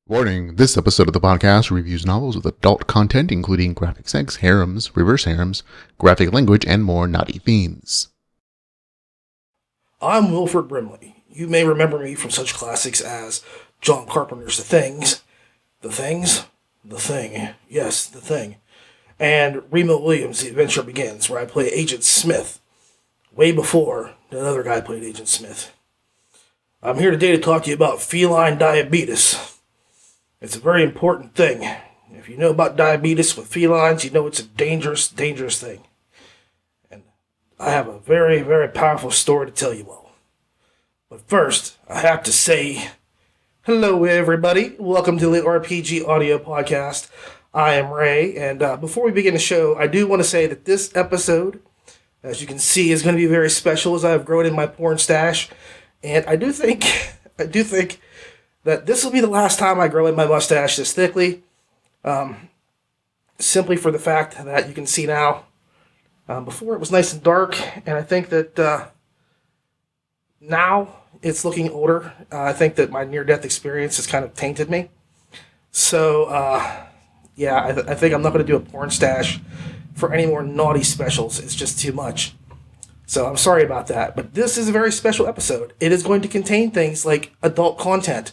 Warning, this episode of the podcast reviews novels with adult content including graphic sex, harems, reverse harems, graphic language, and more naughty themes. I'm Wilford Brimley. You may remember me from such classics as John Carpenter's The Things, yes, The Thing, and Remo Williams' The Adventure Begins, where I play Agent Smith, way before another guy played Agent Smith. I'm here today to talk to you about feline diabetes. It's a very important thing. If you know about diabetes with felines, you know it's a dangerous, dangerous thing. And I have a very, very powerful story to tell you all. But first, I have to say, hello everybody. Welcome to LitRPG Audio Podcast. I am Ray, and before we begin the show, I do want to say that this episode, as you can see, is going to be very special as I have grown in my porn stash. And I do think that this will be the last time I grow in my mustache this thickly, simply for the fact that you can see now, before it was nice and dark, and I think that now it's looking older. I think that my near-death experience has kind of tainted me. So, I think I'm not going to do a porn stash for any more naughty specials. It's just too much. So I'm sorry about that, but this is a very special episode. It is going to contain things like adult content,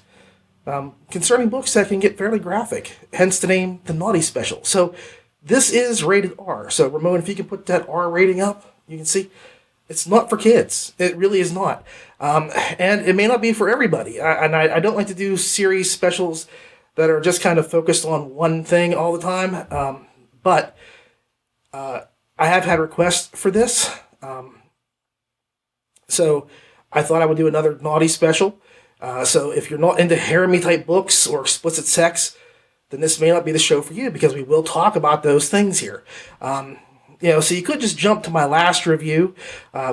concerning books that can get fairly graphic, hence the name The Naughty Special. So this is rated R. So Ramon, if you can put that R rating up, you can see it's not for kids. It really is not. And it may not be for everybody. I don't like to do series specials that are just kind of focused on one thing all the time. But I have had requests for this. So I thought I would do another naughty special. So if you're not into haremy type books or explicit sex, then this may not be the show for you because we will talk about those things here. So you could just jump to my last review,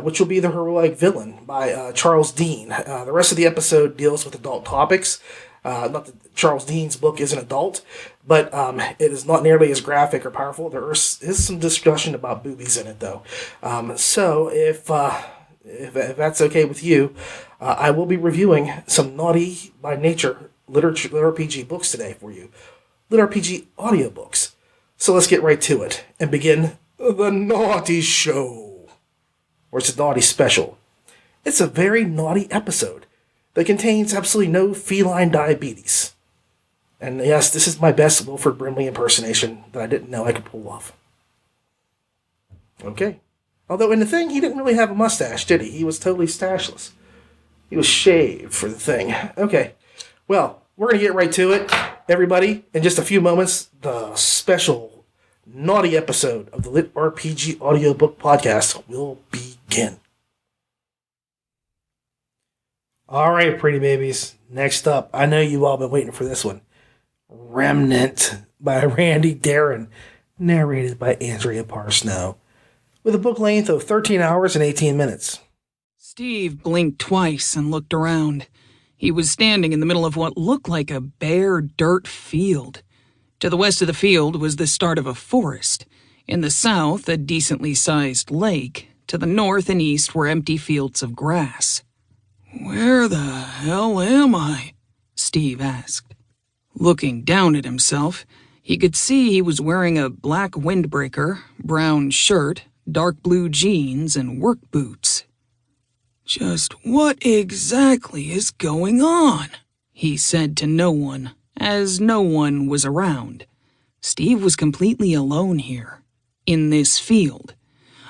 which will be The Heroic Villain by Charles Dean. The rest of the episode deals with adult topics. Not that Charles Dean's book is an adult, but it is not nearly as graphic or powerful. There is some discussion about boobies in it, though. So if that's okay with you, I will be reviewing some naughty by nature LitRPG books today for you. LitRPG Audiobooks. So let's get right to it and begin the Naughty Show. Or it's a naughty special. It's a very naughty episode that contains absolutely no feline diabetes. And yes, this is my best Wilford Brimley impersonation that I didn't know I could pull off. Okay. Although in The Thing, he didn't really have a mustache, did he? He was totally stashless. He was shaved for The Thing. Okay. Well, we're going to get right to it, everybody. In just a few moments, the special naughty episode of the LitRPG Audiobook Podcast will begin. All right, pretty babies. Next up, I know you all been waiting for this one. Remnant by Randy Darren, narrated by Andrea Parsnow, with a book length of 13 hours and 18 minutes. Steve blinked twice and looked around. He was standing in the middle of what looked like a bare dirt field. To the west of the field was the start of a forest. In the south, a decently sized lake. To the north and east were empty fields of grass. "Where the hell am I?" Steve asked. Looking down at himself, he could see he was wearing a black windbreaker, brown shirt, dark blue jeans, and work boots. "Just what exactly is going on?" he said to no one, as no one was around. Steve was completely alone here, in this field.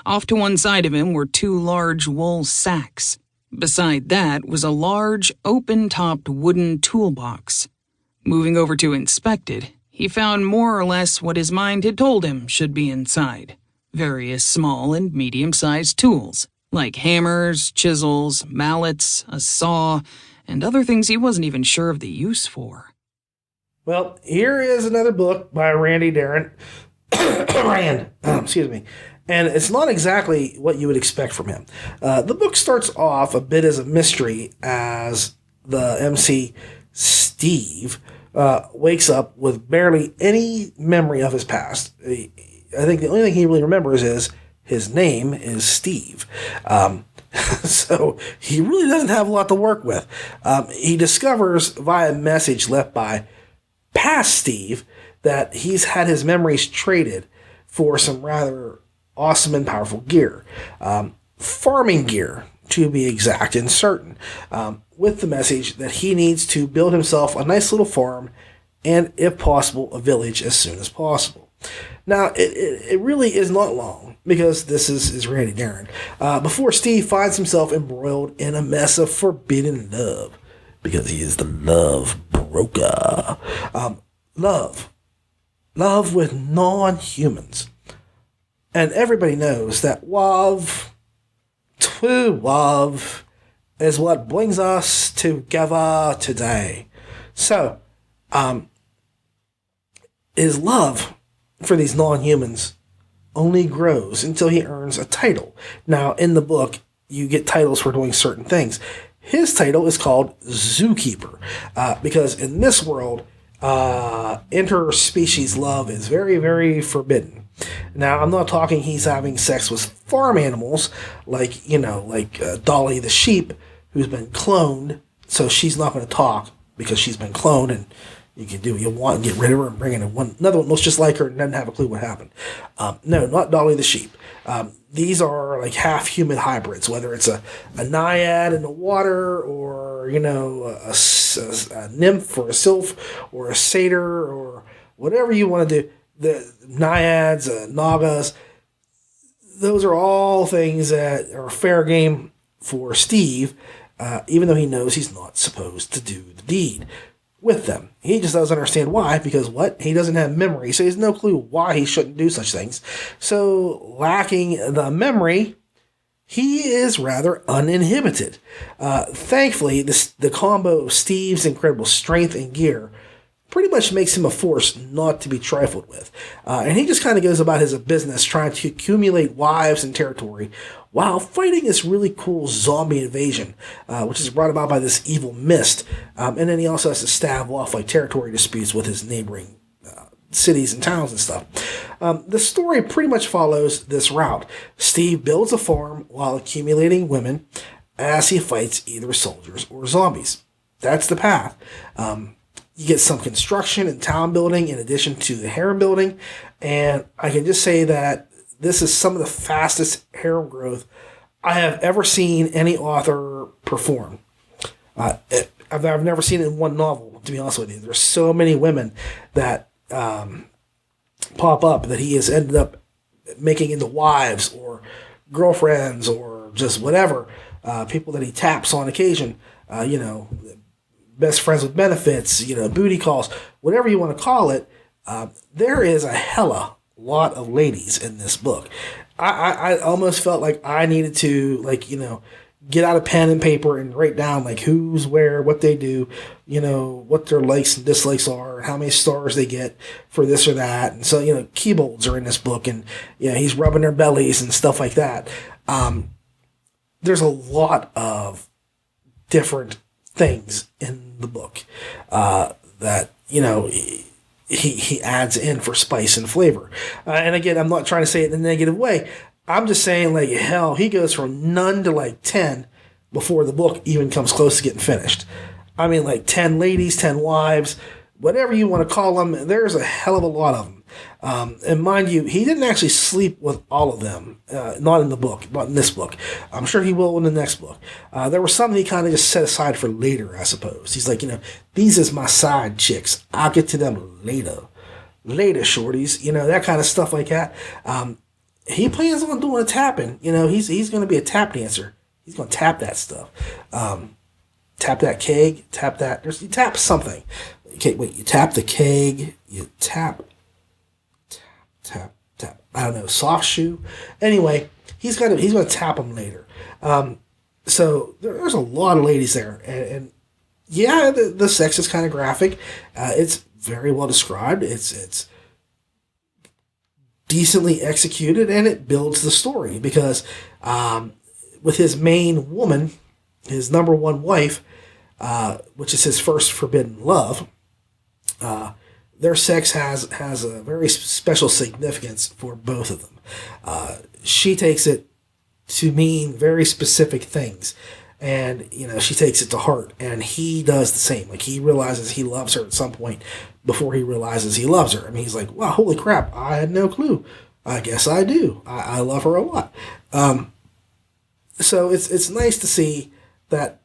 Off to one side of him were two large wool sacks. Beside that was a large, open-topped wooden toolbox. Moving over to inspect it, he found more or less what his mind had told him should be inside. Various small and medium-sized tools, like hammers, chisels, mallets, a saw, and other things he wasn't even sure of the use for. Well, here is another book by Randy Darren. Excuse me. And it's not exactly what you would expect from him. The book starts off a bit as a mystery as the MC, Steve, wakes up with barely any memory of his past. I think the only thing he really remembers is his name is Steve. So he really doesn't have a lot to work with. He discovers via a message left by past Steve that he's had his memories traded for some rather awesome and powerful gear. Farming gear, to be exact and certain, with the message that he needs to build himself a nice little farm and, if possible, a village as soon as possible. Now, it really is not long, because this is Randy Darren, before Steve finds himself embroiled in a mess of forbidden love, because he is the love broker. Love with non-humans. And everybody knows that love, true love, is what brings us together today. So, his love for these non-humans only grows until he earns a title. Now, in the book, you get titles for doing certain things. His title is called Zookeeper, because in this world, interspecies love is very, very forbidden. Now, I'm not talking he's having sex with farm animals, like Dolly the sheep, who's been cloned, so she's not going to talk because she's been cloned, and you can do what you want and get rid of her and bring in another one looks just like her and doesn't have a clue what happened. No, not Dolly the sheep. These are like half-human hybrids, whether it's a naiad in the water, or a nymph or a sylph or a satyr or whatever you want to do. The naiads, nagas, those are all things that are fair game for Steve, even though he knows he's not supposed to do the deed with them. He just doesn't understand why, because he doesn't have memory, so he has no clue why he shouldn't do such things. So, lacking the memory, he is rather uninhibited. Thankfully, the combo of Steve's incredible strength and gear pretty much makes him a force not to be trifled with. And he just kind of goes about his business trying to accumulate wives and territory while fighting this really cool zombie invasion, which is brought about by this evil mist. And then he also has to stave off like territory disputes with his neighboring cities and towns and stuff. The story pretty much follows this route. Steve builds a farm while accumulating women as he fights either soldiers or zombies. That's the path. You get some construction and town building in addition to the harem building, and I can just say that this is some of the fastest harem growth I have ever seen any author perform. I've never seen it in one novel, to be honest with you. There's so many women that pop up that he has ended up making into wives or girlfriends or just whatever, people that he taps on occasion, best friends with benefits, booty calls, whatever you want to call it. There is a hella lot of ladies in this book. I almost felt like I needed to, get out a pen and paper and write down, who's where, what they do, what their likes and dislikes are, and how many stars they get for this or that. And so, keybolds are in this book, and, he's rubbing their bellies and stuff like that. There's a lot of different things in the book that he adds in for spice and flavor, and again, I'm not trying to say it in a negative way. I'm just saying, hell, he goes from none to 10 before the book even comes close to getting finished. I mean, 10 ladies, 10 wives, whatever you want to call them. There's a hell of a lot of them. And mind you, he didn't actually sleep with all of them. Not in the book, not in this book. I'm sure he will in the next book. There were some that he kind of just set aside for later, I suppose. He's like, these is my side chicks. I'll get to them later. Later, shorties. That kind of stuff like that. He plans on doing a tapping. He's going to be a tap dancer. He's going to tap that stuff. Tap that keg. Tap that. You tap something. Okay, wait. You tap the keg. You tap. I don't know. Soft shoe. Anyway, he's going to tap them later. So there's a lot of ladies there, and yeah, the sex is kind of graphic. It's very well described. It's decently executed, and it builds the story because with his main woman, his number one wife, which is his first forbidden love, their sex has a very special significance for both of them. She takes it to mean very specific things, and she takes it to heart, and he does the same. He realizes he loves her at some point, before he realizes he loves her. I mean, he's like, wow, holy crap, I had no clue. I guess I do. I love her a lot. So it's nice to see that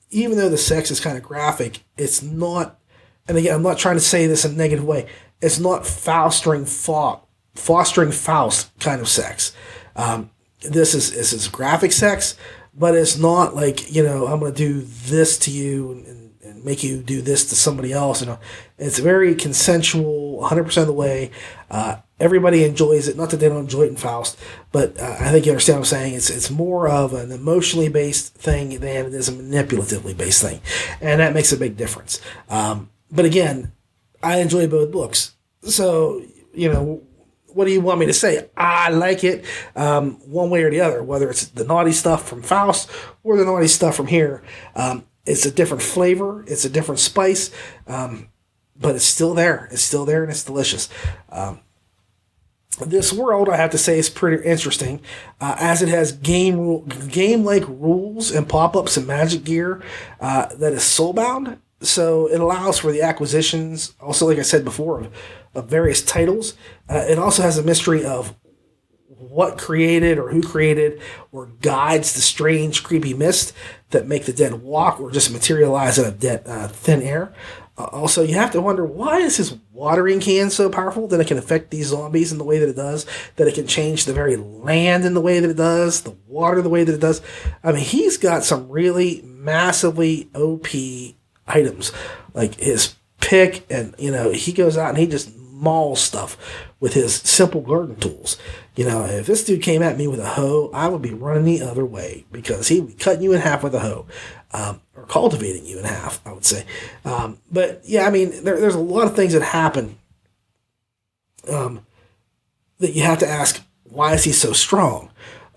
even though the sex is kind of graphic, it's not, and again, I'm not trying to say this in a negative way, it's not fostering Faust kind of sex. This is graphic sex, but it's not like, you know, I'm going to do this to you and make you do this to somebody else. You know, it's very consensual, 100% of the way. Everybody enjoys it. Not that they don't enjoy it in Faust, but I think you understand what I'm saying. It's more of an emotionally based thing than it is a manipulatively based thing, and that makes a big difference. But again, I enjoy both books, so you know. What do you want me to say? I like it one way or the other, whether it's the naughty stuff from Faust or the naughty stuff from here. It's a different flavor. It's a different spice, but it's still there. It's still there, and it's delicious. This world, I have to say, is pretty interesting, as it has game-like rules and pop-ups and magic gear that is soulbound. So it allows for the acquisitions, also, like I said before, of various titles. It also has a mystery of what created or who created or guides the strange, creepy mist that make the dead walk or just materialize out of thin air. Also, you have to wonder, why is his watering can so powerful that it can affect these zombies in the way that it does, that it can change the very land in the way that it does, the water the way that it does. I mean, he's got some really massively OP items, like his pick, and you know, he goes out and he just mauls stuff with his simple garden tools. You know, if this dude came at me with a hoe, I would be running the other way, because he would be cutting you in half with a hoe, or cultivating you in half, I would say. But yeah, I mean, there's a lot of things that happen that you have to ask, why is he so strong?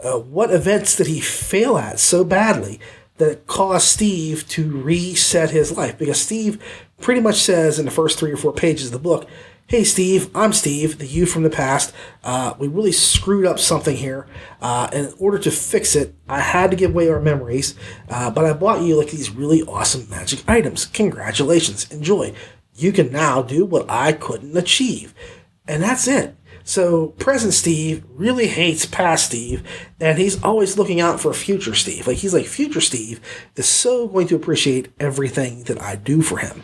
What events did he fail at so badly that it caused Steve to reset his life? Because Steve pretty much says in the first 3 or 4 pages of the book, hey, Steve, I'm Steve, the you from the past. We really screwed up something here. And in order to fix it, I had to give away our memories. But I bought you like these really awesome magic items. Congratulations. Enjoy. You can now do what I couldn't achieve. And that's it. So present Steve really hates past Steve, and he's always looking out for future Steve. Like, he's like, future Steve is so going to appreciate everything that I do for him,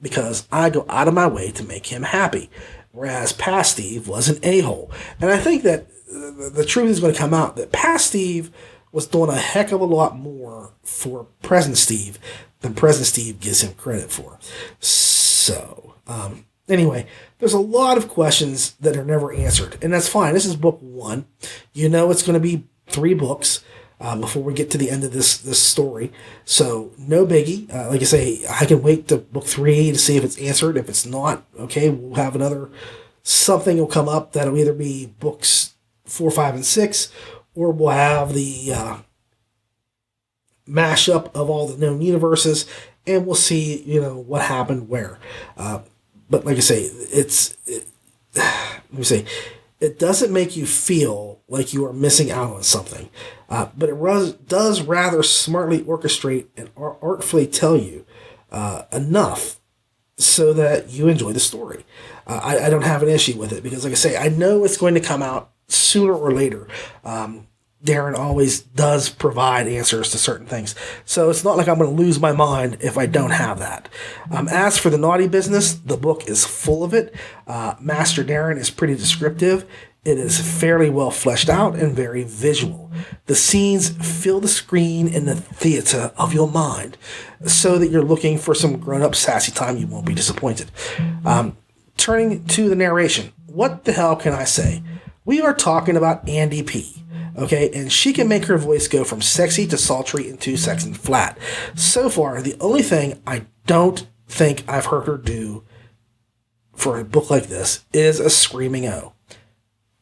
because I go out of my way to make him happy, whereas past Steve was an a-hole. And I think that the truth is going to come out that past Steve was doing a heck of a lot more for present Steve than present Steve gives him credit for. So, anyway, there's a lot of questions that are never answered, and that's fine. This is book 1. You know it's going to be 3 books before we get to the end of this story. So no biggie. Like I say, I can wait to book 3 to see if it's answered. If it's not, okay, we'll have something will come up that'll either be books 4, 5, and 6, or we'll have the mashup of all the known universes, and we'll see, you know, what happened where. But like I say, it doesn't make you feel like you are missing out on something, but it does rather smartly orchestrate and artfully tell you enough so that you enjoy the story. I don't have an issue with it, because like I say, I know it's going to come out sooner or later. Darren always does provide answers to certain things. So it's not like I'm going to lose my mind if I don't have that. As for the naughty business, the book is full of it. Master Darren is pretty descriptive. It is fairly well fleshed out and very visual. The scenes fill the screen in the theater of your mind, so that you're looking for some grown-up sassy time. You won't be disappointed. Turning to the narration, what the hell can I say? We are talking about Andy P. Okay, and she can make her voice go from sexy to sultry and 2 seconds flat. So far, the only thing I don't think I've heard her do for a book like this is a screaming O.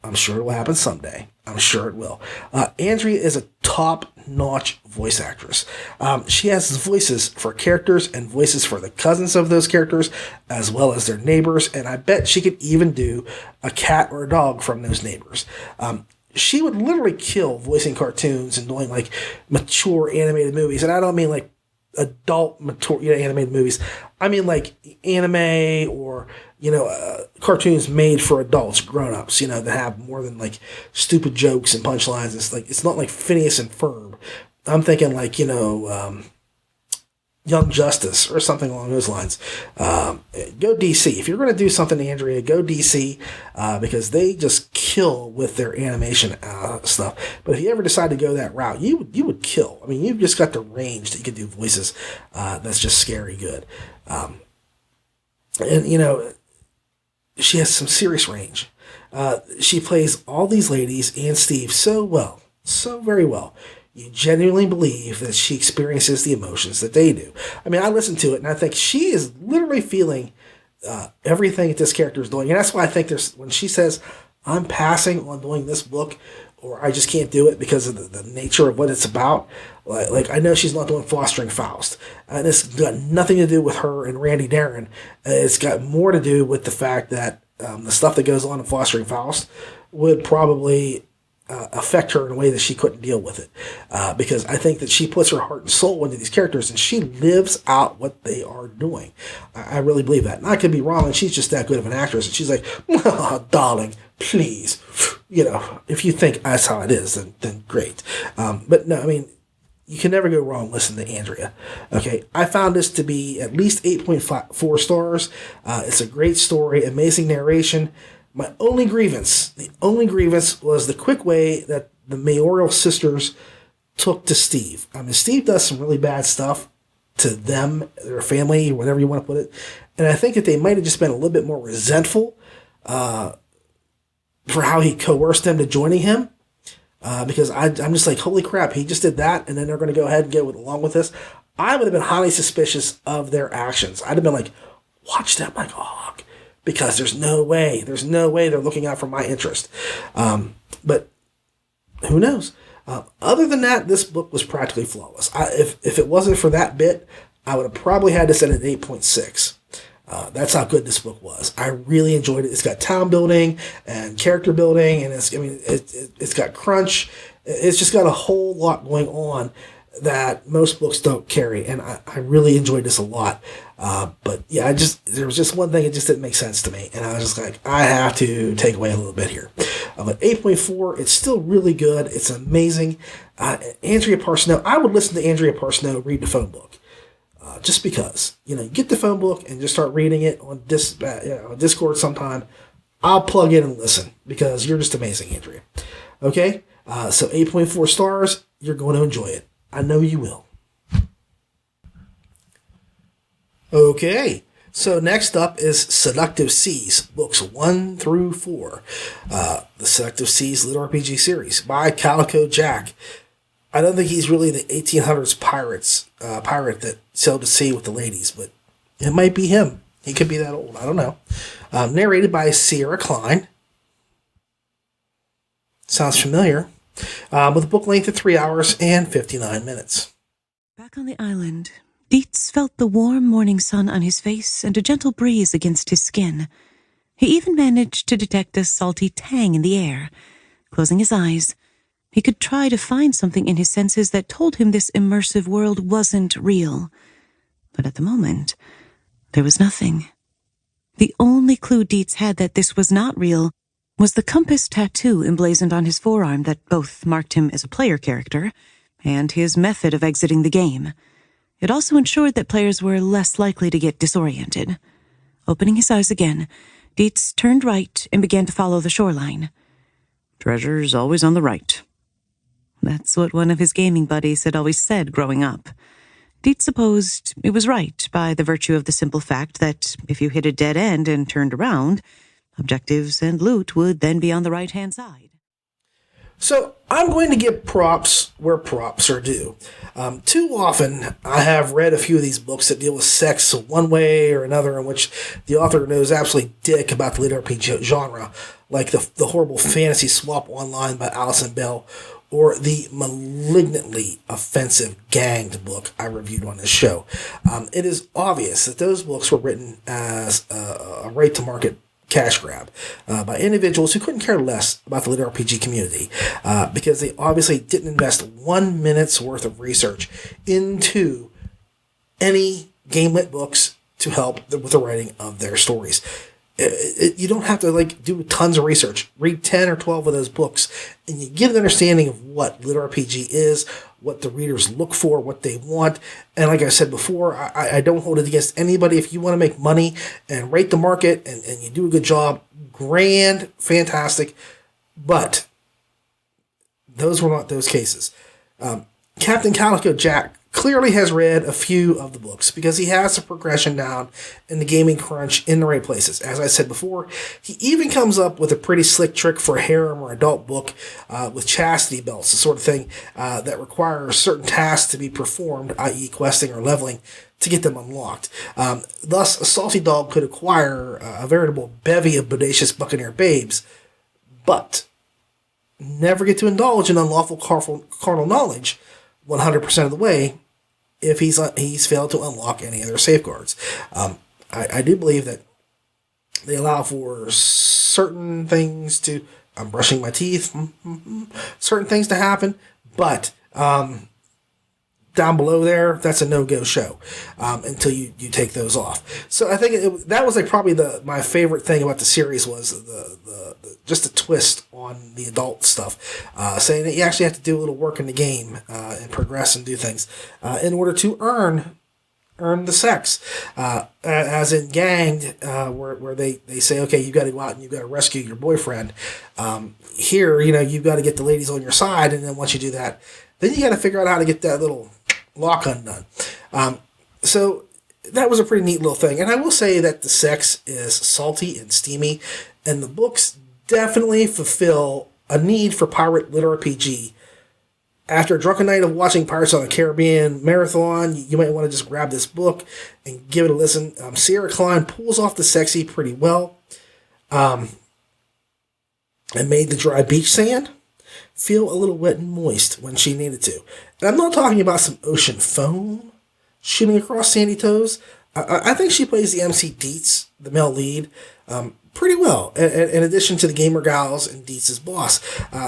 I'm sure it will happen someday. I'm sure it will. Andrea is a top-notch voice actress. She has voices for characters and voices for the cousins of those characters, as well as their neighbors, and I bet she could even do a cat or a dog from those neighbors. She would literally kill voicing cartoons and doing like mature animated movies. And I don't mean like adult animated movies. I mean, like anime or cartoons made for adults, grown-ups, that have more than like stupid jokes and punchlines. It's not like Phineas and Ferb. I'm thinking like Young Justice or something along those lines. Go DC. If you're going to do something, Andrea, go DC because they just kill with their animation stuff. But if you ever decide to go that route, you would kill. I mean, you've just got the range that you can do voices. That's just scary good. And she has some serious range. She plays all these ladies and Steve so well, so very well. You genuinely believe that she experiences the emotions that they do. I mean, I listen to it and I think she is literally feeling everything that this character is doing. And that's why I think when she says, I'm passing on doing this book, or I just can't do it because of the nature of what it's about. Like I know she's not doing Fostering Faust. And it's got nothing to do with her and Randy Darren. It's got more to do with the fact that the stuff that goes on in Fostering Faust would probably affect her in a way that she couldn't deal with it. Because I think that she puts her heart and soul into these characters and she lives out what they are doing. I really believe that. And I could be wrong, and she's just that good of an actress. And she's like, oh, darling, please. If you think that's how it is, then great. But no, I mean, you can never go wrong listening to Andrea. Okay, I found this to be at least 8.4 stars. It's a great story, amazing narration. The only grievance was the quick way that the Mayoral sisters took to Steve. I mean, Steve does some really bad stuff to them, their family, or whatever you want to put it. And I think that they might have just been a little bit more resentful for how he coerced them to joining him. Because I'm just like, holy crap, he just did that, and then they're going to go ahead and get along with this. I would have been highly suspicious of their actions. I'd have been like, watch them like a hawk. Because there's no way they're looking out for my interest. But who knows? Other than that, this book was practically flawless. If it wasn't for that bit, I would have probably had to set it at 8.6. That's how good this book was. I really enjoyed it. It's got town building and character building, and it's got crunch. It's just got a whole lot going on that most books don't carry, and I really enjoyed this a lot. But yeah, there was just one thing, it just didn't make sense to me, and I was just like, I have to take away a little bit here. But 8.4, it's still really good. It's amazing. Andrea Parseneau, I would listen to Andrea Parseneau read the phone book. Just because, you get the phone book and just start reading it on Discord sometime. I'll plug in and listen because you're just amazing, Andrea. Okay, so 8.4 stars. You're going to enjoy it. I know you will. Okay, so next up is Seductive Seas, books 1 through 4. The Seductive Seas LitRPG series by Calico Jack. I don't think he's really the 1800s pirate that sailed the sea with the ladies, but it might be him. He could be that old. I don't know. Narrated by Sierra Klein. Sounds familiar. With a book length of 3 hours and 59 minutes. Back on the island, Dietz felt the warm morning sun on his face and a gentle breeze against his skin. He even managed to detect a salty tang in the air. Closing his eyes, he could try to find something in his senses that told him this immersive world wasn't real. But at the moment, there was nothing. The only clue Dietz had that this was not real was the compass tattoo emblazoned on his forearm that both marked him as a player character and his method of exiting the game. It also ensured that players were less likely to get disoriented. Opening his eyes again, Dietz turned right and began to follow the shoreline. Treasure's always on the right. That's what one of his gaming buddies had always said growing up. Dietz supposed it was right by the virtue of the simple fact that if you hit a dead end and turned around, objectives and loot would then be on the right-hand side. So I'm going to give props where props are due. Too often, I have read a few of these books that deal with sex one way or another, in which the author knows absolutely dick about the LitRPG genre, like the horrible fantasy swap online by Alison Bell, or the malignantly offensive Ganged book I reviewed on this show. It is obvious that those books were written as a right-to-market cash grab by individuals who couldn't care less about the LitRPG community because they obviously didn't invest 1 minute's worth of research into any game lit books to help with the writing of their stories. You don't have to do tons of research. Read 10 or 12 of those books, and you get an understanding of what LitRPG is, what the readers look for, what they want. And like I said before, I don't hold it against anybody. If you want to make money and rate the market and you do a good job, grand, fantastic. But those were not those cases. Captain Calico Jack clearly has read a few of the books because he has the progression down and the gaming crunch in the right places. As I said before, he even comes up with a pretty slick trick for a harem or adult book with chastity belts, the sort of thing that requires certain tasks to be performed, i.e. questing or leveling, to get them unlocked. Thus, a salty dog could acquire a veritable bevy of bodacious buccaneer babes, but never get to indulge in unlawful carnal knowledge 100% of the way if he's failed to unlock any of their safeguards. I do believe that they allow for certain things to... I'm brushing my teeth. Certain things to happen, but down below there, that's a no-go show until you take those off. So I think that was probably my favorite thing about the series was just a twist on the adult stuff, saying that you actually have to do a little work in the game and progress and do things in order to earn the sex. As in Ganged, where they say, okay, you got to go out and you got to rescue your boyfriend. Here, you've got to get the ladies on your side, and then once you do that, then you got to figure out how to get that little lock undone. So that was a pretty neat little thing. And I will say that the sex is salty and steamy, and the books definitely fulfill a need for pirate LitRPG. After a drunken night of watching Pirates on the Caribbean marathon, you might want to just grab this book and give it a listen. Sierra Klein pulls off the sexy pretty well, and made the dry beach sand feel a little wet and moist when she needed to. And I'm not talking about some ocean foam shooting across sandy toes. I think she plays the MC Dietz, the male lead, pretty well, in addition to the gamer gals and Dietz's boss.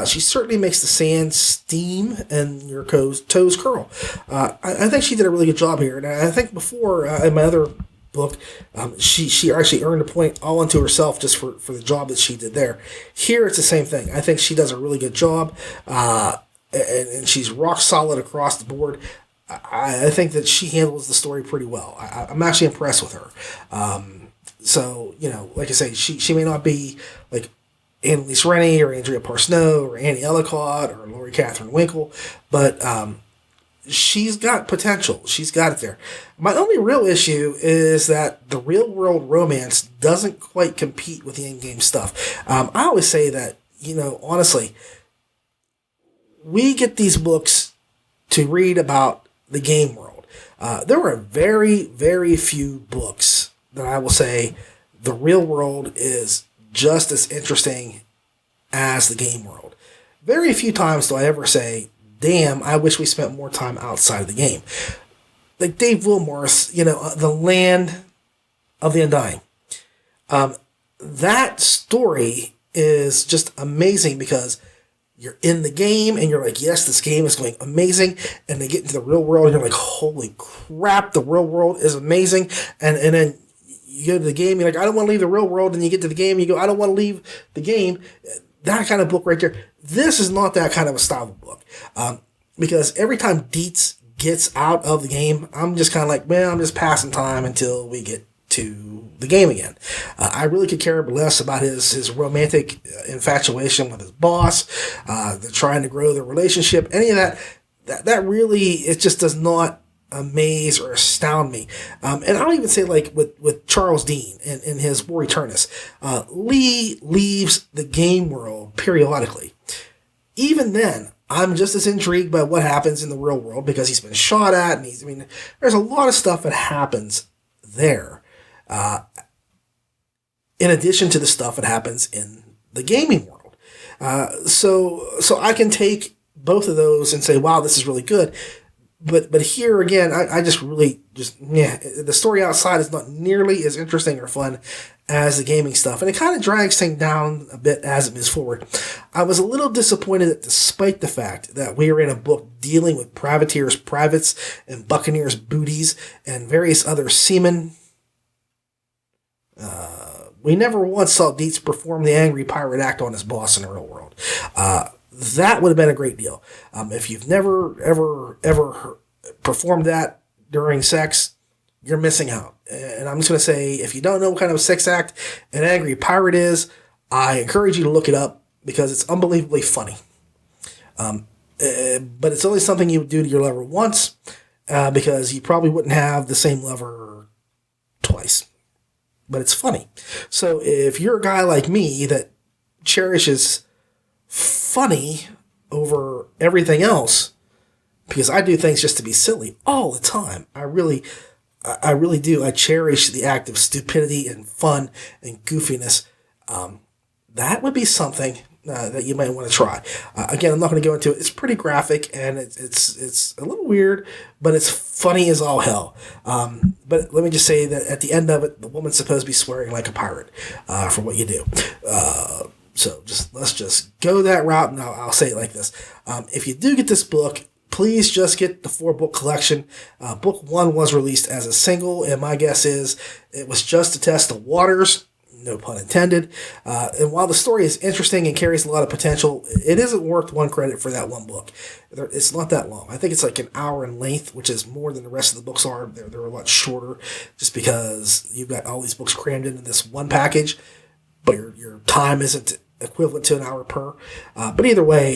She certainly makes the sand steam and your toes curl. I think she did a really good job here. And I think before, in my other book, she actually earned a point all unto herself just for the job that she did there. Here, it's the same thing. I think she does a really good job, and she's rock solid across the board. I think that she handles the story pretty well. I'm actually impressed with her. So, like I say, she may not be like Annalise Rennie or Andrea Parsnow or Annie Ellicott or Lori Catherine Winkle, but she's got potential. She's got it there. My only real issue is that the real world romance doesn't quite compete with the in-game stuff. I always say that, honestly, we get these books to read about the game world. There are very, very few books that I will say the real world is just as interesting as the game world. Very few times do I ever say, damn, I wish we spent more time outside of the game. Like Dave Wilmore's, The Land of the Undying. That story is just amazing because you're in the game and you're like, yes, this game is going amazing. And they get into the real world and you're like, holy crap, the real world is amazing. And then you go to the game, you're like, I don't want to leave the real world. And you get to the game, you go, I don't want to leave the game. That kind of book right there. This is not that kind of a style of book. Because every time Dietz gets out of the game, I'm just kind of like, well, I'm just passing time until we get to the game again. I really could care less about his romantic infatuation with his boss, the trying to grow their relationship, any of that. That really, it just does not amaze or astound me. And I'll even say with Charles Dean and his War Eternus, Lee leaves the game world periodically. Even then, I'm just as intrigued by what happens in the real world because he's been shot at and there's a lot of stuff that happens there. In addition to the stuff that happens in the gaming world. So I can take both of those and say, wow, this is really good. But here again, I just really the story outside is not nearly as interesting or fun as the gaming stuff, and it kind of drags things down a bit as it moves forward. I was a little disappointed that despite the fact that we are in a book dealing with privateers, privates, and buccaneers, booties, and various other seamen, we never once saw Dietz perform the angry pirate act on his boss in the real world. That would have been a great deal. If you've never, ever performed that during sex, you're missing out. And I'm just going to say, if you don't know what kind of a sex act an angry pirate is, I encourage you to look it up because it's unbelievably funny. But it's only something you would do to your lover once because you probably wouldn't have the same lover twice. But it's funny. So if you're a guy like me that cherishes funny over everything else, because I do things just to be silly all the time. I really do. I cherish the act of stupidity and fun and goofiness. That would be something that you might want to try. Again, I'm not going to go into it. It's pretty graphic and it's a little weird, but it's funny as all hell. But let me just say that at the end of it, the woman's supposed to be swearing like a pirate for what you do. So let's just go that route, and I'll say it like this. If you do get this book, please just get the 4-book collection. Book 1 was released as a single, and my guess is it was just to test the waters, no pun intended. And while the story is interesting and carries a lot of potential, it isn't worth 1 credit for that 1 book. It's not that long. I think it's like an hour in length, which is more than the rest of the books are. They're a lot shorter just because you've got all these books crammed into this one package, but your time isn't equivalent to an hour per. But either way,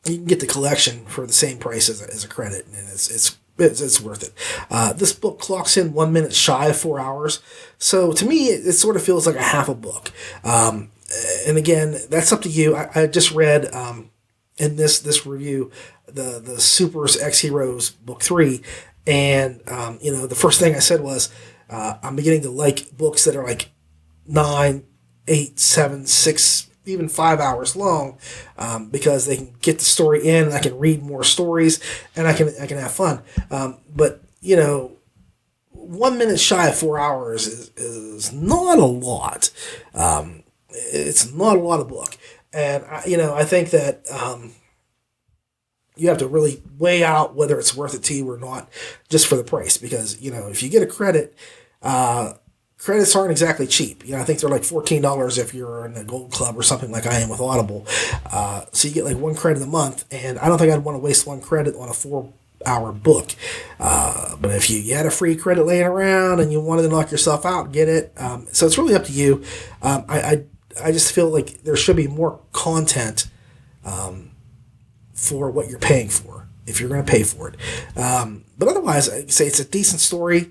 you can get the collection for the same price as a credit, and it's worth it. This book clocks in 1 minute shy of 4 hours, so to me, it sort of feels like a half a book. And again, that's up to you. I just read in this review the Supers X Heroes book 3, and the first thing I said was I'm beginning to like books that are like 9, 8, 7, 6, even 5 hours long, because they can get the story in, and I can read more stories, and I can have fun. But 1 minute shy of 4 hours is not a lot. It's not a lot of book, and I think that you have to really weigh out whether it's worth it to you or not, just for the price. Because if you get a credit. Credits aren't exactly cheap. I think they're like $14 if you're in a gold club or something like I am with Audible. So you get like 1 credit a month, and I don't think I'd want to waste 1 credit on a 4-hour book. But if you had a free credit laying around and you wanted to knock yourself out, get it. So it's really up to you. I just feel like there should be more content for what you're paying for, if you're going to pay for it. But otherwise, I say it's a decent story.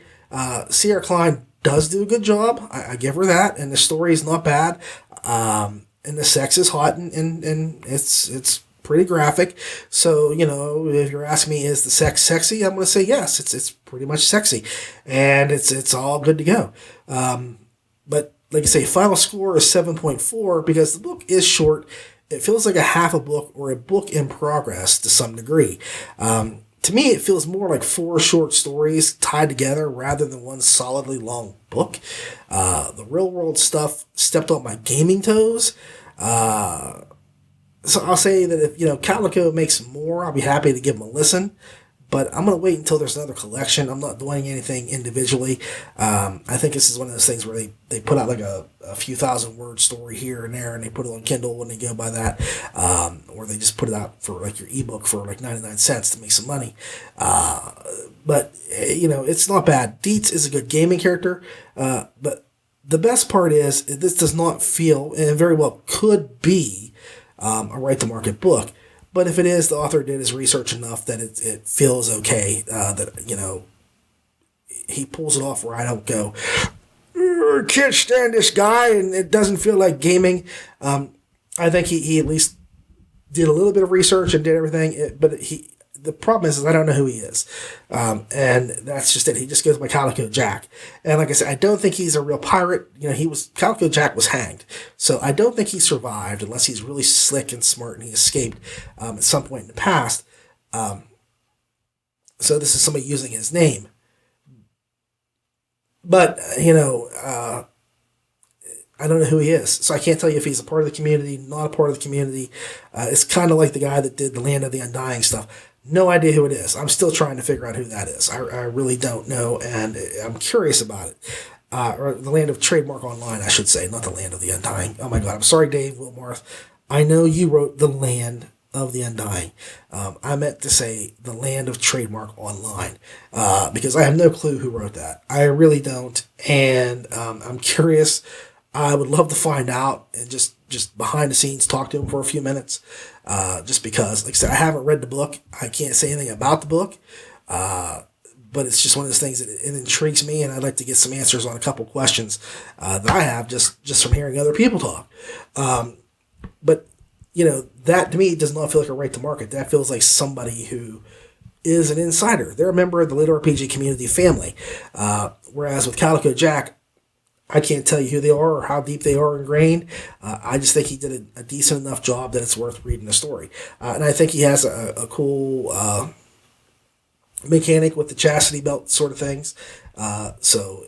Sierra Klein does do a good job. I give her that, and the story is not bad. And the sex is hot, and it's pretty graphic. So if you're asking me, is the sex sexy? I'm going to say yes. It's pretty much sexy, and it's all good to go. But like I say, final score is 7.4 because the book is short. It feels like a half a book or a book in progress to some degree. To me, it feels more like 4 short stories tied together rather than one solidly long book. The real world stuff stepped on my gaming toes. So I'll say that if Calico makes more, I'll be happy to give them a listen. But I'm going to wait until there's another collection. I'm not doing anything individually. I think this is one of those things where they put out like a few thousand-word story here and there, and they put it on Kindle when they go by that. Or they just put it out for like your ebook for like 99 cents to make some money. But it's not bad. Dietz is a good gaming character. But the best part is this does not feel, and very well could be, a right-to-market book. But if it is, the author did his research enough that it feels okay, that, he pulls it off where I don't go, I can't stand this guy, and it doesn't feel like gaming. I think he at least did a little bit of research and did everything, but the problem is I don't know who he is. And that's just it. He just goes by Calico Jack. And like I said, I don't think he's a real pirate. Calico Jack was hanged. So I don't think he survived unless he's really slick and smart and he escaped at some point in the past. So this is somebody using his name. But, I don't know who he is. So I can't tell you if he's a part of the community, not a part of the community. It's kind of like the guy that did the Land of the Undying stuff. No idea who it is. I'm still trying to figure out who that is. I really don't know, and I'm curious about it. Or the Land of Trademark Online, I should say, not the Land of the Undying. Oh my God, I'm sorry, Dave Wilmarth. I know you wrote the Land of the Undying. I meant to say the Land of Trademark Online, because I have no clue who wrote that. I really don't, and I'm curious. I would love to find out and just behind the scenes talk to him for a few minutes, just because, like I said, I haven't read the book. I can't say anything about the book, but it's just one of those things that it intrigues me, and I'd like to get some answers on a couple questions that I have just from hearing other people talk. But, that to me does not feel like a right to market. That feels like somebody who is an insider. They're a member of the LitRPG community family. Whereas with Calico Jack, I can't tell you who they are or how deep they are ingrained. I just think he did a decent enough job that it's worth reading the story. And I think he has a cool mechanic with the chastity belt sort of things. So,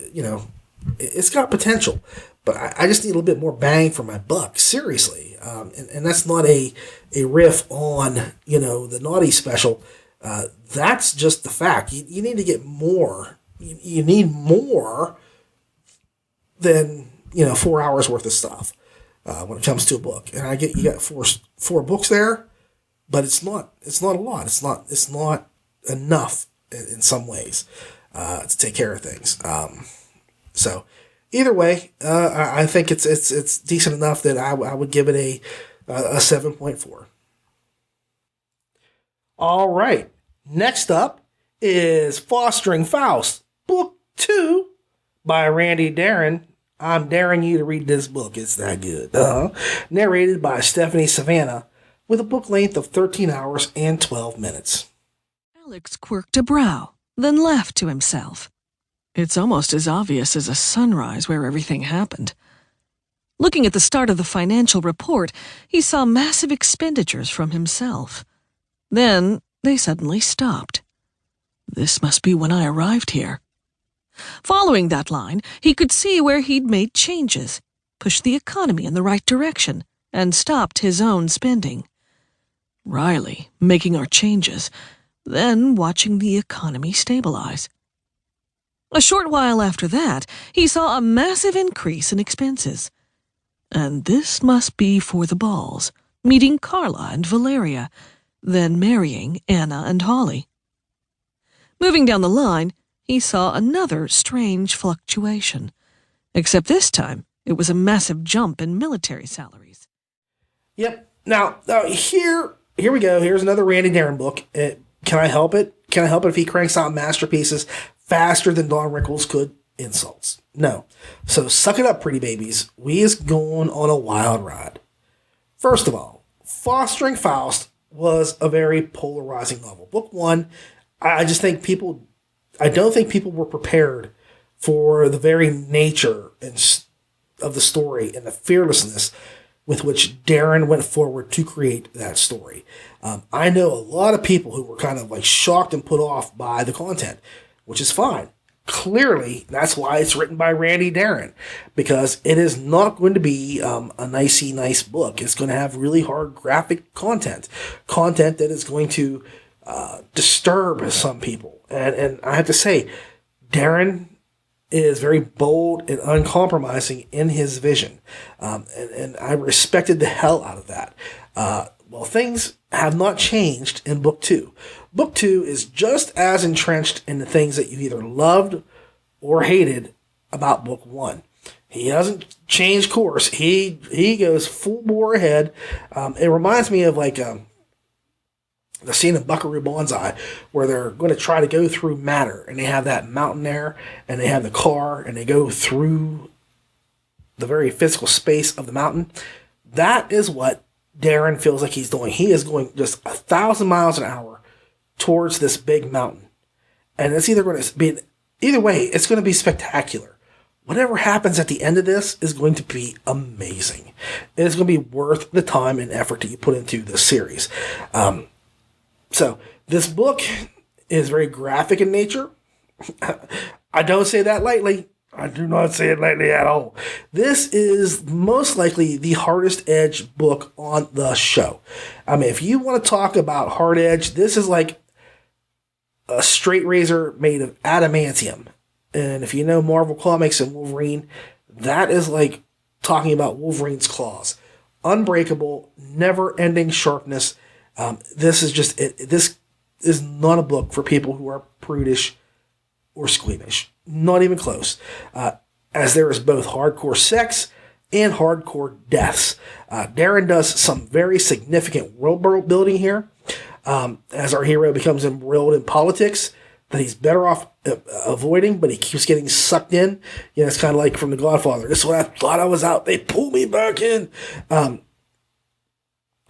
it's got potential. But I just need a little bit more bang for my buck, seriously. And that's not a riff on, the Naughty special. That's just the fact. You need to get more. You need more than 4 hours worth of stuff when it comes to a book. And I get you got four books there, but it's not a lot. It's not enough in some ways to take care of things. So either way, I think it's decent enough that I would give it a 7.4. All right, next up is Fostering Faust, Book 2 by Randy Darren. I'm daring you to read this book. It's that good. Narrated by Stephanie Savannah, with a book length of 13 hours and 12 minutes. Alex quirked a brow, then laughed to himself. It's almost as obvious as a sunrise where everything happened. Looking at the start of the financial report, he saw massive expenditures from himself. Then they suddenly stopped. This must be when I arrived here. Following that line, he could see where he'd made changes, pushed the economy in the right direction, and stopped his own spending. Riley making our changes, then watching the economy stabilize. A short while after that, he saw a massive increase in expenses. And this must be for the balls, meeting Carla and Valeria, then marrying Anna and Holly. Moving down the line, he saw another strange fluctuation, except this time it was a massive jump in military salaries. Yep. Now here we go. Here's another Randy Darren book. Can I help it? Can I help it if he cranks out masterpieces faster than Don Rickles could? Insults. No. So suck it up, pretty babies. We is going on a wild ride. First of all, Fostering Faust was a very polarizing novel. Book 1, I don't think people were prepared for the very nature of the story and the fearlessness with which Darren went forward to create that story. I know a lot of people who were kind of like shocked and put off by the content, which is fine. Clearly, that's why it's written by Randy Darren, because it is not going to be a nice book. It's going to have really hard graphic content that is going to disturb some people. And I have to say, Darren is very bold and uncompromising in his vision. And I respected the hell out of that. Well, things have not changed in Book 2. Book 2 is just as entrenched in the things that you either loved or hated about Book 1. He doesn't change course. He goes full bore ahead. It reminds me of like the scene of Buckaroo Banzai, where they're going to try to go through matter, and they have that mountain there, and they have the car, and they go through the very physical space of the mountain. That is what Darren feels like he's doing. He is going just 1,000 miles an hour towards this big mountain. And it's either going to be, either way, it's going to be spectacular. Whatever happens at the end of this is going to be amazing. It is going to be worth the time and effort that you put into this series. So this book is very graphic in nature. I don't say that lightly. I do not say it lightly at all. This is most likely the hardest edge book on the show. I mean, if you want to talk about hard edge, this is like a straight razor made of adamantium. And if you know Marvel Comics and Wolverine, that is like talking about Wolverine's claws. Unbreakable, never-ending sharpness. This is not a book for people who are prudish or squeamish. Not even close. As there is both hardcore sex and hardcore deaths. Darren does some very significant world building here. As our hero becomes embroiled in politics that he's better off avoiding, but he keeps getting sucked in. You know, it's kind of like from The Godfather. This is what I thought I was out. They pull me back in.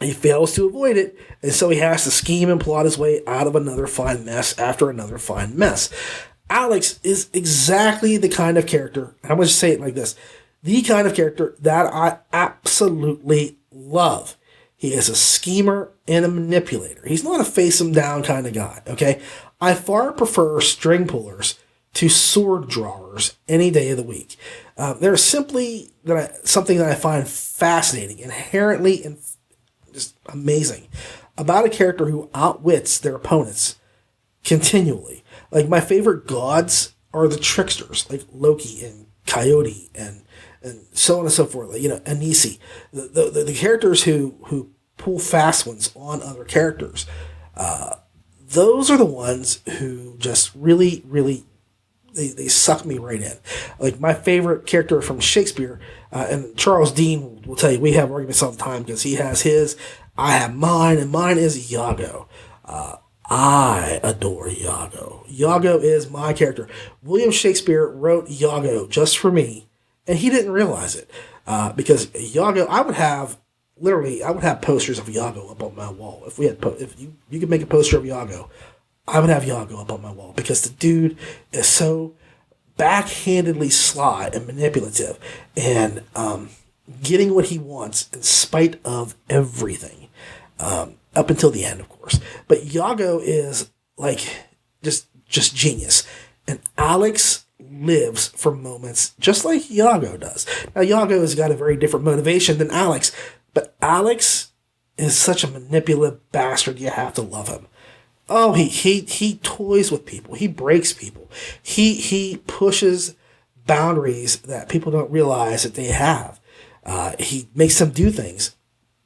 He fails to avoid it, and so he has to scheme and plot his way out of another fine mess after another fine mess. Alex is exactly the kind of character, I'm going to say it like this, the kind of character that I absolutely love. He is a schemer and a manipulator. He's not a face-him-down kind of guy, okay? I far prefer string pullers to sword drawers any day of the week. There's simply something that I find fascinating, inherently and just amazing about a character who outwits their opponents continually. Like, my favorite gods are the tricksters, like Loki and Coyote and so on and so forth. Like, you know, Anisi, the characters who pull fast ones on other characters. Those are the ones who just really, really, they suck me right in. Like, my favorite character from Shakespeare, and Charles Dean will tell you, we have arguments all the time because he has his, I have mine, and mine is Iago. I adore Iago. Iago is my character. William Shakespeare wrote Iago just for me, and he didn't realize it. Because Iago, I would have posters of Iago up on my wall. If you could make a poster of Iago, I would have Iago up on my wall because the dude is so backhandedly sly and manipulative and getting what he wants in spite of everything. Up until the end, of course. But Iago is like just genius. And Alex lives for moments just like Iago does. Now, Iago has got a very different motivation than Alex, but Alex is such a manipulative bastard, you have to love him. Oh, he toys with people. He breaks people. He pushes boundaries that people don't realize that they have. He makes them do things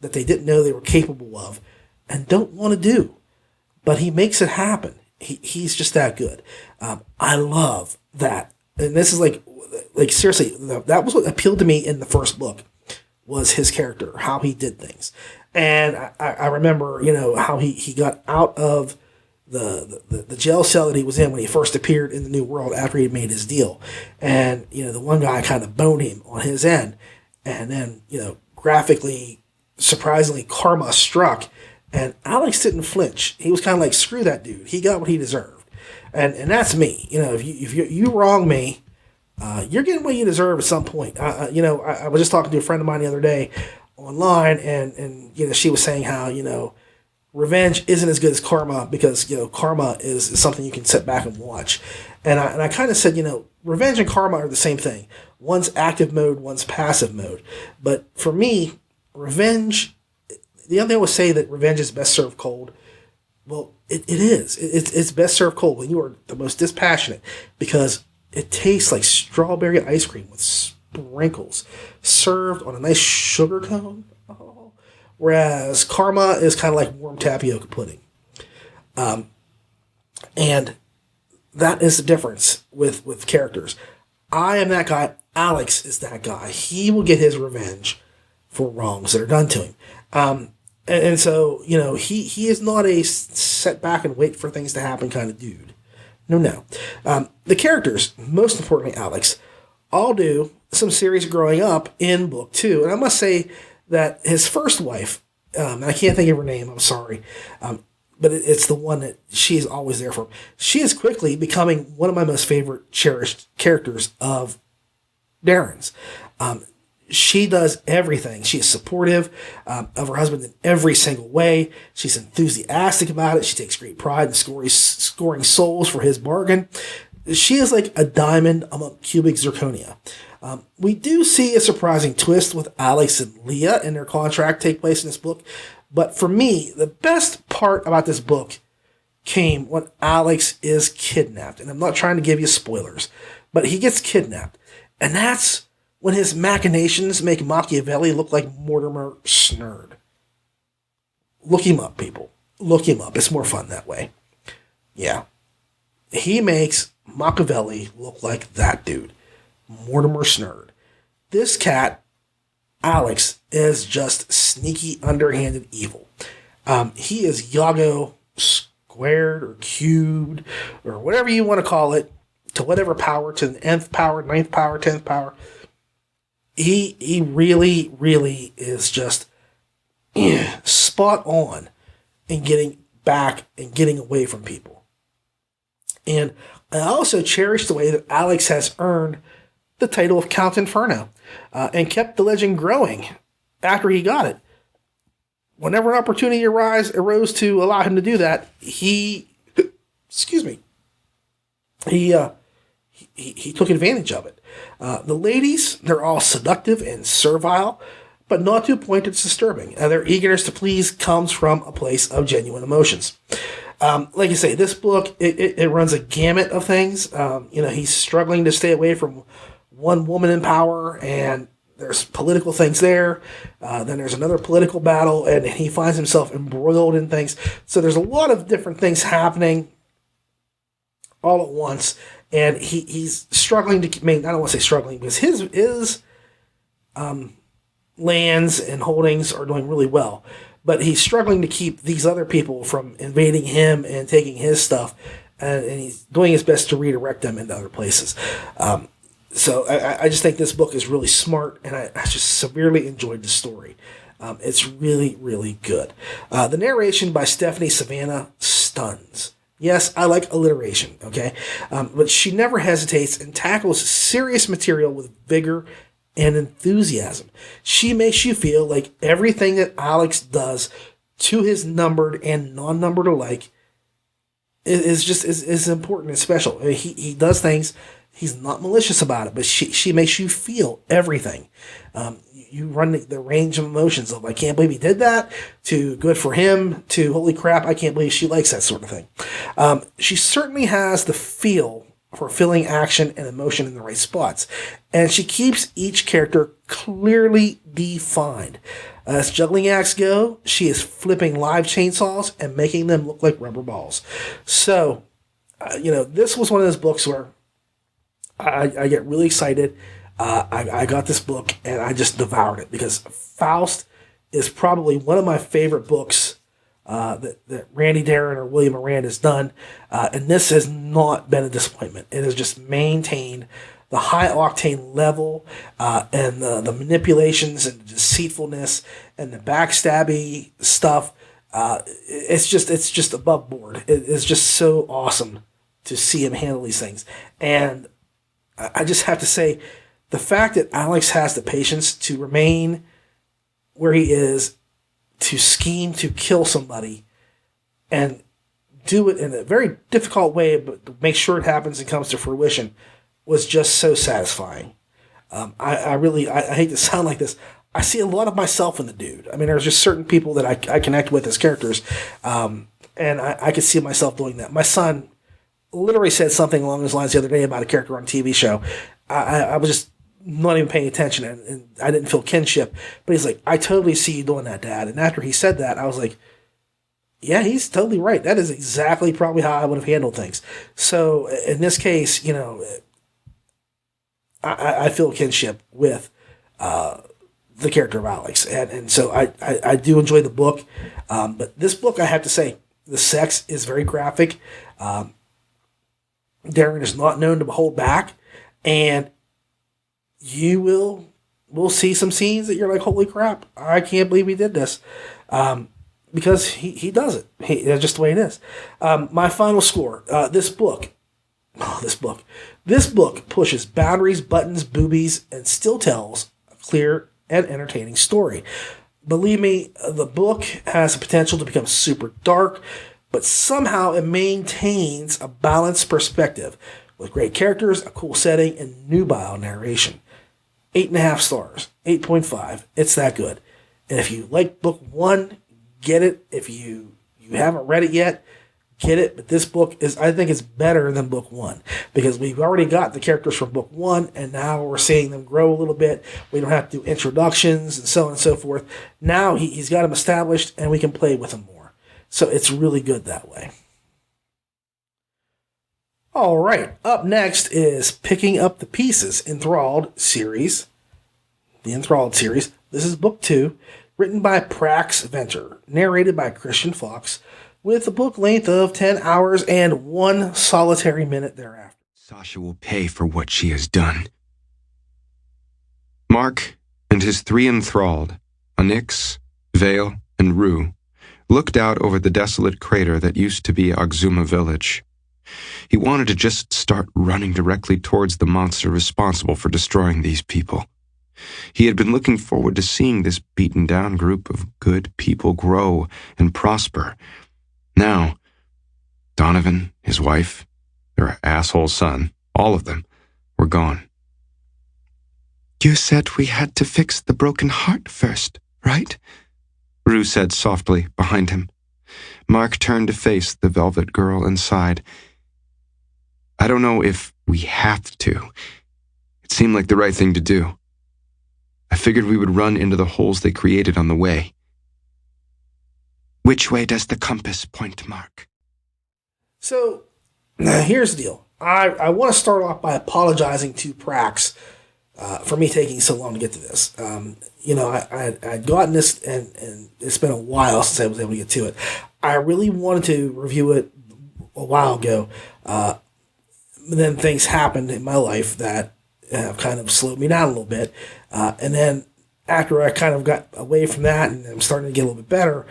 that they didn't know they were capable of and don't want to do. But he makes it happen. He's just that good. I love that. And this is like seriously, that was what appealed to me in the first book, was his character, how he did things. And I remember, you know, how he got out of the jail cell that he was in when he first appeared in the New World after he made his deal. And, you know, the one guy kind of boned him on his end. And then, you know, graphically, surprisingly, karma struck. And Alex didn't flinch. He was kind of like, screw that dude. He got what he deserved. And that's me. You know, if you wrong me, you're getting what you deserve at some point. You know, I was just talking to a friend of mine the other day online, and you know, she was saying how, you know, revenge isn't as good as karma because, you know, karma is something you can sit back and watch. And I kind of said, you know, revenge and karma are the same thing. One's active mode, one's passive mode. But for me, revenge, the other thing I would say that revenge is best served cold. Well, it is. It's best served cold when you are the most dispassionate, because it tastes like strawberry ice cream with sprinkles served on a nice sugar cone. Oh. Whereas karma is kind of like warm tapioca pudding. And that is the difference with characters. I am that guy. Alex is that guy. He will get his revenge for wrongs that are done to him. And so, you know, he is not a set back and wait for things to happen kind of dude. No. The characters, most importantly Alex, all do some serious growing up in book 2. And I must say that his first wife, and I can't think of her name, I'm sorry, but it's the one that she's always there for him. She is quickly becoming one of my most favorite cherished characters of Darren's. she does everything. She is supportive of her husband in every single way. She's enthusiastic about it. She takes great pride in scoring souls for his bargain. She is like a diamond among cubic zirconia. We do see a surprising twist with Alex and Leah and their contract take place in this book. But for me, the best part about this book came when Alex is kidnapped. And I'm not trying to give you spoilers, but he gets kidnapped. And that's when his machinations make Machiavelli look like Mortimer Snerd. Look him up, people. Look him up. It's more fun that way. Yeah. He makes Machiavelli look like that dude. Mortimer Snerd. This cat, Alex, is just sneaky, underhanded evil. He is Iago squared or cubed or whatever you want to call it, to whatever power, to the nth power, ninth power, 10th power. He really, really is just spot on in getting back and getting away from people. And I also cherish the way that Alex has earned the title of Count Inferno and kept the legend growing after he got it. Whenever an opportunity arose to allow him to do that, he took advantage of it. The ladies, they're all seductive and servile, but not to a point that's disturbing. Their eagerness to please comes from a place of genuine emotions. Like I say, this book, it runs a gamut of things. He's struggling to stay away from one woman in power, and there's political things there. Then there's another political battle, and he finds himself embroiled in things. So there's a lot of different things happening all at once, and he's struggling to, I don't want to say struggling, because his lands and holdings are doing really well, but he's struggling to keep these other people from invading him and taking his stuff, and he's doing his best to redirect them into other places. So I just think this book is really smart, and I just severely enjoyed the story. It's really, really good. The narration by Stephanie Savannah stuns. Yes, I like alliteration, okay? But she never hesitates and tackles serious material with vigor and enthusiasm. She makes you feel like everything that Alex does to his numbered and non-numbered alike is important and special. He does things, he's not malicious about it, but she makes you feel everything. You run the range of emotions of, I can't believe he did that, to good for him, to holy crap, I can't believe she likes that sort of thing. She certainly has the feel for filling action and emotion in the right spots, and she keeps each character clearly defined. As juggling acts go, she is flipping live chainsaws and making them look like rubber balls. So, this was one of those books where I get really excited. I got this book and I just devoured it, because Faust is probably one of my favorite books that Randy Darren or William Moran has done. And this has not been a disappointment. It has just maintained the high octane level and the manipulations and the deceitfulness and the backstabby stuff. It's just above board. It's just so awesome to see him handle these things. And I just have to say, the fact that Alex has the patience to remain where he is, to scheme to kill somebody, and do it in a very difficult way, but to make sure it happens and comes to fruition, was just so satisfying. I hate to sound like this, I see a lot of myself in the dude. I mean, there's just certain people that I connect with as characters, and I could see myself doing that. My son literally said something along those lines the other day about a character on a TV show. I was just not even paying attention, and I didn't feel kinship. But he's like, I totally see you doing that, Dad. And after he said that, I was like, yeah, he's totally right. That is exactly probably how I would have handled things. So in this case, I feel kinship with the character of Alex. And so I do enjoy the book. But this book, I have to say, the sex is very graphic. Darren is not known to hold back. And you will see some scenes that you're like, holy crap, I can't believe he did this. Because he does it. That's just the way it is. My final score, this book pushes boundaries, buttons, boobies, and still tells a clear, and entertaining story. Believe me, the book has the potential to become super dark, but somehow it maintains a balanced perspective with great characters, a cool setting, and nubile narration. 8.5 stars, 8.5. It's that good. And if you like book 1, get it. If you haven't read it yet, get it. But this book I think it's better than book 1 because we've already got the characters from book 1 and now we're seeing them grow a little bit. We don't have to do introductions and so on and so forth. Now he's got them established and we can play with them more. So it's really good that way. All right, up next is Picking Up the Pieces, Enthralled series. The Enthralled series. This is book 2, written by Prax Venter, narrated by Christian Fox, with a book length of 10 hours and 1 solitary minute thereafter. Sasha will pay for what she has done. Mark and his 3 enthralled, Onyx, Vale, and Rue, looked out over the desolate crater that used to be Oxuma Village. He wanted to just start running directly towards the monster responsible for destroying these people. He had been looking forward to seeing this beaten-down group of good people grow and prosper. Now, Donovan, his wife, their asshole son, all of them, were gone. "You said we had to fix the broken heart first, right?" Rue said softly behind him. Mark turned to face the velvet girl and sighed. "I don't know if we have to. It seemed like the right thing to do. I figured we would run into the holes they created on the way." "Which way does the compass point, Mark?" So, here's the deal. I want to start off by apologizing to Prax for me taking so long to get to this. I'd gotten this, and it's been a while since I was able to get to it. I really wanted to review it a while ago. Then things happened in my life that have kind of slowed me down a little bit. And then after I kind of got away from that and I'm starting to get a little bit better,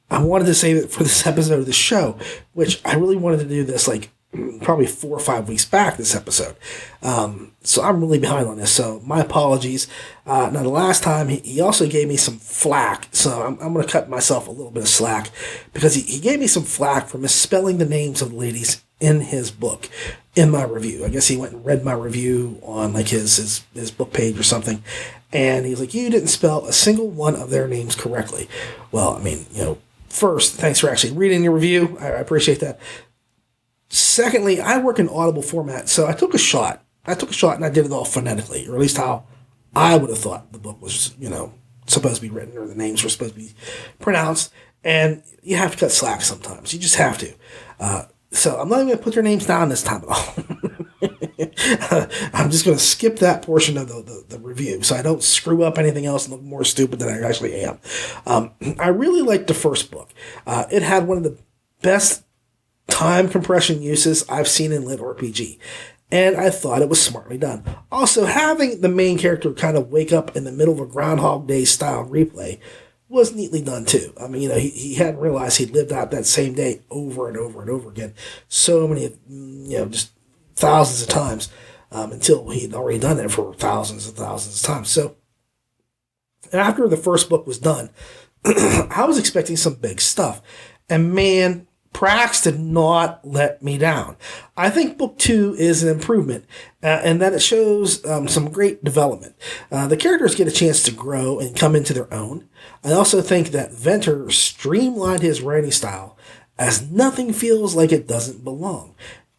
I wanted to save it for this episode of the show, which I really wanted to do this like probably 4 or 5 weeks back, this episode. So I'm really behind on this. So my apologies. Now, the last time he also gave me some flack. So I'm going to cut myself a little bit of slack because he gave me some flack for misspelling the names of the ladies in his book, in my review. I guess he went and read my review on like his book page or something. And he's like, "You didn't spell a single one of their names correctly." Well, I mean, first, thanks for actually reading your review. I appreciate that. Secondly, I work in audible format, so I took a shot. And I did it all phonetically, or at least how I would have thought the book was, supposed to be written, or the names were supposed to be pronounced. And you have to cut slack sometimes. You just have to. So I'm not even going to put their names down this time at all. I'm just going to skip that portion of the review so I don't screw up anything else and look more stupid than I actually am. I really liked the first book. It had one of the best time compression uses I've seen in LitRPG, and I thought it was smartly done. Also, having the main character kind of wake up in the middle of a Groundhog Day style replay was neatly done too. I mean, he hadn't realized he'd lived out that same day over and over and over again so many, just thousands of times, until he'd already done it for thousands and thousands of times. So after the first book was done, I was expecting some big stuff, and man, Prax did not let me down. I think book 2 is an improvement, and that it shows some great development. The characters get a chance to grow and come into their own. I also think that Venter streamlined his writing style, as nothing feels like it doesn't belong.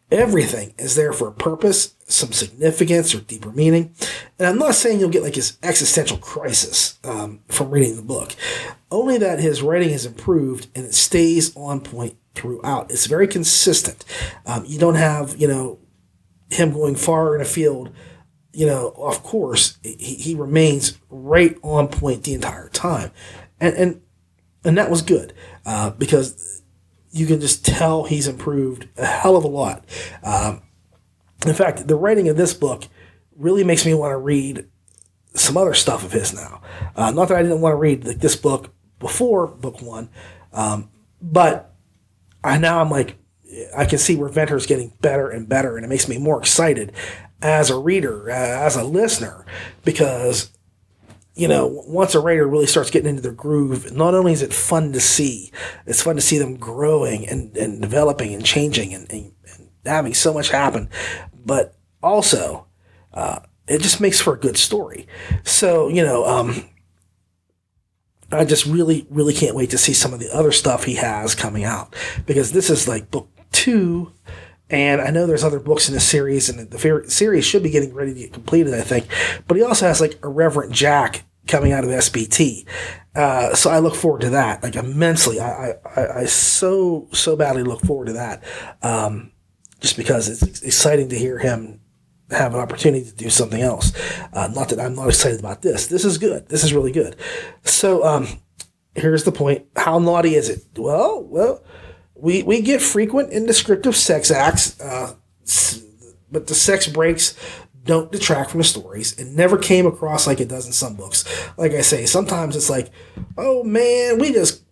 Everything is there for a purpose, some significance or deeper meaning. And I'm not saying you'll get like his existential crisis from reading the book. Only that his writing has improved and it stays on point throughout. It's very consistent. You don't have, him going far in a field, off course. He remains right on point the entire time. And that was good because you can just tell he's improved a hell of a lot. In fact, the writing of this book really makes me want to read some other stuff of his now. Not that I didn't want to read this book before book 1, but I'm like, I can see where Venter's getting better and better, and it makes me more excited as a reader, as a listener, because once a writer really starts getting into their groove, not only is it fun to see, it's fun to see them growing and developing and changing and having so much happen, but also it just makes for a good story. So, I just really, really can't wait to see some of the other stuff he has coming out, because this is like book 2. And I know there's other books in the series, and the series should be getting ready to get completed, I think. But he also has like Irreverent Jack coming out of SBT. So I look forward to that, like, immensely. I so badly look forward to that. Just because it's exciting to hear him have an opportunity to do something else. Not that I'm not excited about this. This is good. This is really good. So here's the point. How naughty is it? Well, we get frequent and descriptive sex acts, but the sex breaks don't detract from the stories. It never came across like it does in some books. Like I say, sometimes it's like, oh man, we just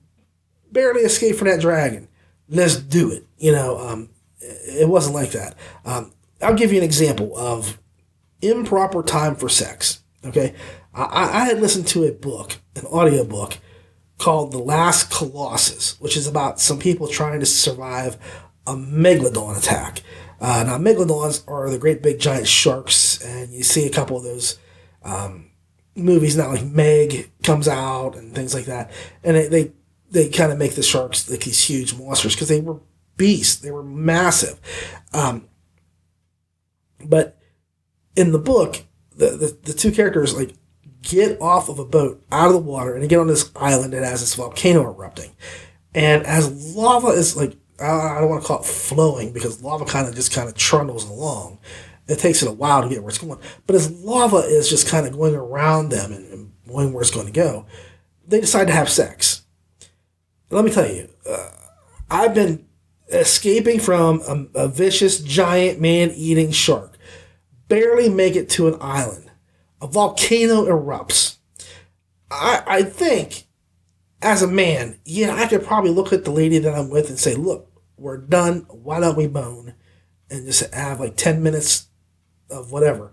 barely escaped from that dragon. Let's do it. It wasn't like that. I'll give you an example of improper time for sex. Okay, I had listened to a book, an audiobook, called The Last Colossus, which is about some people trying to survive a megalodon attack. Now, megalodons are the great big giant sharks, and you see a couple of those movies now, like Meg comes out and things like that, and they kind of make the sharks like these huge monsters because they were beasts, they were massive. But in the book, the two characters like get off of a boat out of the water and they get on this island that has this volcano erupting. And as lava is like, I don't want to call it flowing, because lava kind of trundles along. It takes it a while to get where it's going. But as lava is just kind of going around them and going where it's going to go, they decide to have sex. Let me tell you, I've been escaping from a vicious giant man-eating shark. Barely make it to an island. A volcano erupts. I think, as a man, I could probably look at the lady that I'm with and say, look, we're done. Why don't we bone? And just have like 10 minutes of whatever.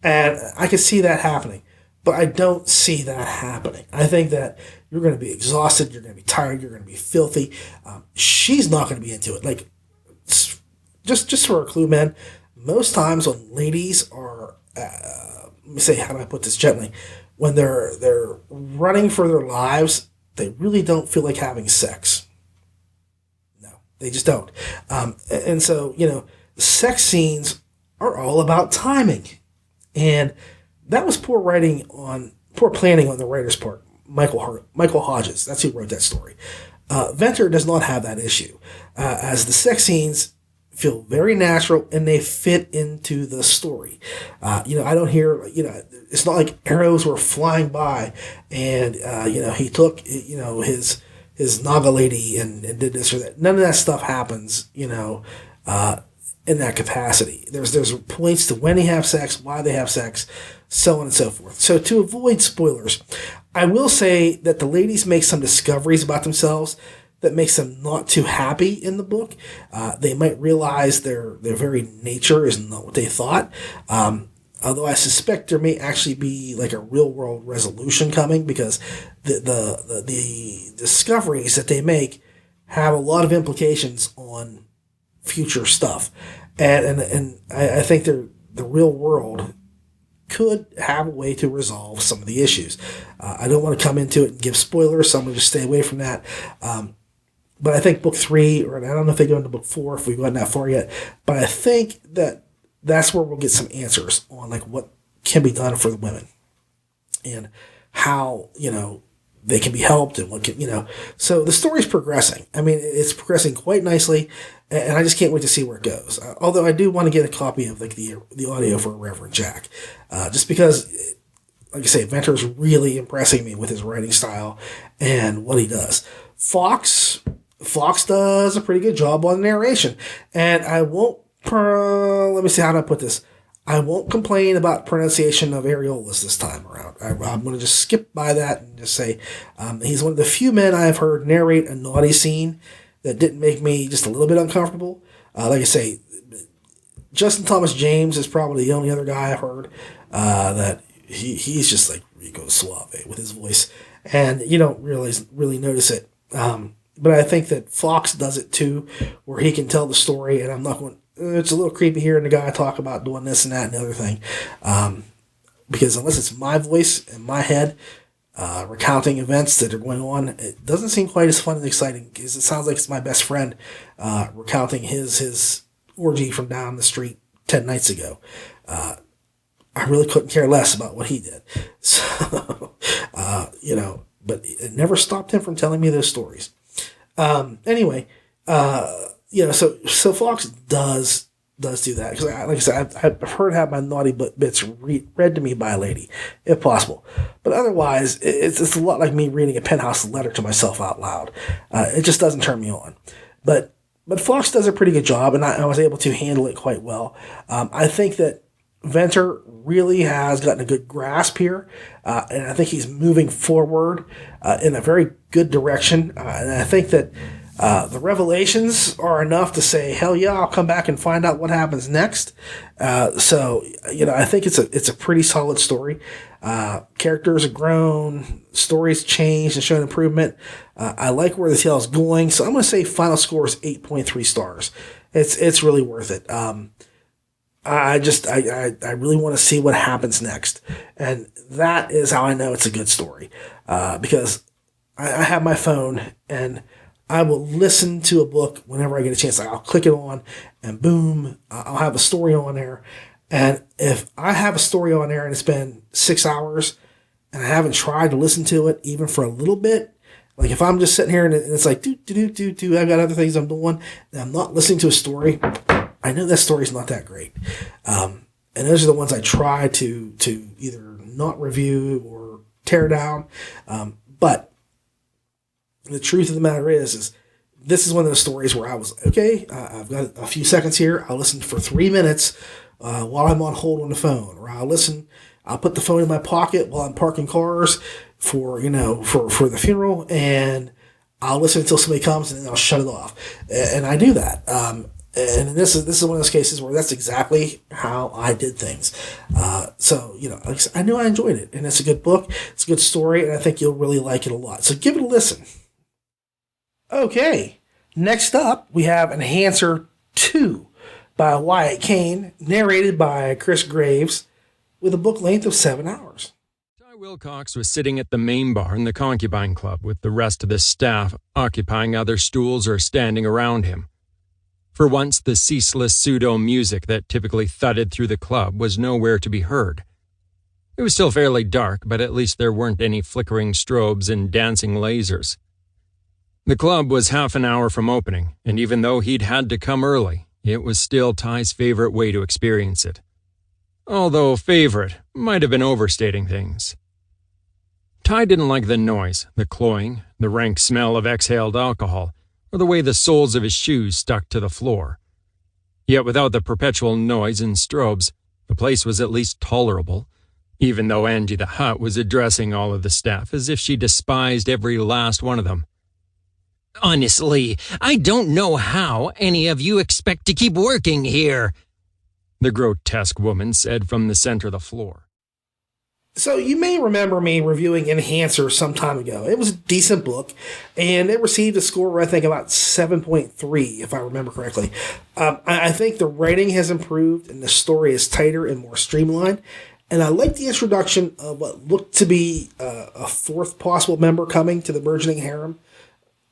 And I could see that happening. But I don't see that happening. I think that you're going to be exhausted. You're going to be tired. You're going to be filthy. She's not going to be into it. Like, just for a clue, man, most times when ladies are... let me say, how do I put this gently? When they're running for their lives, they really don't feel like having sex. No, they just don't. And so, sex scenes are all about timing. And that was poor planning on the writer's part. Michael Hodges, that's who wrote that story. Venter does not have that issue, as the sex scenes feel very natural and they fit into the story. I don't hear, it's not like arrows were flying by and, he took, his Naga lady and did this or that. None of that stuff happens, in that capacity. There's points to when they have sex, why they have sex, so on and so forth. So to avoid spoilers, I will say that the ladies make some discoveries about themselves that makes them not too happy in the book. They might realize their very nature is not what they thought. Although I suspect there may actually be like a real world resolution coming, because the discoveries that they make have a lot of implications on future stuff. And I think the real world could have a way to resolve some of the issues. I don't want to come into it and give spoilers, so I'm going to just stay away from that. But I think book 3, or I don't know if they go into book 4, if we've gotten that far yet, but I think that's where we'll get some answers on like what can be done for the women and how, they can be helped and what can, so the story's progressing. I mean, it's progressing quite nicely, and I just can't wait to see where it goes. Although I do want to get a copy of like the audio for Reverend Jack, just because, like I say, Venter's really impressing me with his writing style and what he does. Fox does a pretty good job on narration, and I won't, let me see, how do I put this? I won't complain about pronunciation of areolas this time around. I'm going to just skip by that and just say he's one of the few men I've heard narrate a naughty scene that didn't make me just a little bit uncomfortable. Like I say, Justin Thomas James is probably the only other guy I've heard that he's just like Rico Suave with his voice, and you don't really notice it. But I think that Fox does it too, where he can tell the story, and I'm not going. It's a little creepy hearing the guy talk about doing this and that and the other thing, because unless it's my voice in my head recounting events that are going on, it doesn't seem quite as fun and exciting. Because it sounds like it's my best friend recounting his orgy from down the street 10 nights ago. I really couldn't care less about what he did. So, but it never stopped him from telling me those stories. Anyway, so Fox does do that. Because, like I said, I've heard have my naughty bits read to me by a lady, if possible. But otherwise, it's a lot like me reading a penthouse letter to myself out loud. It just doesn't turn me on. But Fox does a pretty good job, and I was able to handle it quite well. I think that Venter really has gotten a good grasp here, and I think he's moving forward in a very good direction. And I think that the revelations are enough to say, hell yeah, I'll come back and find out what happens next. I think it's a pretty solid story. Characters have grown, stories changed and shown improvement. I like where the tale is going, so I'm going to say final score is 8.3 stars. It's really worth it. I really want to see what happens next. And that is how I know it's a good story. Because I have my phone and I will listen to a book whenever I get a chance. I'll click it on and boom, I'll have a story on there. And if I have a story on there and it's been 6 hours and I haven't tried to listen to it even for a little bit, like if I'm just sitting here and it's like, I got other things I'm doing and I'm not listening to a story, I know that story's not that great. And those are the ones I try to either not review or tear down. But the truth of the matter is this is one of those stories where I was, okay, I've got a few seconds here. I'll listen for 3 minutes while I'm on hold on the phone. Or I'll put the phone in my pocket while I'm parking cars for the funeral. And I'll listen until somebody comes and then I'll shut it off. And I do that. And this is one of those cases where that's exactly how I did things. So, like I said, I knew I enjoyed it. And it's a good book. It's a good story. And I think you'll really like it a lot. So give it a listen. Okay. Next up, we have Enhancer 2 by Wyatt Kane, narrated by Chris Graves, with a book length of 7 hours. Ty Wilcox was sitting at the main bar in the Concubine Club with the rest of his staff occupying other stools or standing around him. For once, the ceaseless pseudo-music that typically thudded through the club was nowhere to be heard. It was still fairly dark, but at least there weren't any flickering strobes and dancing lasers. The club was half an hour from opening, and even though he'd had to come early, it was still Ty's favorite way to experience it. Although favorite might have been overstating things. Ty didn't like the noise, the cloying, the rank smell of exhaled alcohol, or the way the soles of his shoes stuck to the floor. Yet without the perpetual noise and strobes, the place was at least tolerable, even though Angie the Hutt was addressing all of the staff as if she despised every last one of them. Honestly, I don't know how any of you expect to keep working here, the grotesque woman said from the center of the floor. So you may remember me reviewing Enhancer some time ago. It was a decent book, and it received a score, I think, about 7.3, if I remember correctly. I think the writing has improved, and the story is tighter and more streamlined. And I like the introduction of what looked to be a fourth possible member coming to the burgeoning harem.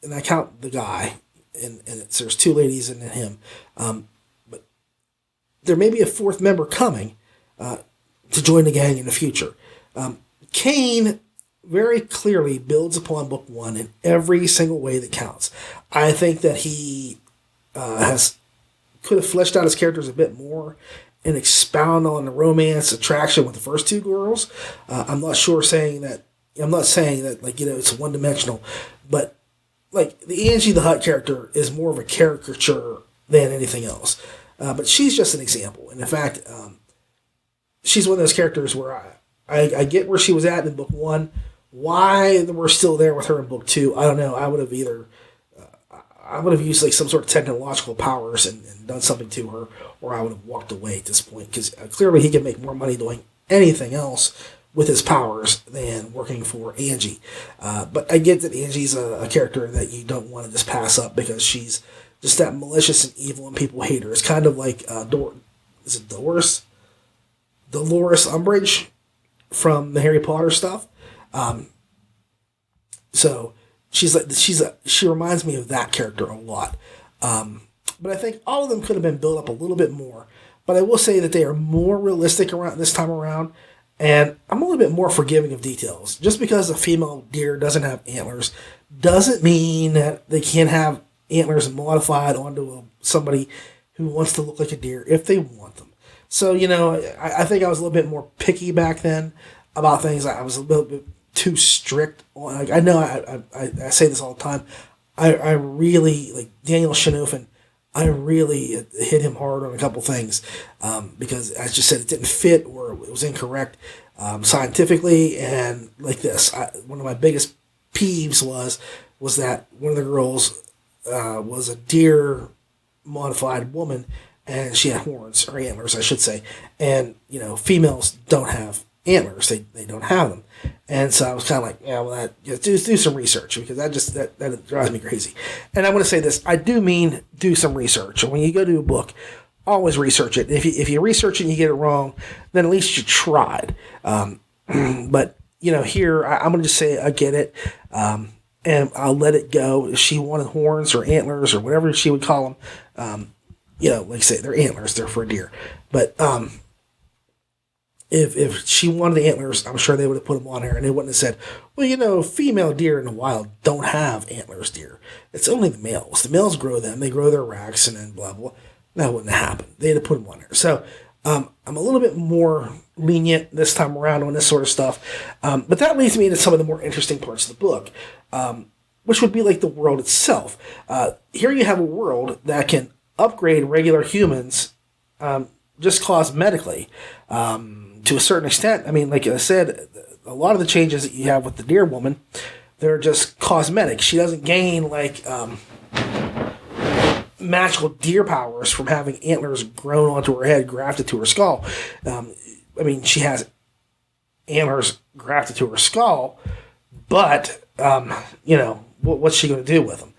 And I count the guy, and there's 2 ladies and him. But there may be a fourth member coming to join the gang in the future. Kane very clearly builds upon book 1 in every single way that counts. I think that he could have fleshed out his characters a bit more and expound on the romance attraction with the first 2 girls. I'm not saying that it's one dimensional, but like the Angie the Hutt character is more of a caricature than anything else. But she's just an example. And in fact, she's one of those characters where I get where she was at in book 1. Why we're still there with her in book 2, I don't know. I would have used like some sort of technological powers and done something to her, or I would have walked away at this point, because clearly he can make more money doing anything else with his powers than working for Angie. But I get that Angie's a character that you don't want to just pass up because she's just that malicious and evil and people hate her. It's kind of like is it Dolores? Dolores Umbridge from the Harry Potter stuff. So she reminds me of that character a lot. But I think all of them could have been built up a little bit more. But I will say that they are more realistic around this time around, and I'm a little bit more forgiving of details. Just because a female deer doesn't have antlers doesn't mean that they can't have antlers modified onto somebody who wants to look like a deer if they want them. So, I think I was a little bit more picky back then about things. I was a little bit too strict. Like, I know I say this all the time. I really, like Daniel Shanufin, I really hit him hard on a couple things because, as I just said, it didn't fit or it was incorrect scientifically. And like this, one of my biggest peeves was that one of the girls was a deer modified woman, and she had horns, or antlers, I should say. And, females don't have antlers. They don't have them. And so I was kind of like, yeah, well, do some research, because that drives me crazy. And I want to say this, I do mean do some research. And when you go to a book, always research it. If you research it and you get it wrong, then at least you tried. But, here, I'm going to just say I get it. And I'll let it go. If she wanted horns or antlers or whatever she would call them, like I say, they're antlers. They're for a deer. But if she wanted the antlers, I'm sure they would have put them on her, and they wouldn't have said, well, female deer in the wild don't have antlers, deer. It's only the males. The males grow them. They grow their racks, and then blah, blah. That wouldn't have happened. They'd have put them on her. So I'm a little bit more lenient this time around on this sort of stuff. But that leads me into some of the more interesting parts of the book, which would be like the world itself. Here you have a world that can upgrade regular humans just cosmetically to a certain extent. I mean, like I said, a lot of the changes that you have with the deer woman, they're just cosmetic. She doesn't gain like magical deer powers from having antlers grown onto her head, grafted to her skull. She has antlers grafted to her skull, but what's she going to do with them?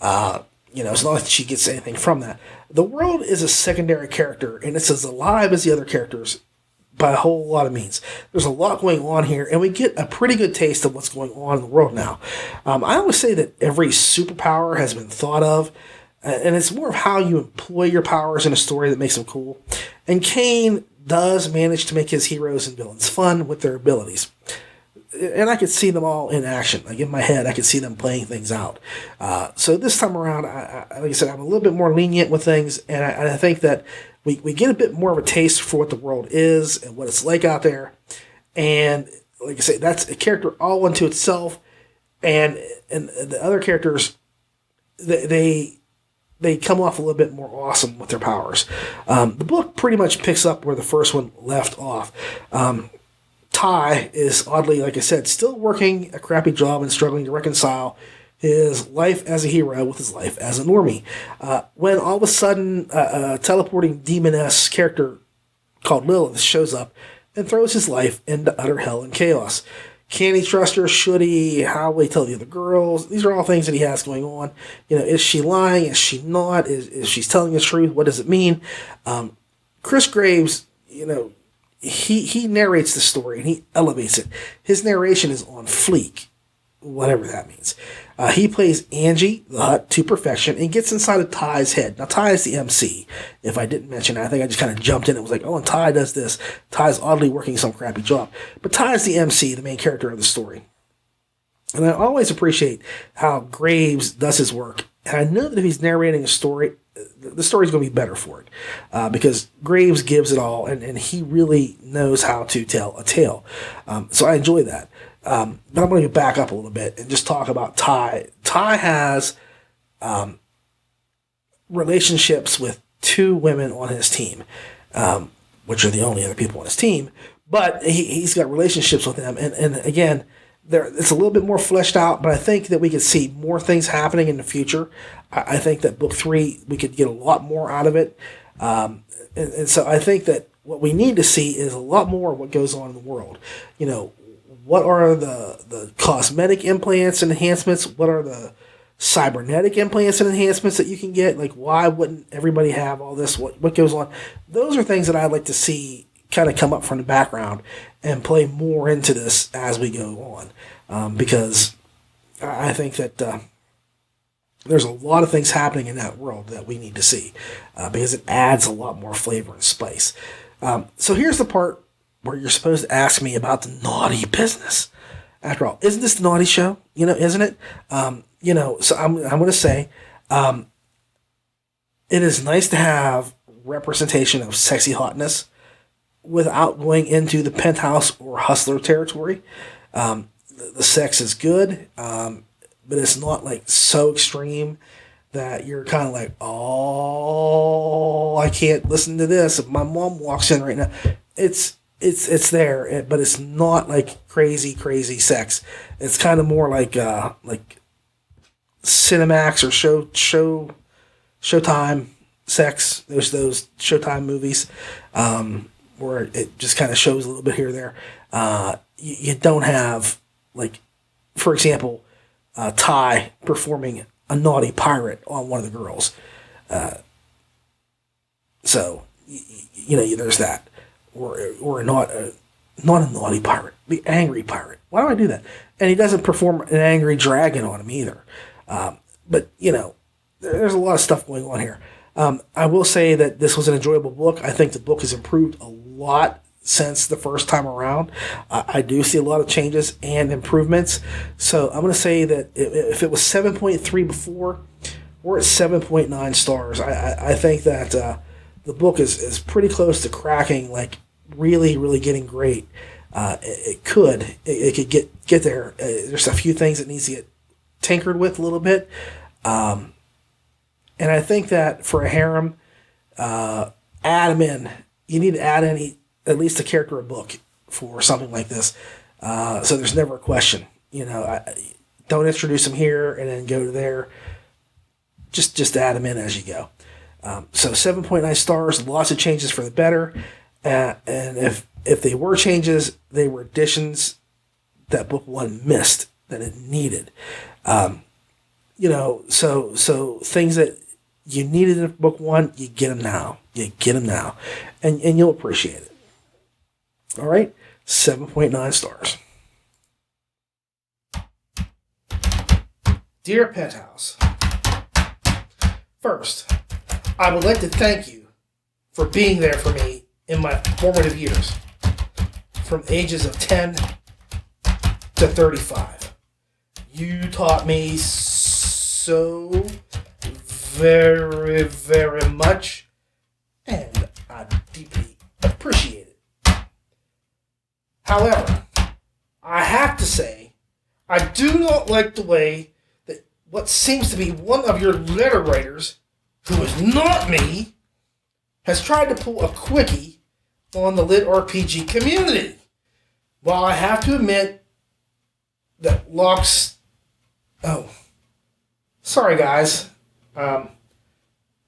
As long as she gets anything from that. The world is a secondary character, and it's as alive as the other characters by a whole lot of means. There's a lot going on here, and we get a pretty good taste of what's going on in the world now. I always say that every superpower has been thought of, and it's more of how you employ your powers in a story that makes them cool. And Kane does manage to make his heroes and villains fun with their abilities. And I could see them all in action. Like in my head, I could see them playing things out. So this time around, like I said, I'm a little bit more lenient with things, and I think that we get a bit more of a taste for what the world is and what it's like out there. And like I say, that's a character all unto itself. And the other characters, they come off a little bit more awesome with their powers. The book pretty much picks up where the first one left off. Ty is oddly, like I said, still working a crappy job and struggling to reconcile his life as a hero with his life as a normie. When all of a sudden a teleporting demoness character called Lilith shows up and throws his life into utter hell and chaos. Can he trust her? Should he? How will he tell the other girls? These are all things that he has going on. Is she lying? Is she not? Is she telling the truth? What does it mean? Chris Graves, he narrates the story and he elevates it. His narration is on fleek, whatever that means. He plays Angie the Hutt to perfection and gets inside of Ty's head. Now, Ty is the MC. If I didn't mention that, I think I just kind of jumped in and was like, oh, and Ty does this. Ty's oddly working some crappy job. But Ty is the MC, the main character of the story. And I always appreciate how Graves does his work. And I know that if he's narrating a story, the story's going to be better for it. Because Graves gives it all, and he really knows how to tell a tale. So I enjoy that. But I'm going to back up a little bit and just talk about Ty. Ty has relationships with two women on his team, which are the only other people on his team. But he's got relationships with them. And again, it's a little bit more fleshed out, but I think that we could see more things happening in the future. I think that book 3, we could get a lot more out of it. And so I think that what we need to see is a lot more of what goes on in the world. What are the cosmetic implants and enhancements? What are the cybernetic implants and enhancements that you can get? Like, why wouldn't everybody have all this? What goes on? Those are things that I'd like to see kind of come up from the background and play more into this as we go on. Because I think that there's a lot of things happening in that world that we need to see because it adds a lot more flavor and spice. So here's the part where you're supposed to ask me about the naughty business. After all, isn't this the naughty show? Isn't it? So I'm going to say it is nice to have representation of sexy hotness without going into the penthouse or hustler territory. The sex is good, but it's not like so extreme that you're kind of like, oh, I can't listen to this if my mom walks in right now. It's there, but it's not like crazy sex. It's kind of more like Cinemax or Showtime sex. There's those Showtime movies where it just kind of shows a little bit here or there. You don't have, like, for example, Ty performing a naughty pirate on one of the girls. So there's that. Or not a naughty pirate, the angry pirate. Why do I do that? And he doesn't perform an angry dragon on him either. But there's a lot of stuff going on here. I will say that this was an enjoyable book. I think the book has improved a lot since the first time around. I do see a lot of changes and improvements. So I'm going to say that if it was 7.3 before, we're at 7.9 stars. I think that the book is pretty close to cracking, like really, really getting great. It could get there. There's a few things that needs to get tinkered with a little bit. And I think that for a harem, add them in. You need to add in at least a character a book for something like this. So there's never a question. Don't introduce them here and then go to there. Just add them in as you go. So 7.9 stars, lots of changes for the better. And if they were changes, they were additions that book one missed, that it needed. So things that you needed in book one, you get them now. And you'll appreciate it. All right, 7.9 stars. Dear Penthouse, first, I would like to thank you for being there for me in my formative years, from ages of 10 to 35. You taught me so very, very much, and I deeply appreciate it. However, I have to say, I do not like the way that what seems to be one of your letter writers, who is not me, has tried to pull a quickie on the LitRPG community. While I have to admit that Locke's... Oh. Sorry, guys.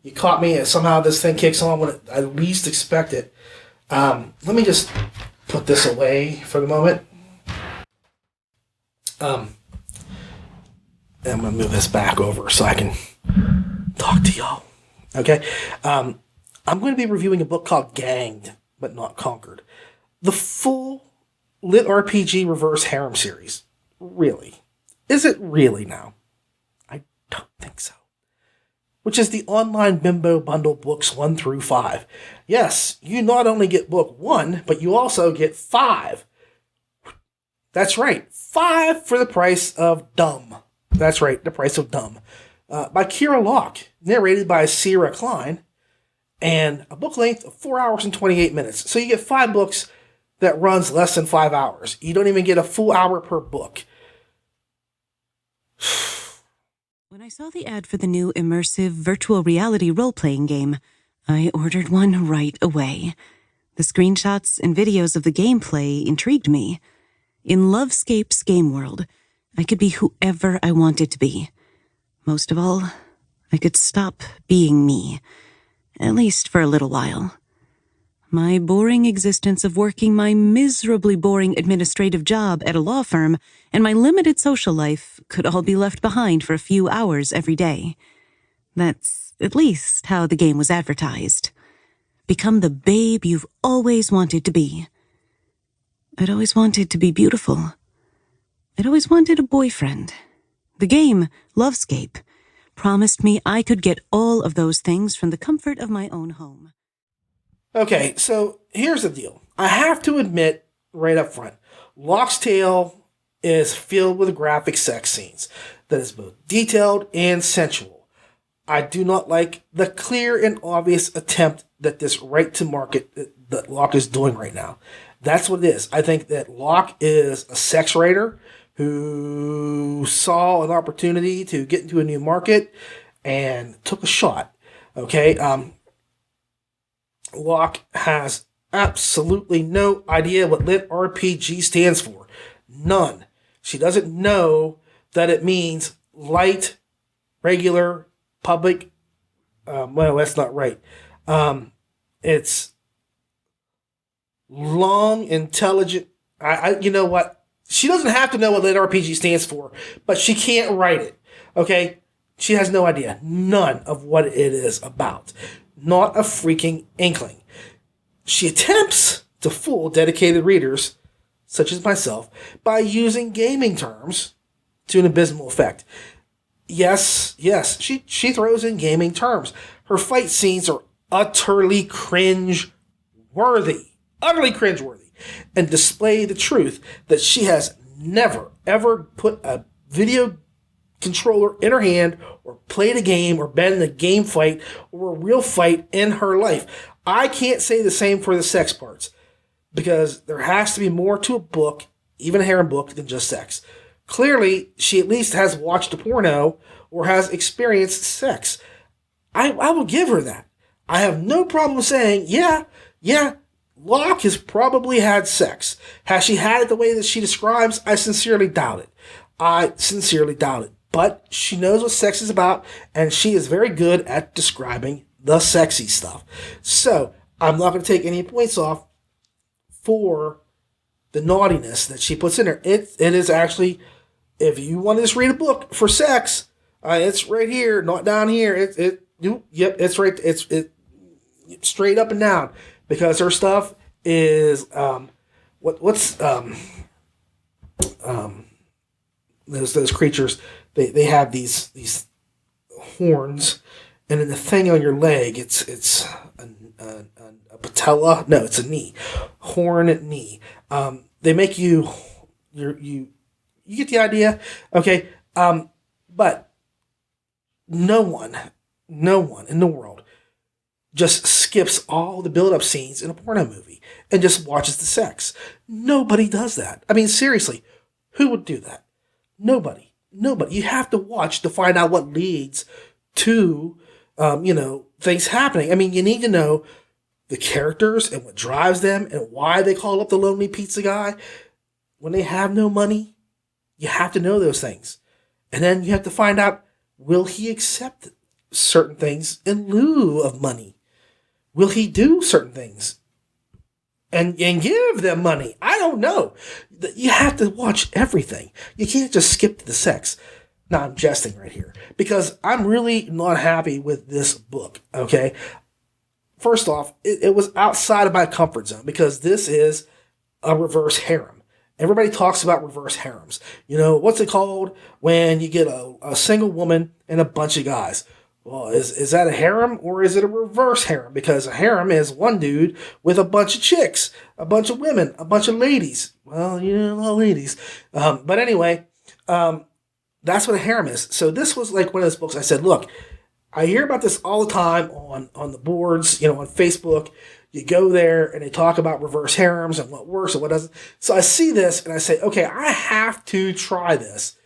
You caught me, and somehow this thing kicks on when I least expect it. Let me just put this away for the moment. And I'm going to move this back over so I can talk to y'all. Okay? I'm going to be reviewing a book called Ganged, but Not Conquered. The full LitRPG Reverse Harem series. Really? Is it really now? I don't think so. Which is the online bimbo bundle books 1 through 5. Yes, you not only get book 1, but you also get 5. That's right, 5 for the price of Dumb. That's right, the price of Dumb. By Kira Locke, narrated by Sierra Klein, and a book length of 4 hours and 28 minutes. So you get 5 books that runs less than 5 hours. You don't even get a full hour per book. When I saw the ad for the new immersive virtual reality role-playing game, I ordered one right away. The screenshots and videos of the gameplay intrigued me. In Lovescape's game world, I could be whoever I wanted to be. Most of all, I could stop being me, at least for a little while. My boring existence of working my miserably boring administrative job at a law firm and my limited social life could all be left behind for a few hours every day. That's at least how the game was advertised. Become the babe you've always wanted to be. I'd always wanted to be beautiful. I'd always wanted a boyfriend. The game, Lovescape, promised me I could get all of those things from the comfort of my own home. Okay, so here's the deal. I have to admit right up front, Locke's Tale is filled with graphic sex scenes that is both detailed and sensual. I do not like the clear and obvious attempt that this right to market that Locke is doing right now. That's what it is. I think that Locke is a sex writer who saw an opportunity to get into a new market and took a shot. Okay, Locke has absolutely no idea what LitRPG stands for. None. She doesn't know that it means light, regular, public. Well, that's not right. It's long, intelligent. You know what? She doesn't have to know what LitRPG stands for, but she can't write it. Okay? She has no idea. None of what it is about. Not a freaking inkling. She attempts to fool dedicated readers, such as myself, by using gaming terms to an abysmal effect. Yes, she throws in gaming terms. Her fight scenes are utterly cringe-worthy, and display the truth that she has never, ever put a video controller in her hand or played a game or been in a game fight or a real fight in her life. I can't say the same for the sex parts because there has to be more to a book, even a harem book, than just sex. Clearly, she at least has watched a porno or has experienced sex. I will give her that. I have no problem saying, yeah, Locke has probably had sex. Has she had it the way that she describes? I sincerely doubt it. But she knows what sex is about, and she is very good at describing the sexy stuff. So, I'm not going to take any points off for the naughtiness that she puts in there. It is actually, if you want to just read a book for sex, it's right here, not down here. It's right. It's straight up and down because her stuff is those creatures. They have these horns, and then the thing on your leg, it's a patella. No, it's a knee, horn knee. They make you get the idea, okay? But no one in the world just skips all the build-up scenes in a porno movie and just watches the sex. Nobody does that. I mean, seriously, who would do that? Nobody. You have to watch to find out what leads to, things happening. I mean, you need to know the characters and what drives them and why they call up the lonely pizza guy. When they have no money, you have to know those things. And then you have to find out, will he accept certain things in lieu of money? Will he do certain things and give them money? I don't know. You have to watch everything. You can't just skip to the sex. Now, I'm jesting right here because I'm really not happy with this book, okay? First off, it was outside of my comfort zone because this is a reverse harem. Everybody talks about reverse harems. You know, what's it called when you get a single woman and a bunch of guys? Well, is that a harem or is it a reverse harem? Because a harem is one dude with a bunch of chicks, a bunch of women, a bunch of ladies. Well, all ladies. But anyway, that's what a harem is. So this was like one of those books I said, look, I hear about this all the time on the boards, on Facebook. You go there and they talk about reverse harems and what works and what doesn't. So I see this and I say, okay, I have to try this.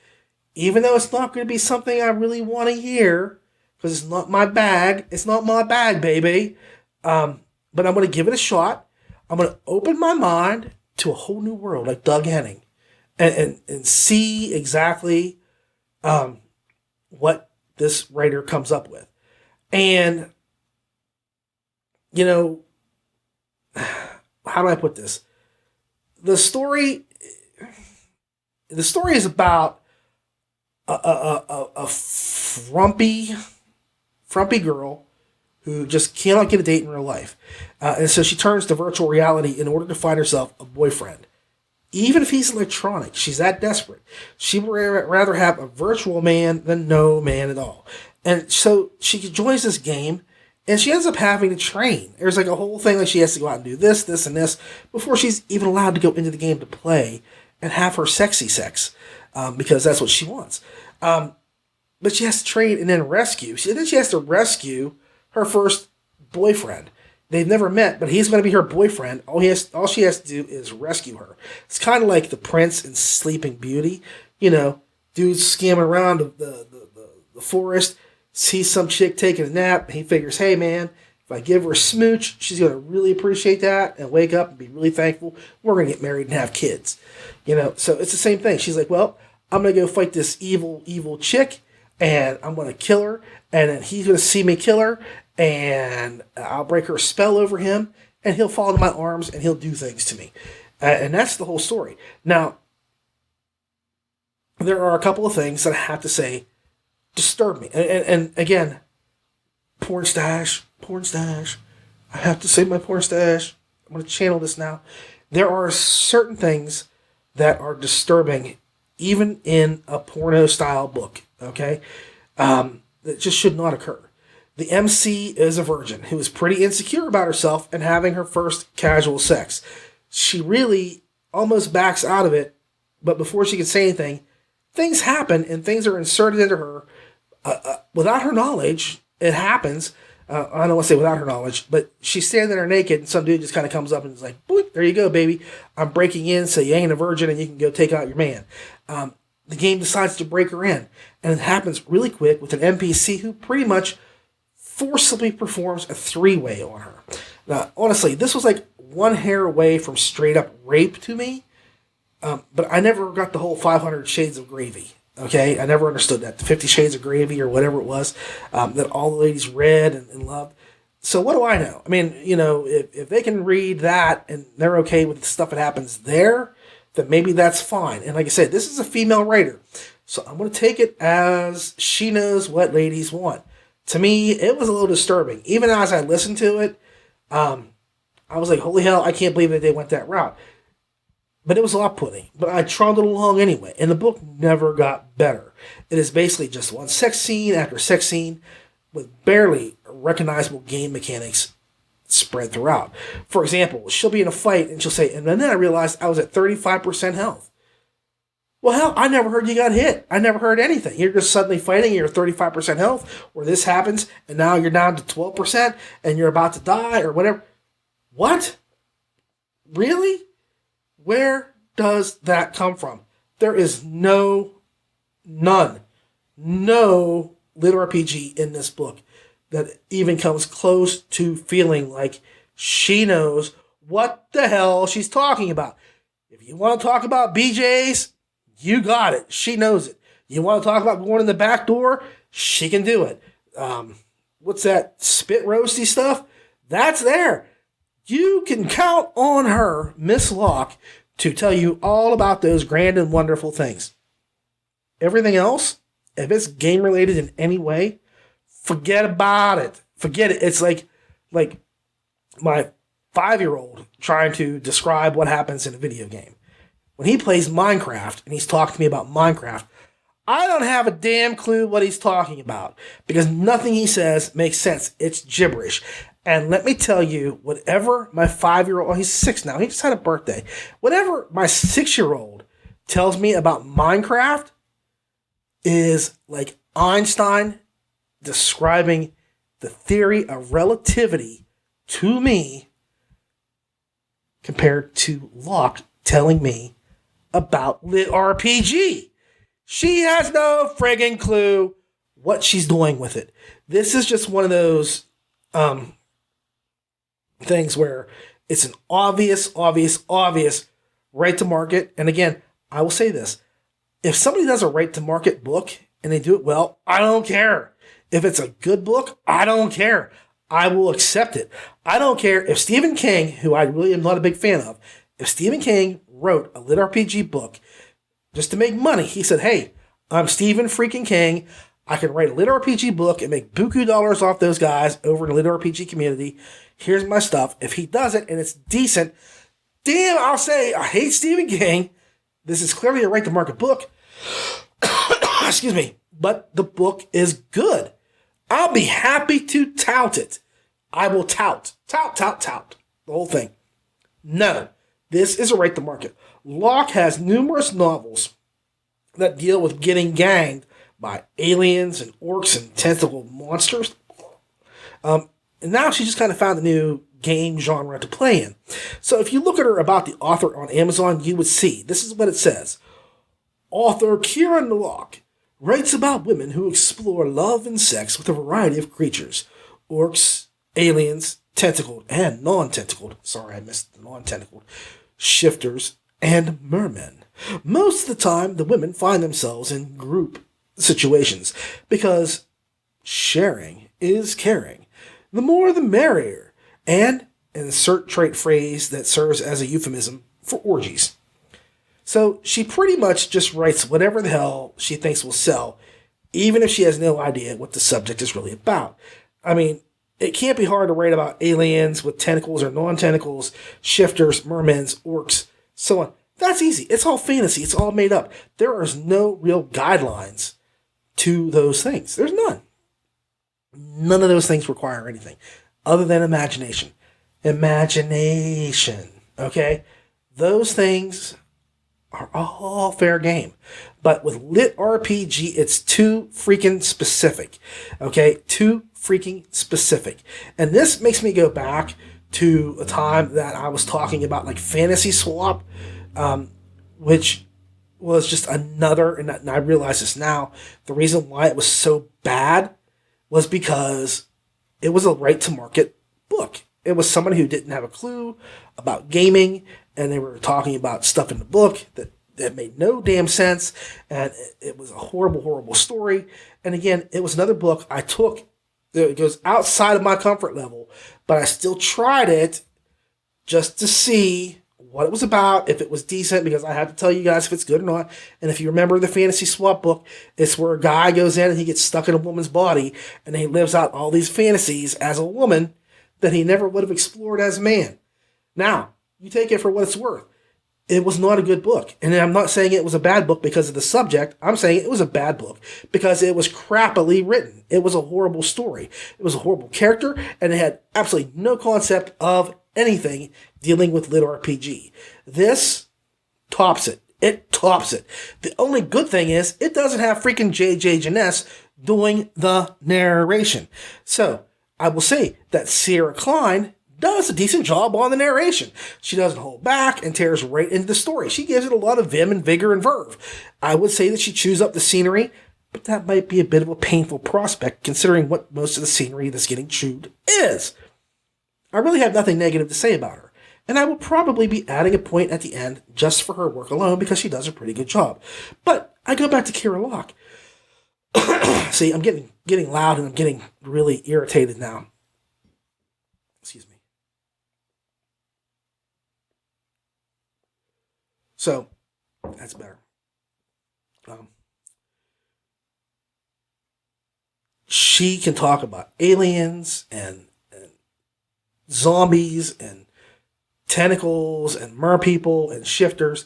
Even though it's not going to be something I really want to hear, because it's not my bag. It's not my bag, baby. But I'm going to give it a shot. I'm going to open my mind to a whole new world, like Doug Henning, and see exactly what this writer comes up with. And, how do I put this? The story is about a frumpy girl who just cannot get a date in real life. And so she turns to virtual reality in order to find herself a boyfriend. Even if he's electronic, she's that desperate. She would rather have a virtual man than no man at all. And so she joins this game, and she ends up having to train. There's like a whole thing like she has to go out and do this, this, and this before she's even allowed to go into the game to play and have her sexy sex, because that's what she wants. But she has to train and then rescue. Then she has to rescue her first boyfriend. They've never met, but he's going to be her boyfriend. All she has to do is rescue her. It's kind of like the prince in Sleeping Beauty. Dude's scamming around the forest, sees some chick taking a nap, and he figures, hey man, if I give her a smooch, she's going to really appreciate that and wake up and be really thankful. We're going to get married and have kids. So it's the same thing. She's like, well, I'm going to go fight this evil chick, and I'm going to kill her, and then he's going to see me kill her, and I'll break her spell over him, and he'll fall into my arms, and he'll do things to me. And that's the whole story. Now, there are a couple of things that I have to say disturb me. And again, porn stash. I have to say my porn stash. I'm going to channel this now. There are certain things that are disturbing, even in a porno-style book, okay? That just should not occur. The MC is a virgin who is pretty insecure about herself and having her first casual sex. She really almost backs out of it, but before she can say anything, things happen and things are inserted into her without her knowledge. It happens. I don't want to say without her knowledge, but she's standing there naked and some dude just kind of comes up and is like, boop, there you go, baby. I'm breaking in so you ain't a virgin and you can go take out your man. The game decides to break her in, and it happens really quick with an NPC who pretty much forcibly performs a three-way on her. Now, honestly, this was like one hair away from straight up rape to me, but I never got the whole 500 Shades of Gravy. Okay, I never understood that. The 50 Shades of Gravy or whatever it was that all the ladies read and loved. So what do I know? I mean, if they can read that and they're okay with the stuff that happens there, then maybe that's fine. And like I said, this is a female writer. So I'm going to take it as she knows what ladies want. To me, it was a little disturbing. Even as I listened to it, I was like, holy hell, I can't believe that they went that route. But it was off-putting. But I trundled along anyway. And the book never got better. It is basically just one sex scene after sex scene with barely recognizable game mechanics spread throughout. For example, she'll be in a fight and she'll say, and then I realized I was at 35% health. Well, hell, I never heard you got hit. I never heard anything. You're just suddenly fighting and you're 35% health, or this happens and now you're down to 12% and you're about to die or whatever. What? Really? Where does that come from? There is no LitRPG in this book that even comes close to feeling like she knows what the hell she's talking about. If you want to talk about BJs, you got it. She knows it. You want to talk about going in the back door? She can do it. What's that spit roasty stuff? That's there. You can count on her, Miss Locke, to tell you all about those grand and wonderful things. Everything else, if it's game related in any way, forget about it. Forget it. It's like my 5-year-old trying to describe what happens in a video game. When he plays Minecraft and he's talking to me about Minecraft, I don't have a damn clue what he's talking about because nothing he says makes sense. It's gibberish. And let me tell you, whatever my 5-year-old, he's 6 now, he just had a birthday. Whatever my 6-year-old tells me about Minecraft is like Einstein describing the theory of relativity to me compared to Locke telling me about LitRPG. She has no friggin' clue what she's doing with it. This is just one of those things where it's an obvious right to market. And again, I will say this. If somebody does a right to market book and they do it well, I don't care. If it's a good book, I don't care. I will accept it. I don't care if Stephen King, who I really am not a big fan of, if Stephen King wrote a LitRPG book just to make money, he said, hey, I'm Stephen freaking King. I can write a LitRPG book and make buku dollars off those guys over in the LitRPG community. Here's my stuff. If he does it and it's decent, damn, I'll say, I hate Stephen King. This is clearly a right to market book. Excuse me. But the book is good. I'll be happy to tout it. I will tout the whole thing. No, this is a right to market. Locke has numerous novels that deal with getting ganged by aliens and orcs and tentacle monsters. And now she just kind of found a new game genre to play in. So if you look at her about the author on Amazon, you would see, this is what it says. Author Kieran Locke writes about women who explore love and sex with a variety of creatures. Orcs, aliens, tentacled and non-tentacled. Sorry, I missed the non-tentacled. Shifters, and mermen. Most of the time, the women find themselves in group situations because sharing is caring. The more the merrier. And insert trait phrase that serves as a euphemism for orgies. So she pretty much just writes whatever the hell she thinks will sell, even if she has no idea what the subject is really about. I mean, it can't be hard to write about aliens with tentacles or non-tentacles, shifters, mermens, orcs, so on. That's easy. It's all fantasy. It's all made up. There is no real guidelines to those things. There's none. None of those things require anything other than imagination. Imagination. Okay? Those things are all fair game. But with LitRPG, it's too freaking specific. Okay? Too freaking specific. And this makes me go back to a time that I was talking about, like Fantasy Swap, which was just another, and I realize this now, the reason why it was so bad was because it was a right to market book. It was someone who didn't have a clue about gaming, and they were talking about stuff in the book that made no damn sense, and it was a horrible, horrible story. And again, it was another book I took. It goes outside of my comfort level, but I still tried it just to see what it was about, if it was decent, because I have to tell you guys if it's good or not. And if you remember the Fantasy Swap book, it's where a guy goes in and he gets stuck in a woman's body, and he lives out all these fantasies as a woman that he never would have explored as a man. Now, you take it for what it's worth. It was not a good book. And I'm not saying it was a bad book because of the subject. I'm saying it was a bad book because it was crappily written. It was a horrible story. It was a horrible character, and it had absolutely no concept of anything dealing with LitRPG. This tops it. It tops it. The only good thing is it doesn't have freaking J.J. Janess doing the narration. So I will say that Sierra Klein does a decent job on the narration. She doesn't hold back and tears right into the story. She gives it a lot of vim and vigor and verve. I would say that she chews up the scenery, but that might be a bit of a painful prospect considering what most of the scenery that's getting chewed is. I really have nothing negative to say about her, and I will probably be adding a point at the end just for her work alone because she does a pretty good job. But I go back to Kira Locke. See, I'm getting loud and I'm getting really irritated now. Excuse me. So, that's better. She can talk about aliens and zombies and tentacles and merpeople and shifters,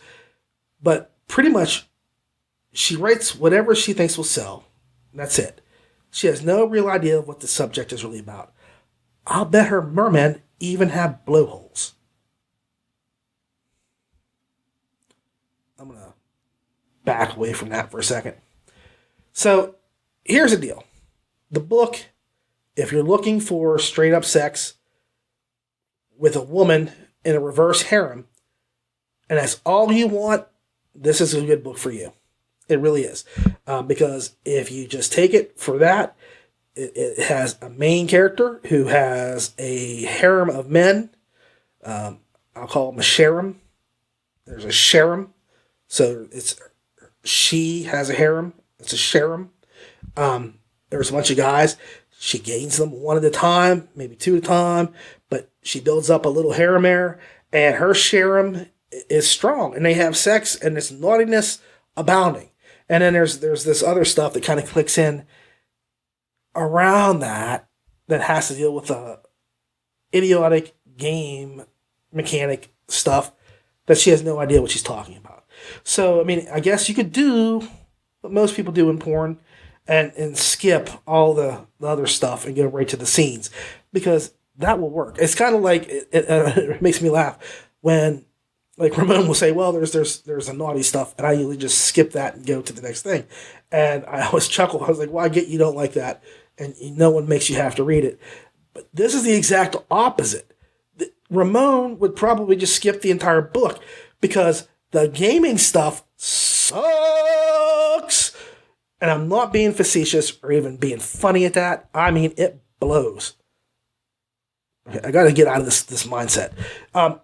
but pretty much she writes whatever she thinks will sell. That's it. She has no real idea of what the subject is really about. I'll bet her mermen even have blowholes. I'm going to back away from that for a second. So, here's the deal. The book, if you're looking for straight up sex with a woman in a reverse harem, and that's all you want, this is a good book for you. It really is. Because if you just take it for that, it has a main character who has a harem of men. I'll call them a sharem. There's a sharem. So she has a harem. It's a sharem. There's a bunch of guys. She gains them one at a time, maybe two at a time, but she builds up a little harem, and her harem is strong, and they have sex, and it's naughtiness abounding. And then there's this other stuff that kind of clicks in around that has to deal with the idiotic game mechanic stuff that she has no idea what she's talking about. So, I mean, I guess you could do what most people do in porn and skip all the other stuff and go right to the scenes, because that will work. It's kind of like, it makes me laugh when, like, Ramon will say, well, there's a naughty stuff, and I usually just skip that and go to the next thing. And I always chuckle. I was like, well, I get you don't like that, and no one makes you have to read it. But this is the exact opposite. Ramon would probably just skip the entire book because the gaming stuff sucks. And I'm not being facetious or even being funny at that. I mean, it blows. Okay, I got to get out of this mindset.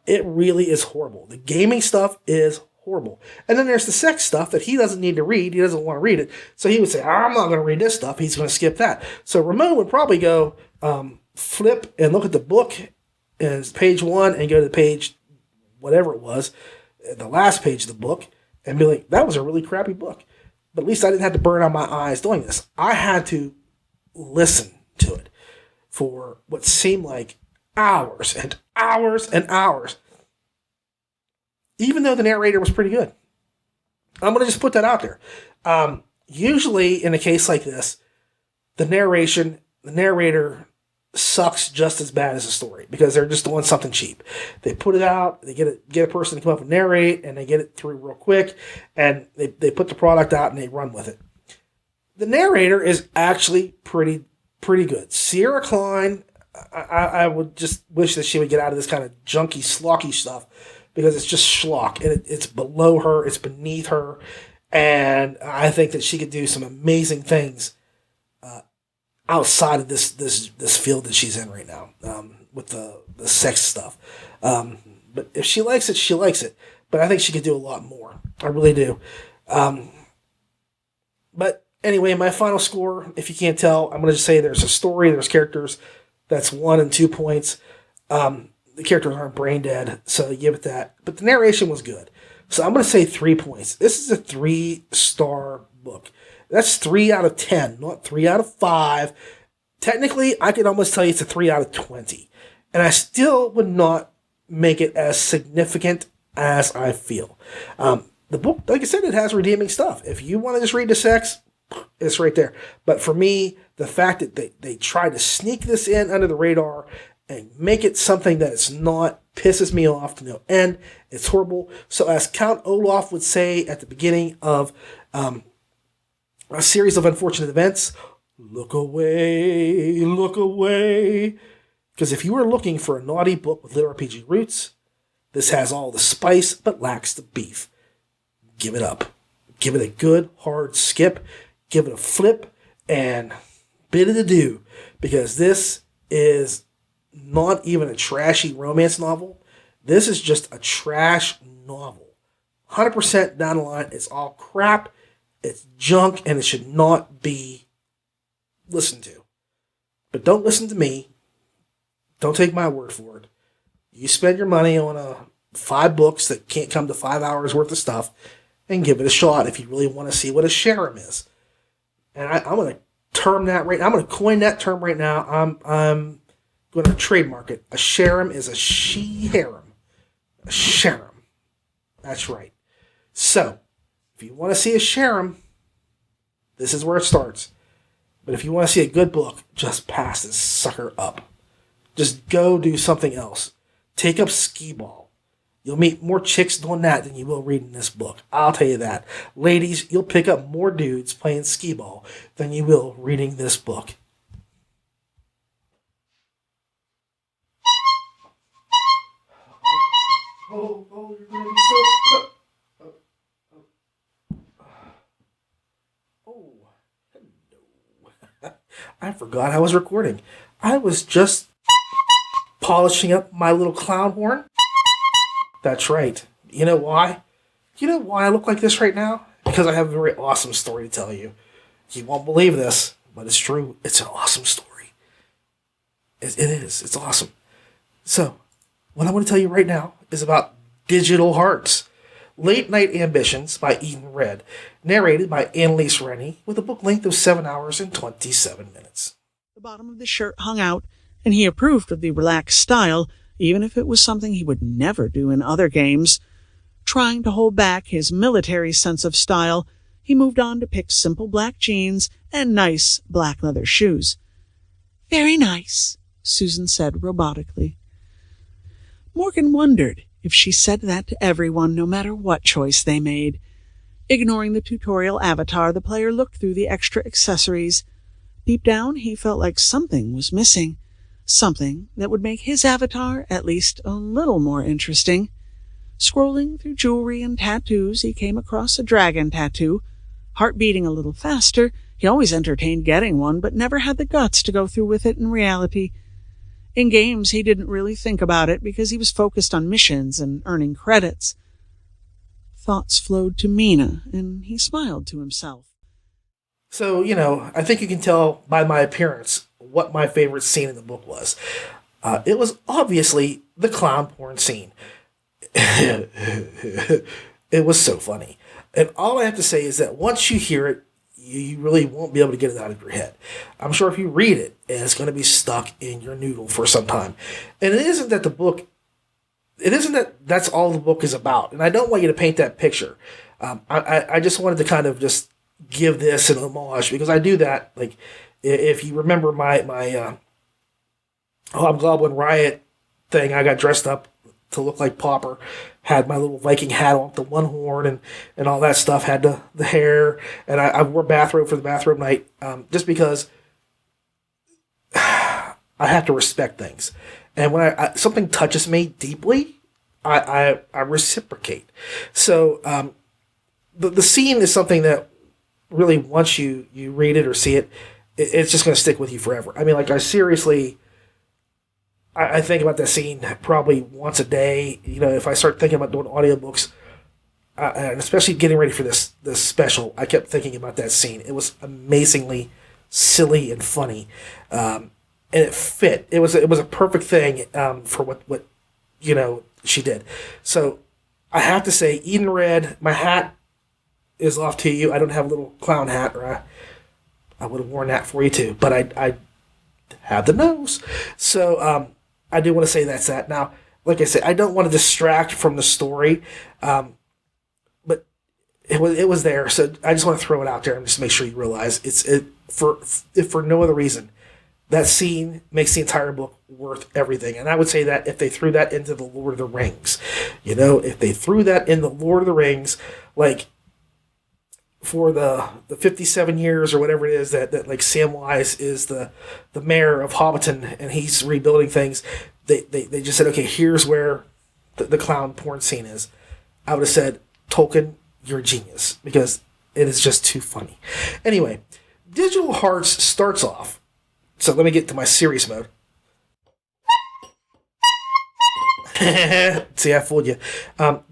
It really is horrible. The gaming stuff is horrible. And then there's the sex stuff that he doesn't need to read. He doesn't want to read it. So he would say, I'm not going to read this stuff. He's going to skip that. So Ramon would probably go flip and look at the book and page 1 and go to the page, whatever it was, the last page of the book, and be like, that was a really crappy book. But at least I didn't have to burn out my eyes doing this. I had to listen to it for what seemed like hours and hours and hours, even though the narrator was pretty good. I'm going to just put that out there. Usually in a case like this, the narrator sucks just as bad as the story because they're just doing something cheap. They put it out, they get a person to come up and narrate, and they get it through real quick, and they put the product out and they run with it. The narrator is actually pretty good. Sierra Klein, I would just wish that she would get out of this kind of junky, schlocky stuff because it's just schlock, and it's below her, it's beneath her, and I think that she could do some amazing things outside of this field that she's in right now, with the sex stuff. But if she likes it, she likes it. But I think she could do a lot more. I really do. But anyway, my final score, if you can't tell, I'm going to just say there's a story, there's characters. That's 1 and 2 points. The characters aren't brain dead, so you give it that. But the narration was good. So I'm going to say 3 points. This is a 3-star book. That's 3 out of 10, not 3 out of 5. Technically, I could almost tell you it's a 3 out of 20. And I still would not make it as significant as I feel. The book, like I said, it has redeeming stuff. If you want to just read the sex, it's right there. But for me, the fact that they tried to sneak this in under the radar and make it something that it's not pisses me off to no end. It's horrible. So as Count Olaf would say at the beginning of a series of unfortunate events, look away, look away. Because if you are looking for a naughty book with LitRPG roots, this has all the spice but lacks the beef. Give it up. Give it a good, hard skip. Give it a flip and bid it adieu. Because this is not even a trashy romance novel. This is just a trash novel. 100% down the line, it's all crap. It's junk, and it should not be listened to. But don't listen to me. Don't take my word for it. You spend your money on 5 books that can't come to 5 hours worth of stuff, and give it a shot if you really want to see what a harem is. And I'm going to term that right now. I'm going to coin that term right now. I'm going to trademark it. A harem is a she-harem. A harem. That's right. So, if you want to see a harem, this is where it starts. But if you want to see a good book, just pass this sucker up. Just go do something else. Take up skee-ball. You'll meet more chicks doing that than you will reading this book. I'll tell you that. Ladies, you'll pick up more dudes playing skee-ball than you will reading this book. Oh, you're going to be so... Hello. I forgot I was recording. I was just polishing up my little clown horn. That's right. You know why? You know why I look like this right now? Because I have a very awesome story to tell you. You won't believe this, but it's true. It's an awesome story. It is. It's awesome. So, what I want to tell you right now is about Digital Hearts, Late Night Ambitions by Eden Red, narrated by Annalise Rennie, with a book length of 7 hours and 27 minutes. The bottom of the shirt hung out, and he approved of the relaxed style, even if it was something he would never do in other games. Trying to hold back his military sense of style, he moved on to pick simple black jeans and nice black leather shoes. "Very nice," Susan said robotically. Morgan wondered if she said that to everyone, no matter what choice they made. Ignoring the tutorial avatar, the player looked through the extra accessories. Deep down, he felt like something was missing. Something that would make his avatar at least a little more interesting. Scrolling through jewelry and tattoos, he came across a dragon tattoo. Heart beating a little faster, he always entertained getting one, but never had the guts to go through with it in reality. In games, he didn't really think about it because he was focused on missions and earning credits. Thoughts flowed to Mina, and he smiled to himself. So, I think you can tell by my appearance what my favorite scene in the book was. It was obviously the clown porn scene. It was so funny. And all I have to say is that once you hear it, you really won't be able to get it out of your head. I'm sure if you read it, it's going to be stuck in your noodle for some time. And it isn't that that's all the book is about. And I don't want you to paint that picture. I just wanted to kind of just give this an homage, because I do that. Like, if you remember my Hobgoblin Riot thing, I got dressed up to look like Popper, had my little Viking hat on, the one horn and all that stuff, had the hair, and I wore bathrobe for the bathrobe night, just because I have to respect things. And when something touches me deeply, I reciprocate. So the scene is something that really, once you read it or see it, it's just going to stick with you forever. I mean, like, I seriously, I think about that scene probably once a day. If I start thinking about doing audiobooks, and especially getting ready for this special, I kept thinking about that scene. It was amazingly silly and funny, and it fit. It was a perfect thing for what she did. So I have to say, Eden Red, my hat is off to you. I don't have a little clown hat, or I would have worn that for you too. But I have the nose, so I do want to say that's that. Now, like I said, I don't want to distract from the story, but it was there. So I just want to throw it out there and just make sure you realize if for no other reason, that scene makes the entire book worth everything. And I would say that if they threw that into the Lord of the Rings, if they threw that in the Lord of the Rings, like, for the 57 years or whatever it is that like Samwise is the mayor of Hobbiton and he's rebuilding things, they just said, okay, here's where the clown porn scene is. I would have said, Tolkien, you're a genius, because it is just too funny. Anyway, Digital Hearts starts off. So let me get to my serious mode. See, I fooled you.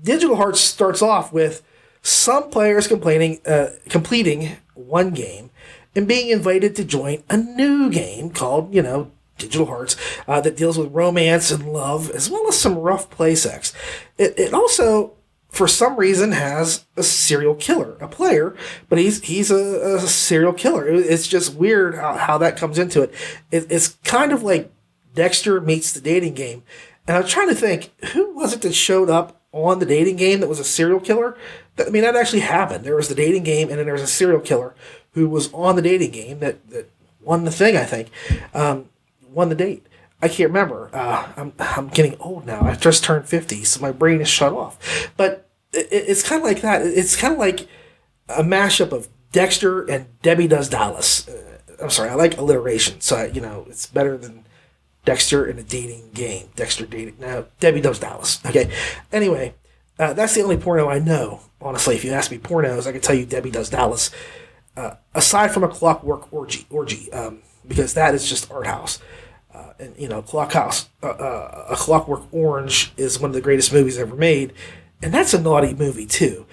Digital Hearts starts off with some players completing one game and being invited to join a new game called, Digital Hearts, that deals with romance and love, as well as some rough play sex. It also, for some reason, has a serial killer, a player, but he's a serial killer. It's just weird how that comes into it. It's kind of like Dexter meets the dating game. And I'm trying to think, who was it that showed up on the dating game that was a serial killer? That actually happened. There was the dating game, and then there was a serial killer who was on the dating game that won the thing, I think. Won the date. I can't remember. I'm getting old now. I just turned 50, so my brain is shut off. But it's kind of like that. It's kind of like a mashup of Dexter and Debbie Does Dallas. I'm sorry, I like alliteration, so it's better than Dexter in a dating game. Dexter dating. Now, Debbie Does Dallas. Okay. Anyway, that's the only porno I know. Honestly, if you ask me pornos, I can tell you Debbie Does Dallas. Aside from a Clockwork Orgy, because that is just art house. And A Clockwork Orange is one of the greatest movies ever made, and that's a naughty movie too.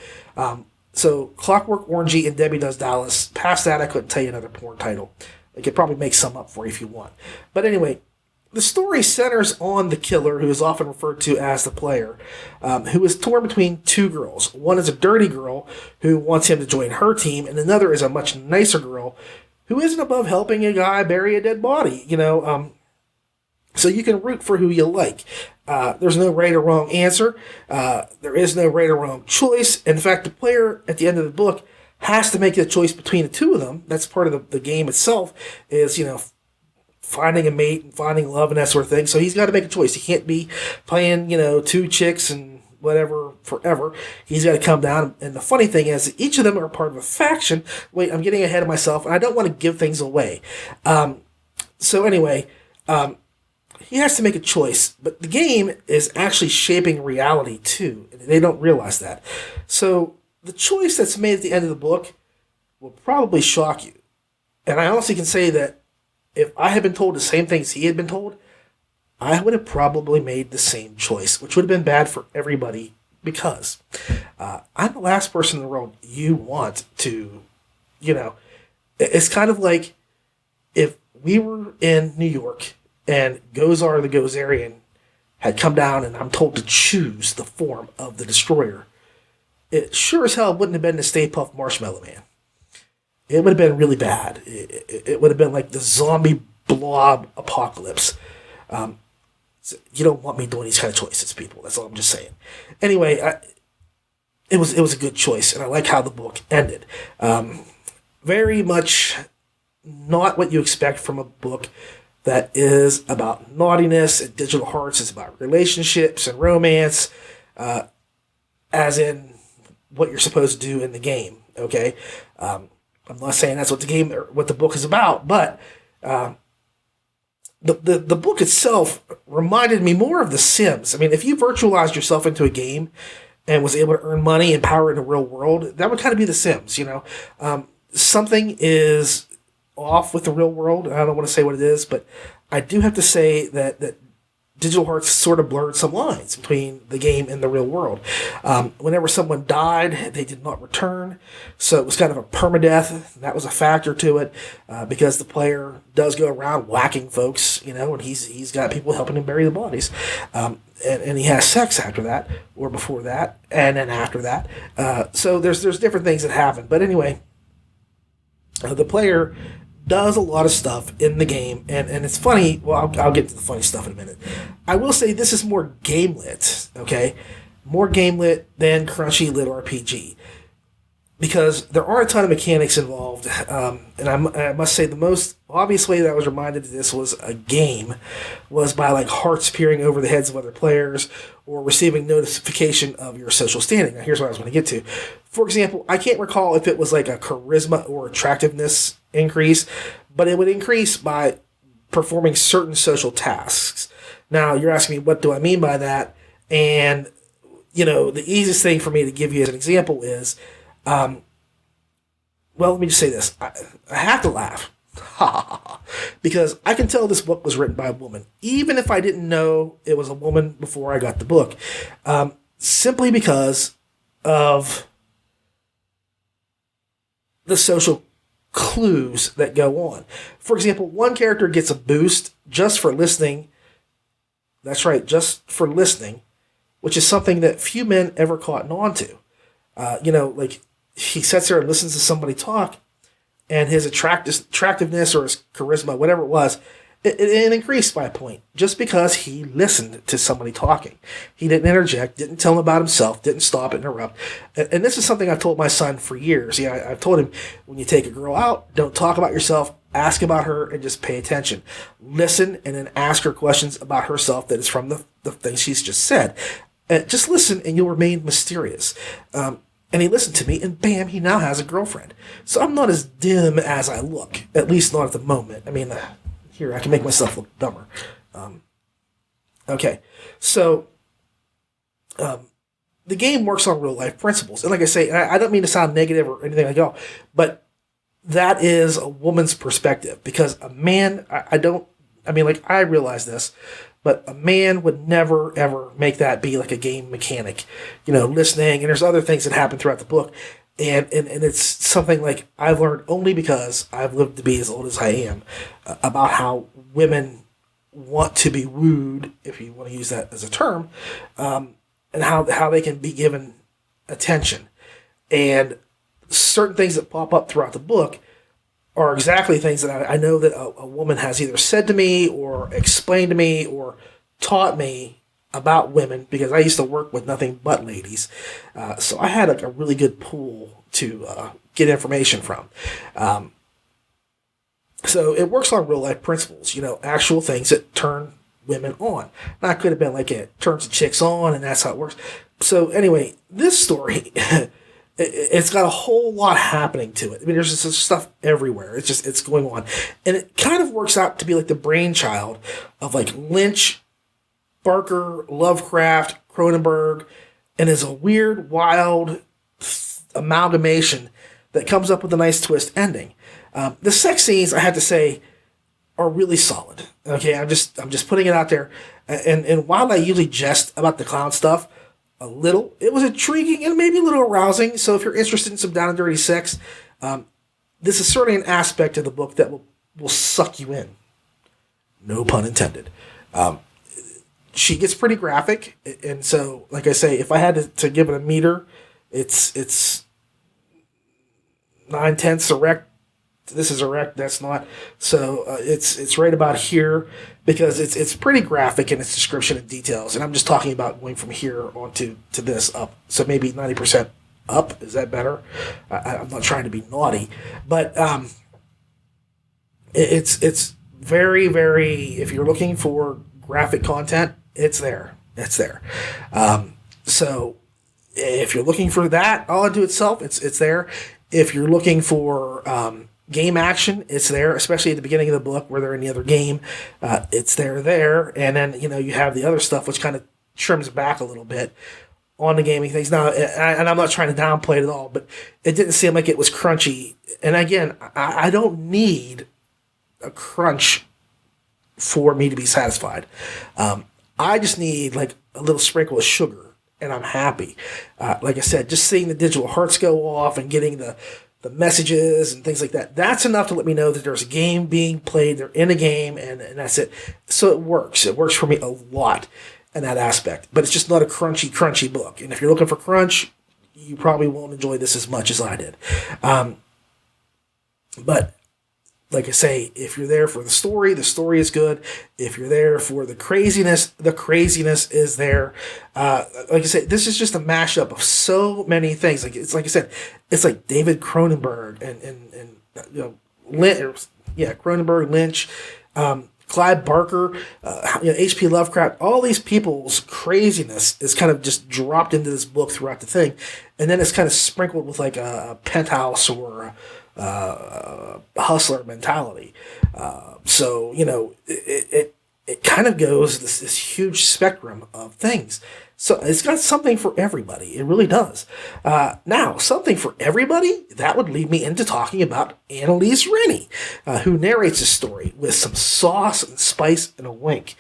So Clockwork Orangey and Debbie Does Dallas. Past that, I couldn't tell you another porn title. I could probably make some up for you if you want. But anyway, The story centers on the killer, who is often referred to as the player, who is torn between two girls. One is a dirty girl who wants him to join her team, and another is a much nicer girl who isn't above helping a guy bury a dead body. So you can root for who you like. There's no right or wrong answer. There is no right or wrong choice. In fact, the player at the end of the book has to make a choice between the two of them. That's part of the game itself, is, finding a mate and finding love and that sort of thing. So he's got to make a choice. He can't be playing, two chicks and whatever forever. He's got to come down. And the funny thing is that each of them are part of a faction. Wait, I'm getting ahead of myself, and I don't want to give things away. So anyway, he has to make a choice. But the game is actually shaping reality too. And they don't realize that. So the choice that's made at the end of the book will probably shock you. And I honestly can say that if I had been told the same things he had been told, I would have probably made the same choice, which would have been bad for everybody, because I'm the last person in the world you want to, it's kind of like if we were in New York and Gozar the Gozerian had come down and I'm told to choose the form of the destroyer. It sure as hell wouldn't have been the Stay Puft Marshmallow Man. It would have been really bad. It would have been like the zombie blob apocalypse. So you don't want me doing these kind of choices, people. That's all I'm just saying. Anyway, it was a good choice, and I like how the book ended. Very much not what you expect from a book that is about naughtiness and digital hearts. It's about relationships and romance, as in what you're supposed to do in the game. Okay. I'm not saying that's what the game or what the book is about, but the book itself reminded me more of The Sims. I mean, if you virtualized yourself into a game and was able to earn money and power in the real world, that would kind of be The Sims. Something is off with the real world. I don't want to say what it is, but I do have to say that Digital Hearts sort of blurred some lines between the game and the real world. Whenever someone died, they did not return, so it was kind of a permadeath. That was a factor to it, because the player does go around whacking folks, and he's got people helping him bury the bodies. And he has sex after that, or before that, and then after that. So there's different things that happen. But anyway, the player does a lot of stuff in the game, and it's funny. Well, I'll get to the funny stuff in a minute. I will say this is more game-lit, okay? More game-lit than crunchy LitRPG, because there are a ton of mechanics involved, and I must say the most obvious way that I was reminded of this was a game, was by like hearts appearing over the heads of other players, or receiving notification of your social standing. Now, here's what I was going to get to. For example, I can't recall if it was like a charisma or attractiveness increase, but it would increase by performing certain social tasks. Now, you're asking me, what do I mean by that? And, the easiest thing for me to give you as an example is, well, let me just say this. I have to laugh. Because I can tell this book was written by a woman, even if I didn't know it was a woman before I got the book, simply because of the social clues that go on. For example, one character gets a boost just for listening. That's right, just for listening, which is something that few men ever caught on to. Like he sits there and listens to somebody talk, and his attractiveness or his charisma, whatever it was, it increased by a point just because he listened to somebody talking. He didn't interject, didn't tell him about himself, didn't stop, interrupt. And this is something I've told my son for years. I've told him, when you take a girl out, don't talk about yourself, ask about her, and just pay attention. Listen, and then ask her questions about herself that is from the things she's just said. Just listen, and you'll remain mysterious. And he listened to me, and bam, he now has a girlfriend. So I'm not as dim as I look, at least not at the moment. I mean, here, I can make myself look dumber. Okay, so the game works on real-life principles. And like I say, I don't mean to sound negative or anything like that, but that is a woman's perspective. Because a man, I realize this, but a man would never, ever make that be like a game mechanic, listening. And there's other things that happen throughout the book. And it's something like I've learned only because I've lived to be as old as I am, about how women want to be wooed, if you want to use that as a term, and how they can be given attention. And certain things that pop up throughout the book are exactly things that I know that a woman has either said to me or explained to me or taught me about women, because I used to work with nothing but ladies. So I had a really good pool to get information from. So it works on real life principles, actual things that turn women on. That could have been like it turns the chicks on, and that's how it works. So anyway, this story, it's got a whole lot happening to it. I mean, there's just stuff everywhere. It's going on. And it kind of works out to be like the brainchild of like Lynch, Barker, Lovecraft, Cronenberg, and is a weird, wild amalgamation that comes up with a nice twist ending. The sex scenes, I have to say, are really solid. Okay, I'm just putting it out there. And while I usually jest about the clown stuff a little, it was intriguing and maybe a little arousing. So if you're interested in some down and dirty sex, this is certainly an aspect of the book that will suck you in. No pun intended. She gets pretty graphic, and so, like I say, if I had to give it a meter, it's 9/10 erect. This is erect. That's not. So it's right about here, because it's pretty graphic in its description and details. And I'm just talking about going from here onto this up. So maybe 90% up. Is that better? I'm not trying to be naughty, but it's very, very. If you're looking for graphic content, it's there. It's there. So if you're looking for that all unto itself, it's there. If you're looking for game action, it's there, especially at the beginning of the book where they're in the other game. It's there. And then, you have the other stuff, which kind of trims back a little bit on the gaming things. Now, and I'm not trying to downplay it at all, but it didn't seem like it was crunchy. And again, I don't need a crunch for me to be satisfied. I just need like a little sprinkle of sugar, and I'm happy. Like I said, just seeing the digital hearts go off and getting the messages and things like that, that's enough to let me know that there's a game being played, they're in a game, and that's it. So it works. It works for me a lot in that aspect. But it's just not a crunchy book. And if you're looking for crunch, you probably won't enjoy this as much as I did. But like I say, if you're there for the story is good. If you're there for the craziness is there. Like I said, this is just a mashup of so many things. Like I said, it's like David Cronenberg and Lynch, Cronenberg, Lynch, Clive Barker, H.P. Lovecraft. All these people's craziness is kind of just dropped into this book throughout the thing, and then it's kind of sprinkled with like a Penthouse or hustler mentality. So it kind of goes this huge spectrum of things. So it's got something for everybody. It really does. Now, something for everybody, that would lead me into talking about Annalise Rennie, who narrates the story with some sauce and spice and a wink.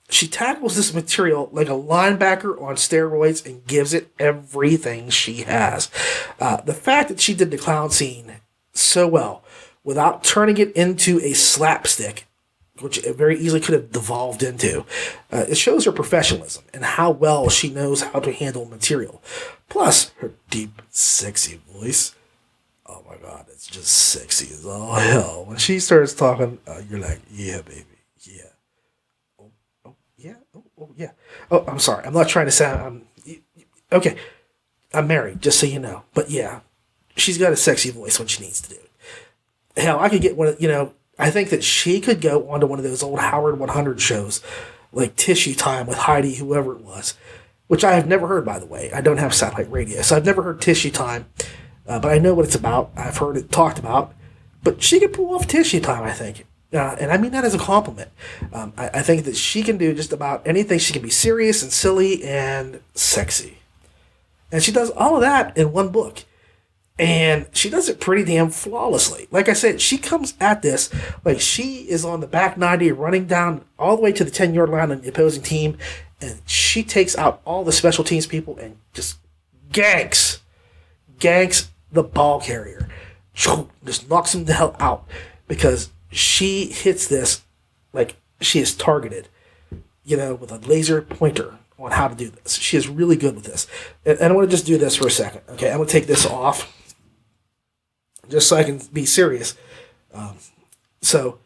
She tackles this material like a linebacker on steroids and gives it everything she has. The fact that she did the clown scene so well without turning it into a slapstick, which it very easily could have devolved into, it shows her professionalism and how well she knows how to handle material. Plus, her deep, sexy voice. Oh my God, it's just sexy as all hell. When she starts talking, you're like, yeah, baby. Yeah. Oh, I'm sorry. I'm not trying to sound. Okay. I'm married, just so you know. But yeah, she's got a sexy voice when she needs to do it. Hell, I could get one of, I think that she could go onto one of those old Howard 100 shows, like Tissue Time with Heidi, whoever it was, which I have never heard, by the way. I don't have satellite radio, so I've never heard Tissue Time, but I know what it's about. I've heard it talked about. But she could pull off Tissue Time, I think. And I mean that as a compliment. I think that she can do just about anything. She can be serious and silly and sexy. And she does all of that in one book. And she does it pretty damn flawlessly. Like I said, she comes at this like she is on the back 90 running down all the way to the 10-yard line on the opposing team. And she takes out all the special teams people and just ganks the ball carrier. Just knocks him the hell out. Because she hits this like she is targeted, with a laser pointer on how to do this. She is really good with this. And I want to just do this for a second. Okay, I'm going to take this off just so I can be serious. So,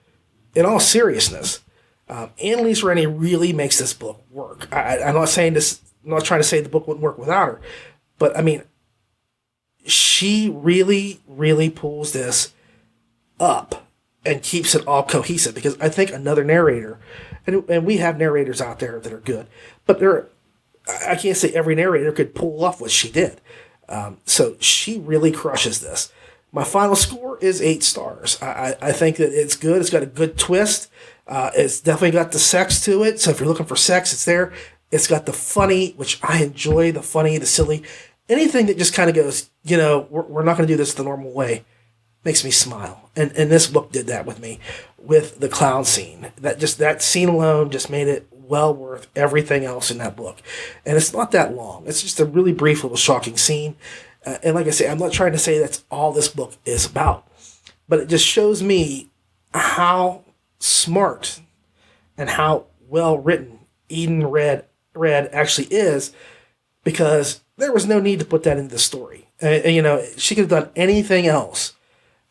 in all seriousness, Annalise Rennie really makes this book work. I'm not saying this. I'm not trying to say the book wouldn't work without her, but I mean, she really, really pulls this up and keeps it all cohesive. Because I think another narrator, and we have narrators out there that are good, but I can't say every narrator could pull off what she did. So she really crushes this. My final score is 8 stars. I think that it's good. It's got a good twist. It's definitely got the sex to it. So if you're looking for sex, it's there. It's got the funny, which I enjoy, the funny, the silly. Anything that just kind of goes, we're not going to do this the normal way, makes me smile. And this book did that with me, with the clown scene. That scene alone just made it well worth everything else in that book. And it's not that long. It's just a really brief little shocking scene. And like I say, I'm not trying to say that's all this book is about, but it just shows me how smart and how well written Eden Red actually is, because there was no need to put that into the story. She could have done anything else,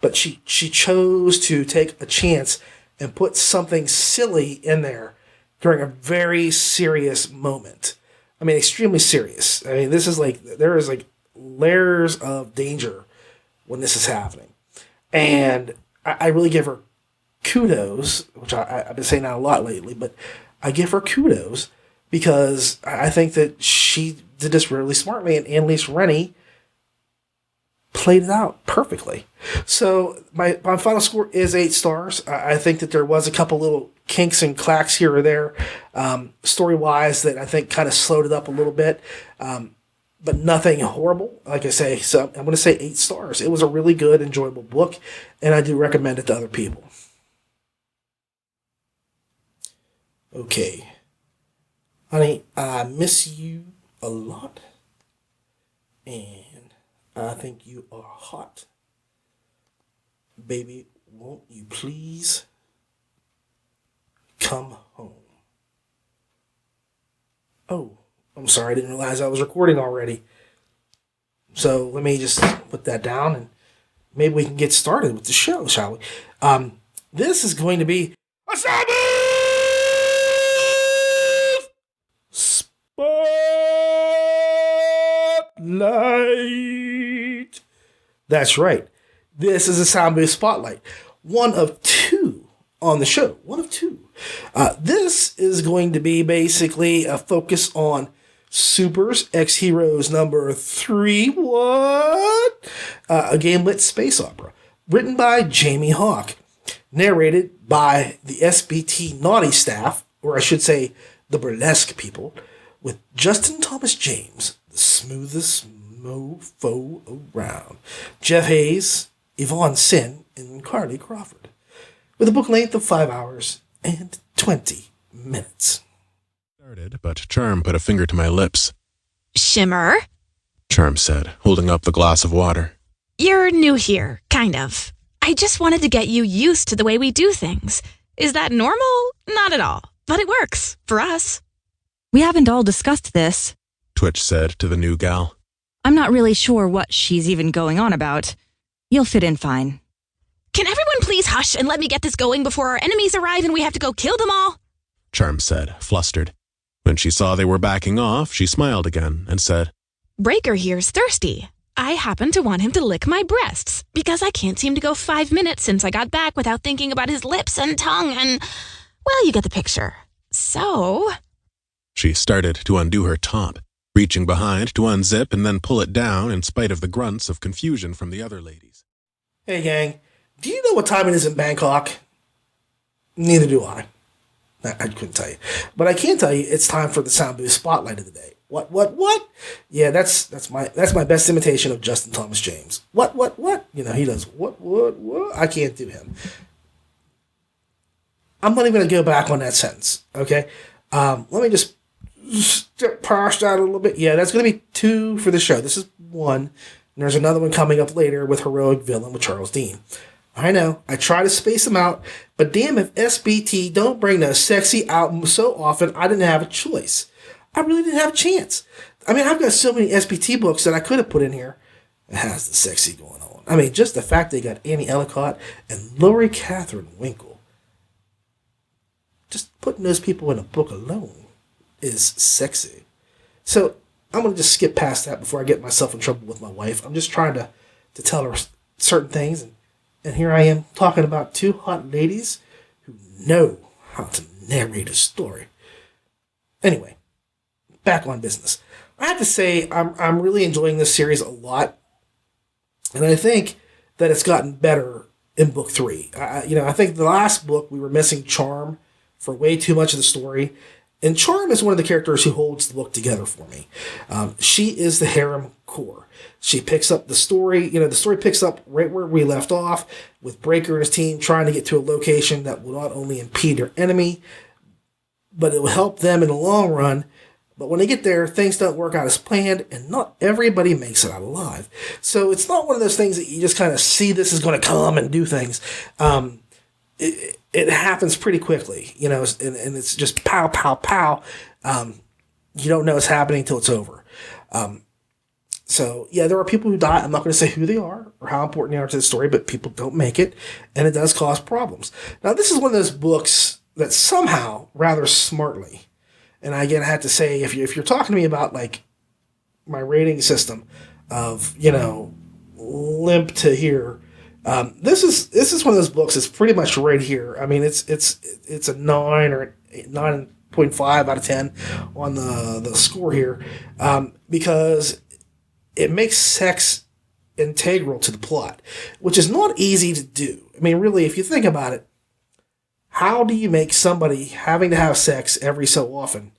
but she chose to take a chance and put something silly in there during a very serious moment. I mean, extremely serious. I mean, this is there is layers of danger when this is happening. And I really give her kudos, which I've been saying that a lot lately, but I give her kudos because I think that she did this really smartly, and Annalise Rennie played it out perfectly. So my final score is 8 stars. I think that there was a couple little kinks and clacks here or there, story-wise, that I think kind of slowed it up a little bit. But nothing horrible, like I say. So I'm going to say 8 stars. It was a really good, enjoyable book, and I do recommend it to other people. Okay. Honey, I miss you a lot, and I think you are hot. Baby, won't you please come home? Oh. I'm sorry, I didn't realize I was recording already. So let me just put that down, and maybe we can get started with the show, shall we? This is going to be a Spotlight. That's right. This is a Sound Booth Spotlight. One of 2 on the show. One of 2. This is going to be basically a focus on Supers X Heroes number 3. What? A game-lit space opera. Written by Jamie Hawk. Narrated by the SBT Naughty staff, or I should say the burlesque people, with Justin Thomas James, the smoothest mofo around, Jeff Hayes, Yvonne Sin, and Carly Crawford. With a book length of 5 hours and 20 minutes. Started, but Charm put a finger to my lips. Shimmer? Charm said, holding up the glass of water. You're new here, kind of. I just wanted to get you used to the way we do things. Is that normal? Not at all. But it works, for us. We haven't all discussed this, Twitch said to the new gal. I'm not really sure what she's even going on about. You'll fit in fine. Can everyone please hush and let me get this going before our enemies arrive and we have to go kill them all? Charm said, flustered. When she saw they were backing off, she smiled again and said, Breaker here's thirsty. I happen to want him to lick my breasts, because I can't seem to go 5 minutes since I got back without thinking about his lips and tongue and, well, you get the picture. So... She started to undo her top, reaching behind to unzip and then pull it down in spite of the grunts of confusion from the other ladies. Hey, gang, do you know what time it is in Bangkok? Neither do I. I couldn't tell you. But I can tell you it's time for the Sound Booth Spotlight of the day. What? Yeah, that's my best imitation of Justin Thomas James. What? He does what? I can't do him. I'm not even going to go back on that sentence, okay? Let me just step past that a little bit. Yeah, that's going to be 2 for the show. This is 1. And there's another one coming up later with Heroic Villain with Charles Dean. I know, I try to space them out, but damn if SBT don't bring the sexy out so often, I didn't have a choice. I really didn't have a chance. I mean, I've got so many SBT books that I could have put in here. It has the sexy going on. I mean, just the fact they got Annie Ellicott and Laurie Catherine Winkle. Just putting those people in a book alone is sexy. So I'm going to just skip past that before I get myself in trouble with my wife. I'm just trying to tell her certain things. And here I am talking about two hot ladies who know how to narrate a story. Anyway, back on business. I have to say I'm really enjoying this series a lot. And I think that it's gotten better in book 3. I think the last book we were missing Charm for way too much of the story. And Charm is one of the characters who holds the book together for me. She is the harem core. She picks up the story. The story picks up right where we left off with Breaker and his team trying to get to a location that will not only impede their enemy, but it will help them in the long run. But when they get there, things don't work out as planned, and not everybody makes it out alive. So it's not one of those things that you just kind of see this is going to come and do things. It happens pretty quickly, and it's just pow, pow, pow. You don't know it's happening until it's over. So, yeah, there are people who die. I'm not going to say who they are or how important they are to the story, but people don't make it, and it does cause problems. Now, this is one of those books that somehow, rather smartly, and again, I have to say, if you're talking to me about, like, my rating system of, limp to here, this is one of those books that's pretty much right here. I mean, it's a 9 or 9.5 out of 10 on the score here, because it makes sex integral to the plot, which is not easy to do. I mean, really, if you think about it, how do you make somebody having to have sex every so often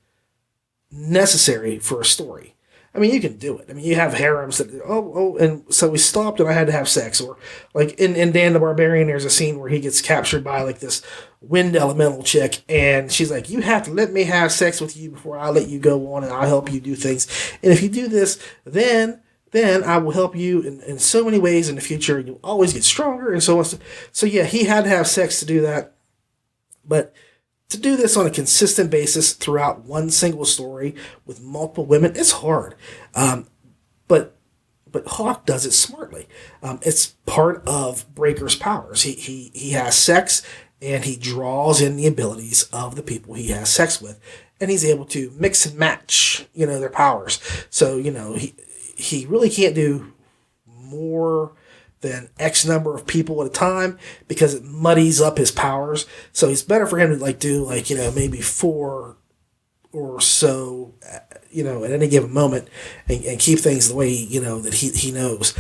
necessary for a story? I mean, you can do it. I mean, you have harems that, and so we stopped and I had to have sex. Or like in Dan the Barbarian, there's a scene where he gets captured by like this wind elemental chick, and she's like, you have to let me have sex with you before I let you go on, and I'll help you do things. And if you do this, then I will help you in so many ways in the future, and you'll always get stronger, and so on. So yeah, he had to have sex to do that. But to do this on a consistent basis throughout one single story with multiple women, it's hard. But Hawk does it smartly. It's part of Breaker's powers. He has sex, and he draws in the abilities of the people he has sex with, and he's able to mix and match, their powers. So, he really can't do more than X number of people at a time because it muddies up his powers. So it's better for him to do maybe 4 or so, at any given moment and keep things the way, that he knows.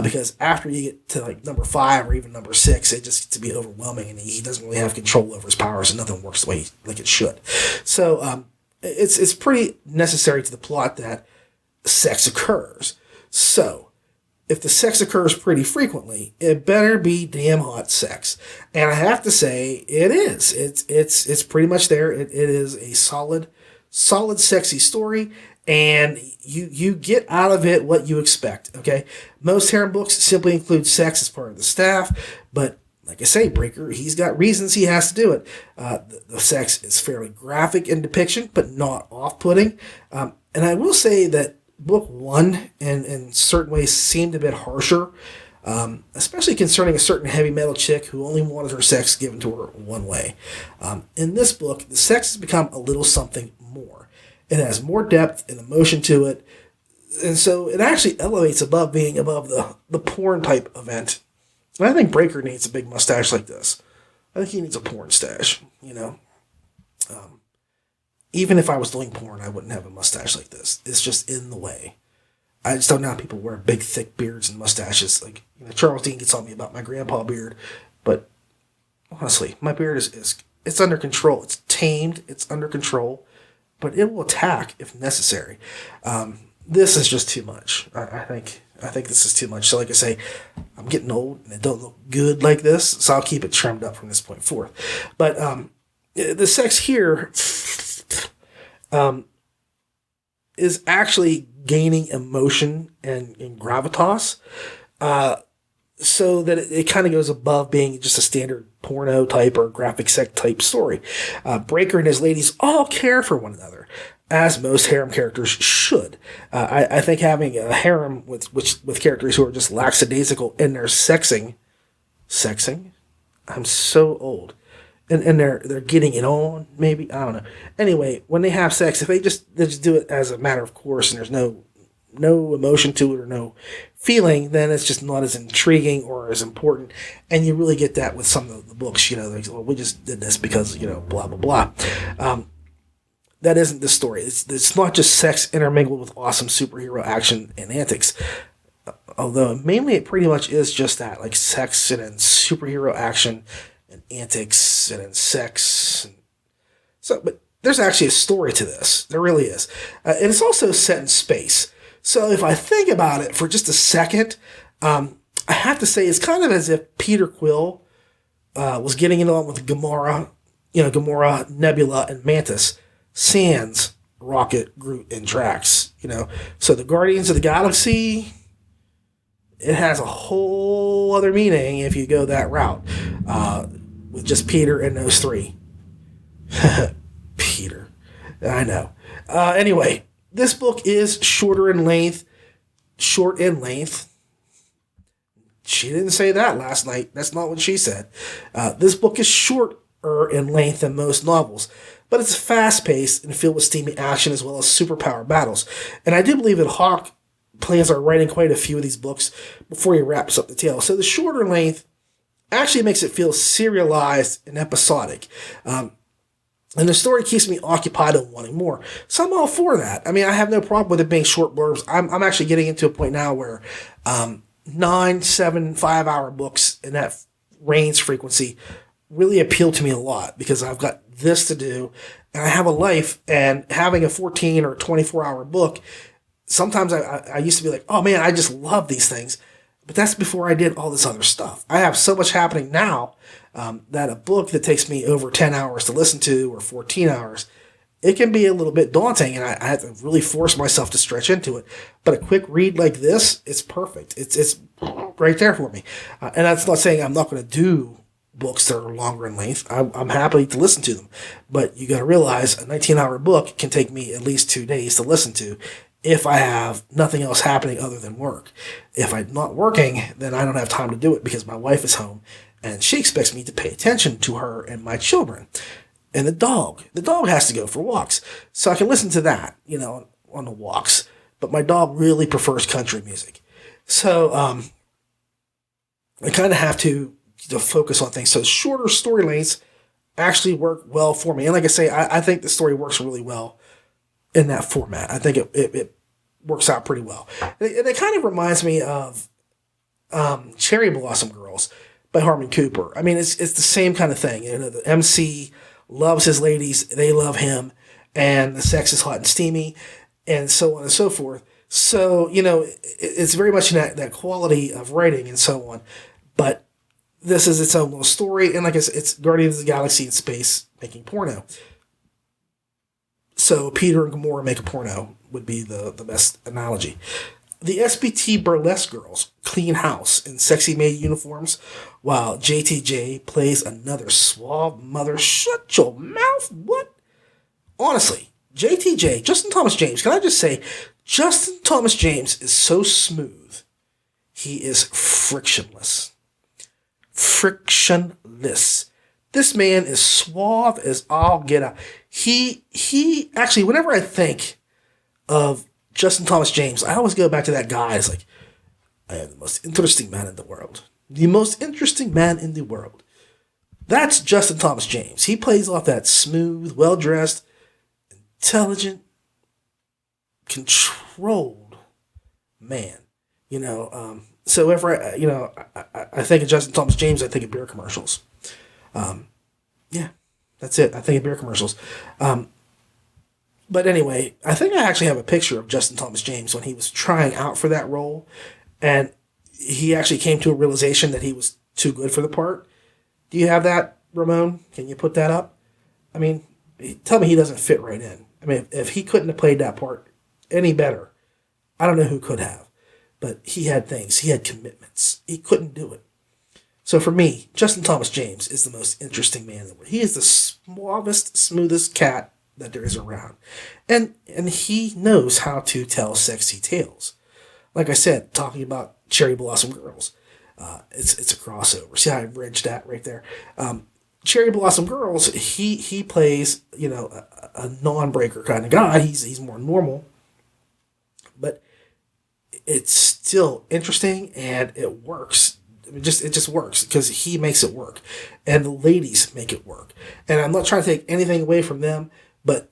Because after you get to number 5 or even number 6, it just gets to be overwhelming, and he doesn't really have control over his powers, and nothing works the way it should. So it's pretty necessary to the plot that sex occurs. So if the sex occurs pretty frequently, it better be damn hot sex. And I have to say, it is. It's pretty much there. It is a solid, sexy story, and you get out of it what you expect, okay? Most harem books simply include sex as part of the staff, but like I say, Breaker, he's got reasons he has to do it. The sex is fairly graphic in depiction, but not off-putting. And I will say that Book 1, in certain ways, seemed a bit harsher, especially concerning a certain heavy metal chick who only wanted her sex given to her one way. In this book, the sex has become a little something more. It has more depth and emotion to it, and so it actually elevates above being above the porn type event. And I think Breaker needs a big mustache like this. I think he needs a porn stash, Even if I was doing porn, I wouldn't have a mustache like this. It's just in the way. I just don't know how people wear big, thick beards and mustaches. Charles Dean gets on me about my grandpa beard, but honestly, my beard it's under control. It's tamed. It's under control, but it will attack if necessary. This is just too much. I think this is too much. So like I say, I'm getting old and it don't look good like this, so I'll keep it trimmed up from this point forth. But the sex here is actually gaining emotion and gravitas. so that it kind of goes above being just a standard porno type or graphic sex type story. Breaker and his ladies all care for one another, as most harem characters should. I think having a harem with characters who are just lackadaisical in their sexing? I'm so old. And they're getting it on, maybe? I don't know. Anyway, when they have sex, if they just do it as a matter of course and there's no emotion to it or no feeling, then it's just not as intriguing or as important. And you really get that with some of the books, like, well, we just did this because, blah, blah, blah. That isn't the story. It's not just sex intermingled with awesome superhero action and antics. Although mainly it pretty much is just that, like sex and then superhero action and antics and then sex. But there's actually a story to this. There really is. And it's also set in space. So if I think about it for just a second, I have to say it's kind of as if Peter Quill was getting it on with Gamora, Nebula, and Mantis, sans Rocket, Groot, and Drax. So the Guardians of the Galaxy, it has a whole other meaning if you go that route, with just Peter and those three. Peter, I know. Anyway. This book is short in length. She didn't say that last night. That's not what she said. This book is shorter in length than most novels, but it's fast-paced and filled with steamy action as well as superpower battles. And I do believe that Hawk plans on writing quite a few of these books before he wraps up the tale. So the shorter length actually makes it feel serialized and episodic. And the story keeps me occupied and wanting more. So I'm all for that. I mean, I have no problem with it being short blurbs. I'm actually getting into a point now where 9, 7, 5-hour books in that range frequency really appeal to me a lot because I've got this to do and I have a life, and having a 14 or 24-hour book, sometimes I used to be like, oh man, I just love these things. But that's before I did all this other stuff. I have so much happening now that a book that takes me over 10 hours to listen to or 14 hours, it can be a little bit daunting, and I have to really force myself to stretch into it. But a quick read like this, it's perfect. It's right there for me. And that's not saying I'm not going to do books that are longer in length. I'm happy to listen to them. But you got to realize a 19-hour book can take me at least 2 days to listen to if I have nothing else happening other than work. If I'm not working, then I don't have time to do it because my wife is home and she expects me to pay attention to her and my children. And the dog has to go for walks. So I can listen to that, on the walks. But my dog really prefers country music. So I kind of have to focus on things. So shorter story lengths actually work well for me. And like I say, I think the story works really well in that format. I think it works out pretty well. And it kind of reminds me of Cherry Blossom Girls by Harmon Cooper. I mean, it's the same kind of thing. The MC loves his ladies, they love him, and the sex is hot and steamy, and so on and so forth. So, it's very much in that quality of writing and so on. But this is its own little story, and like I said, it's Guardians of the Galaxy in space making porno. So Peter and Gamora make a porno would be the best analogy. The SBT Burlesque girls clean house in sexy maid uniforms, while JTJ plays another suave mother. Shut your mouth, what? Honestly, JTJ, Justin Thomas James, can I just say, Justin Thomas James is so smooth. He is frictionless. Frictionless. This man is suave as all get out. He actually, whenever I think of Justin Thomas James, I always go back to that guy. It's like, I am the most interesting man in the world. The most interesting man in the world. That's Justin Thomas James. He plays off that smooth, well-dressed, intelligent, controlled man. So if I think of Justin Thomas James, I think of beer commercials. Yeah, that's it. I think of beer commercials. But anyway, I think I actually have a picture of Justin Thomas James when he was trying out for that role. And he actually came to a realization that he was too good for the part. Do you have that, Ramon? Can you put that up? I mean, tell me he doesn't fit right in. I mean, if he couldn't have played that part any better, I don't know who could have. but he had things. He had commitments. He couldn't do it. So for me, Justin Thomas James is the most interesting man in the world. He is the suavest, smoothest cat that there is around. And he knows how to tell sexy tales. Like I said, talking about Cherry Blossom Girls. It's a crossover. See how I bridged that right there? Cherry Blossom Girls, he plays, a non-breaker kind of guy. He's more normal. But it's still interesting and it works. It just works because he makes it work. And the ladies make it work. And I'm not trying to take anything away from them, but,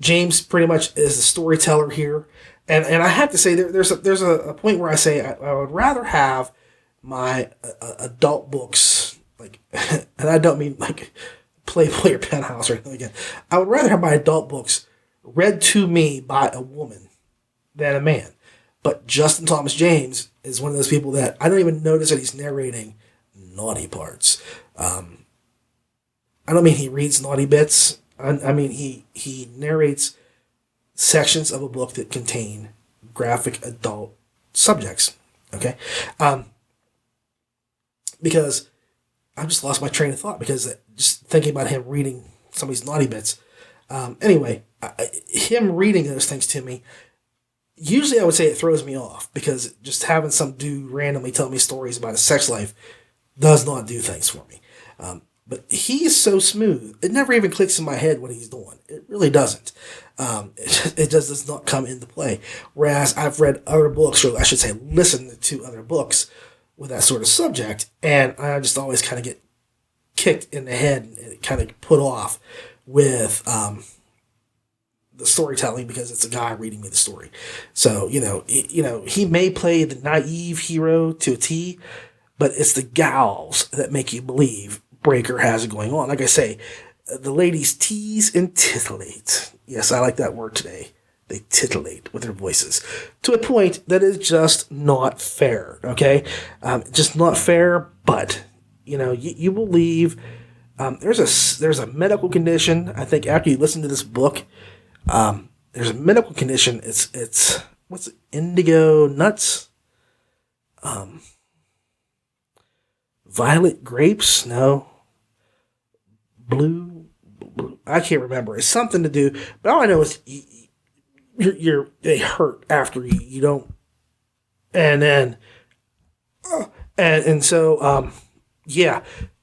James pretty much is the storyteller here. And I have to say, there's a point where I say I would rather have my adult books, like, and I don't mean like Playboy or Penthouse or anything like that. I would rather have my adult books read to me by a woman than a man. But Justin Thomas James is one of those people that I don't even notice that he's narrating naughty parts. I don't mean he reads naughty bits. I mean he narrates sections of a book that contain graphic adult subjects. Okay? Because I just lost my train of thought because just thinking about him reading some of these naughty bits. Anyway, him reading those things to me, usually I would say it throws me off because just having some dude randomly tell me stories about his sex life does not do things for me. But he is so smooth. It never even clicks in my head what he's doing. It really doesn't. It just does not come into play. Whereas I've read other books, or I should say listened to other books with that sort of subject, and I just always kind of get kicked in the head and kind of put off with the storytelling because it's a guy reading me the story. So, he may play the naive hero to a T, but it's the gals that make you believe Breaker has it going on. Like I say, the ladies tease and titillate. Yes, I like that word today. They titillate with their voices to a point that is just not fair. Okay, just not fair. But you believe there's a medical condition. I think after you listen to this book, there's a medical condition. It's what's it? Indigo nuts. Violet grapes? No. Blue? I can't remember. It's something to do. But all I know is they hurt after you don't. And then, so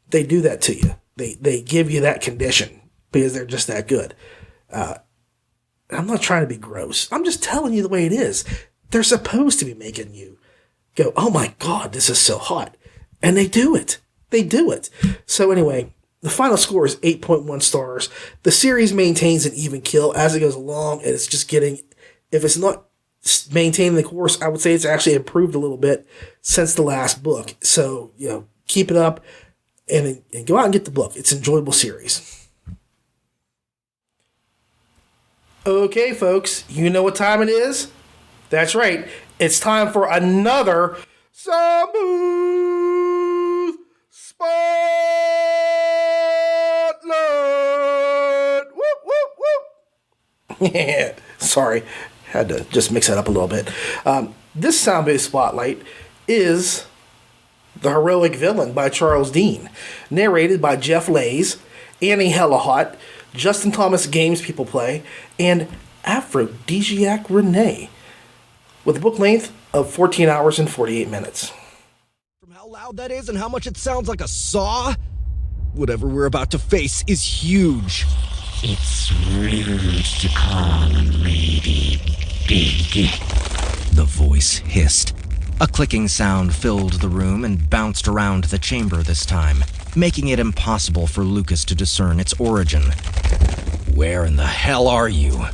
they do that to you. They give you that condition because they're just that good. I'm not trying to be gross. I'm just telling you the way it is. They're supposed to be making you go, oh my God, this is so hot. And they do it. They do it. So anyway, the final score is 8.1 stars. The series maintains an even kill as it goes along, and it's just getting, if it's not maintaining the course, I would say it's actually improved a little bit since the last book. So, keep it up and go out and get the book. It's an enjoyable series. Okay, folks, you know what time it is? That's right. It's time for another Smooth Spotlight! Whoop, whoop, whoop! Yeah, sorry. Had to just mix that up a little bit. This sound-based spotlight is The Heroic Villain by Charles Dean, narrated by Jeff Lays, Annie Hellahot, Justin Thomas Games People Play, and Aphrodisiac Renee, with a book length of 14 hours and 48 minutes. From how loud that is and how much it sounds like a saw, whatever we're about to face is huge. It's rude to call a lady big. The voice hissed. A clicking sound filled the room and bounced around the chamber this time, making it impossible for Lucas to discern its origin. Where in the hell are you?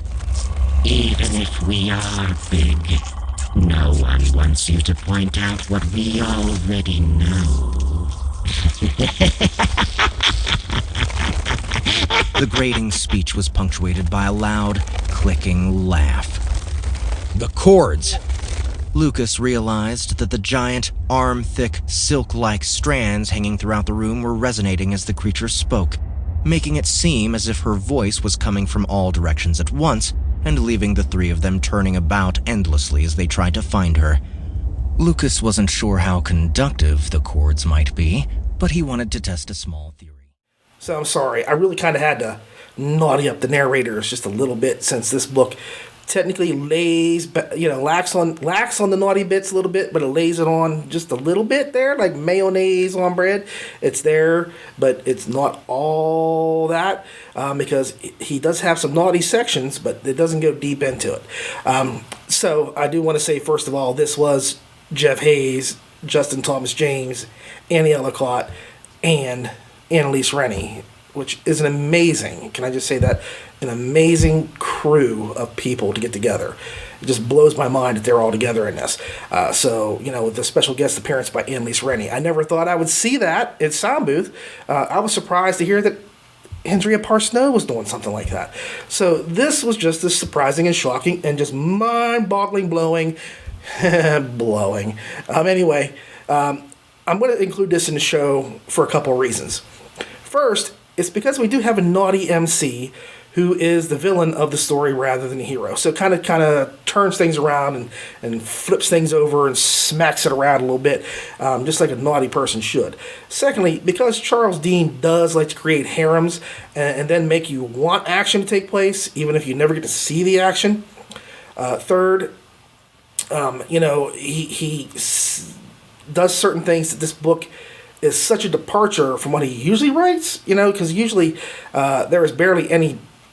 Even if we are big, no one wants you to point out what we already know. The grating speech was punctuated by a loud, clicking laugh. The cords! Lucas realized that the giant, arm-thick, silk-like strands hanging throughout the room were resonating as the creature spoke, making it seem as if her voice was coming from all directions at once and leaving the three of them turning about endlessly as they tried to find her. Lucas wasn't sure how conductive the chords might be, but he wanted to test a small theory. So I'm sorry, I really kind of had to naughty up the narrators just a little bit, since this book technically lacks on the naughty bits a little bit, but it lays it on just a little bit there, like mayonnaise on bread. It's there, but it's not all that, because he does have some naughty sections, but it doesn't go deep into it. So I do want to say, first of all, this was Jeff Hayes, Justin Thomas James, Annie Ellicott, and Annalise Rennie, which is an amazing, can I just say that, an amazing crew of people to get together. It just blows my mind that they're all together in this. With the special guest appearance by Annalise Rennie. I never thought I would see that in Sound Booth. I was surprised to hear that Andrea Parsnow was doing something like that. So this was just as surprising and shocking and just mind-boggling blowing. I'm going to include this in the show for a couple of reasons. First, it's because we do have a naughty MC who is the villain of the story rather than the hero. So kind of turns things around and flips things over and smacks it around a little bit, just like a naughty person should. Secondly, because Charles Dean does like to create harems and then make you want action to take place, even if you never get to see the action. Third, he does certain things that this book is such a departure from what he usually writes, because usually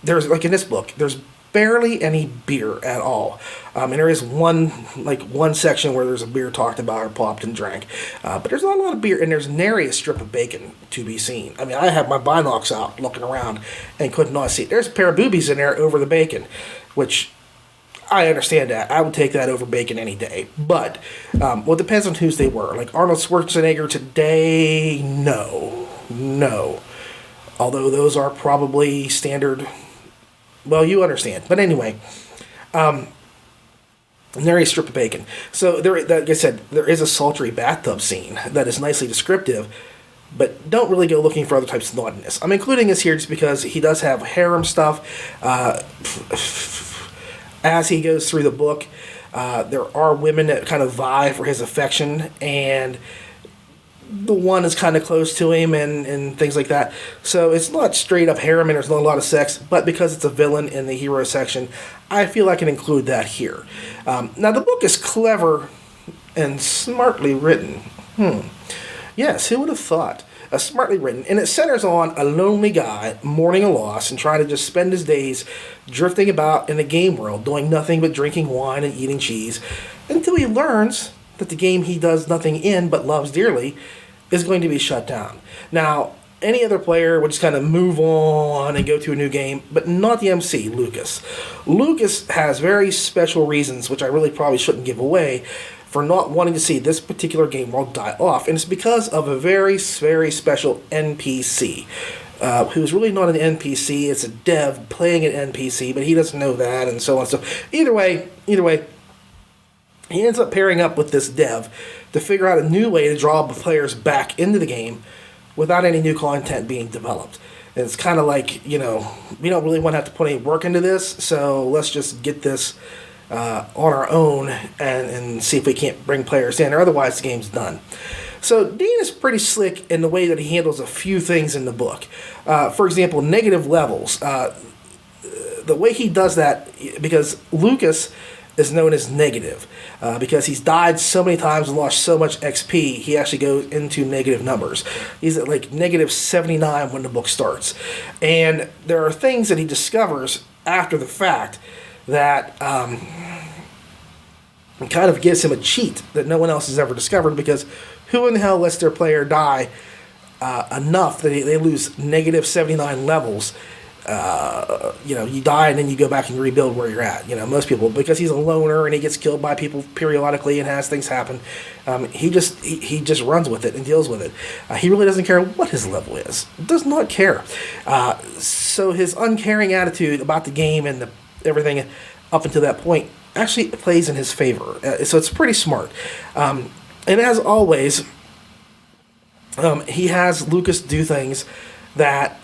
there's like in this book, there's barely any beer at all. And there is one section where there's a beer talked about or popped and drank. But there's not a lot of beer, and there's nary a strip of bacon to be seen. I mean, I have my binocs out looking around and could not see it. There's a pair of boobies in there over the bacon, which I understand that. I would take that over bacon any day. But, it depends on whose they were. Like Arnold Schwarzenegger today, no. Although those are probably standard. Well, you understand. But anyway, nary a strip of bacon. So, like I said, there is a sultry bathtub scene that is nicely descriptive, but don't really go looking for other types of naughtiness. I'm including this here just because he does have harem stuff. As he goes through the book, there are women that kind of vie for his affection, and the one is kind of close to him and things like that. So it's not straight up harem and there's not a lot of sex, but because it's a villain in the hero section, I feel I can include that here. Now, the book is clever and smartly written. Yes, who would have thought? Smartly written, and it centers on a lonely guy mourning a loss and trying to just spend his days drifting about in a game world, doing nothing but drinking wine and eating cheese, until he learns that the game he does nothing in but loves dearly is going to be shut down. Now, any other player would just kind of move on and go to a new game, but not the MC, Lucas. Lucas has very special reasons, which I really probably shouldn't give away, for not wanting to see this particular game world die off, and it's because of a very, very special NPC, who's really not an NPC, it's a dev playing an NPC, but he doesn't know that, and so on. So either way, he ends up pairing up with this dev to figure out a new way to draw the players back into the game without any new content being developed. And it's kind of like, we don't really want to have to put any work into this, so let's just get this on our own and see if we can't bring players in, or otherwise the game's done. So Dean is pretty slick in the way that he handles a few things in the book. For example, negative levels. The way he does that, because Lucas is known as negative, because he's died so many times and lost so much XP, he actually goes into negative numbers. He's at like negative 79 when the book starts. And there are things that he discovers after the fact that kind of gives him a cheat that no one else has ever discovered, because who in the hell lets their player die enough that they lose negative 79 levels? You die and then you go back and rebuild where you're at. Most people, because he's a loner and he gets killed by people periodically and has things happen, he just runs with it and deals with it. He really doesn't care what his level is. Does not care. So his uncaring attitude about the game and everything up until that point actually plays in his favor. So it's pretty smart. And as always, he has Lucas do things that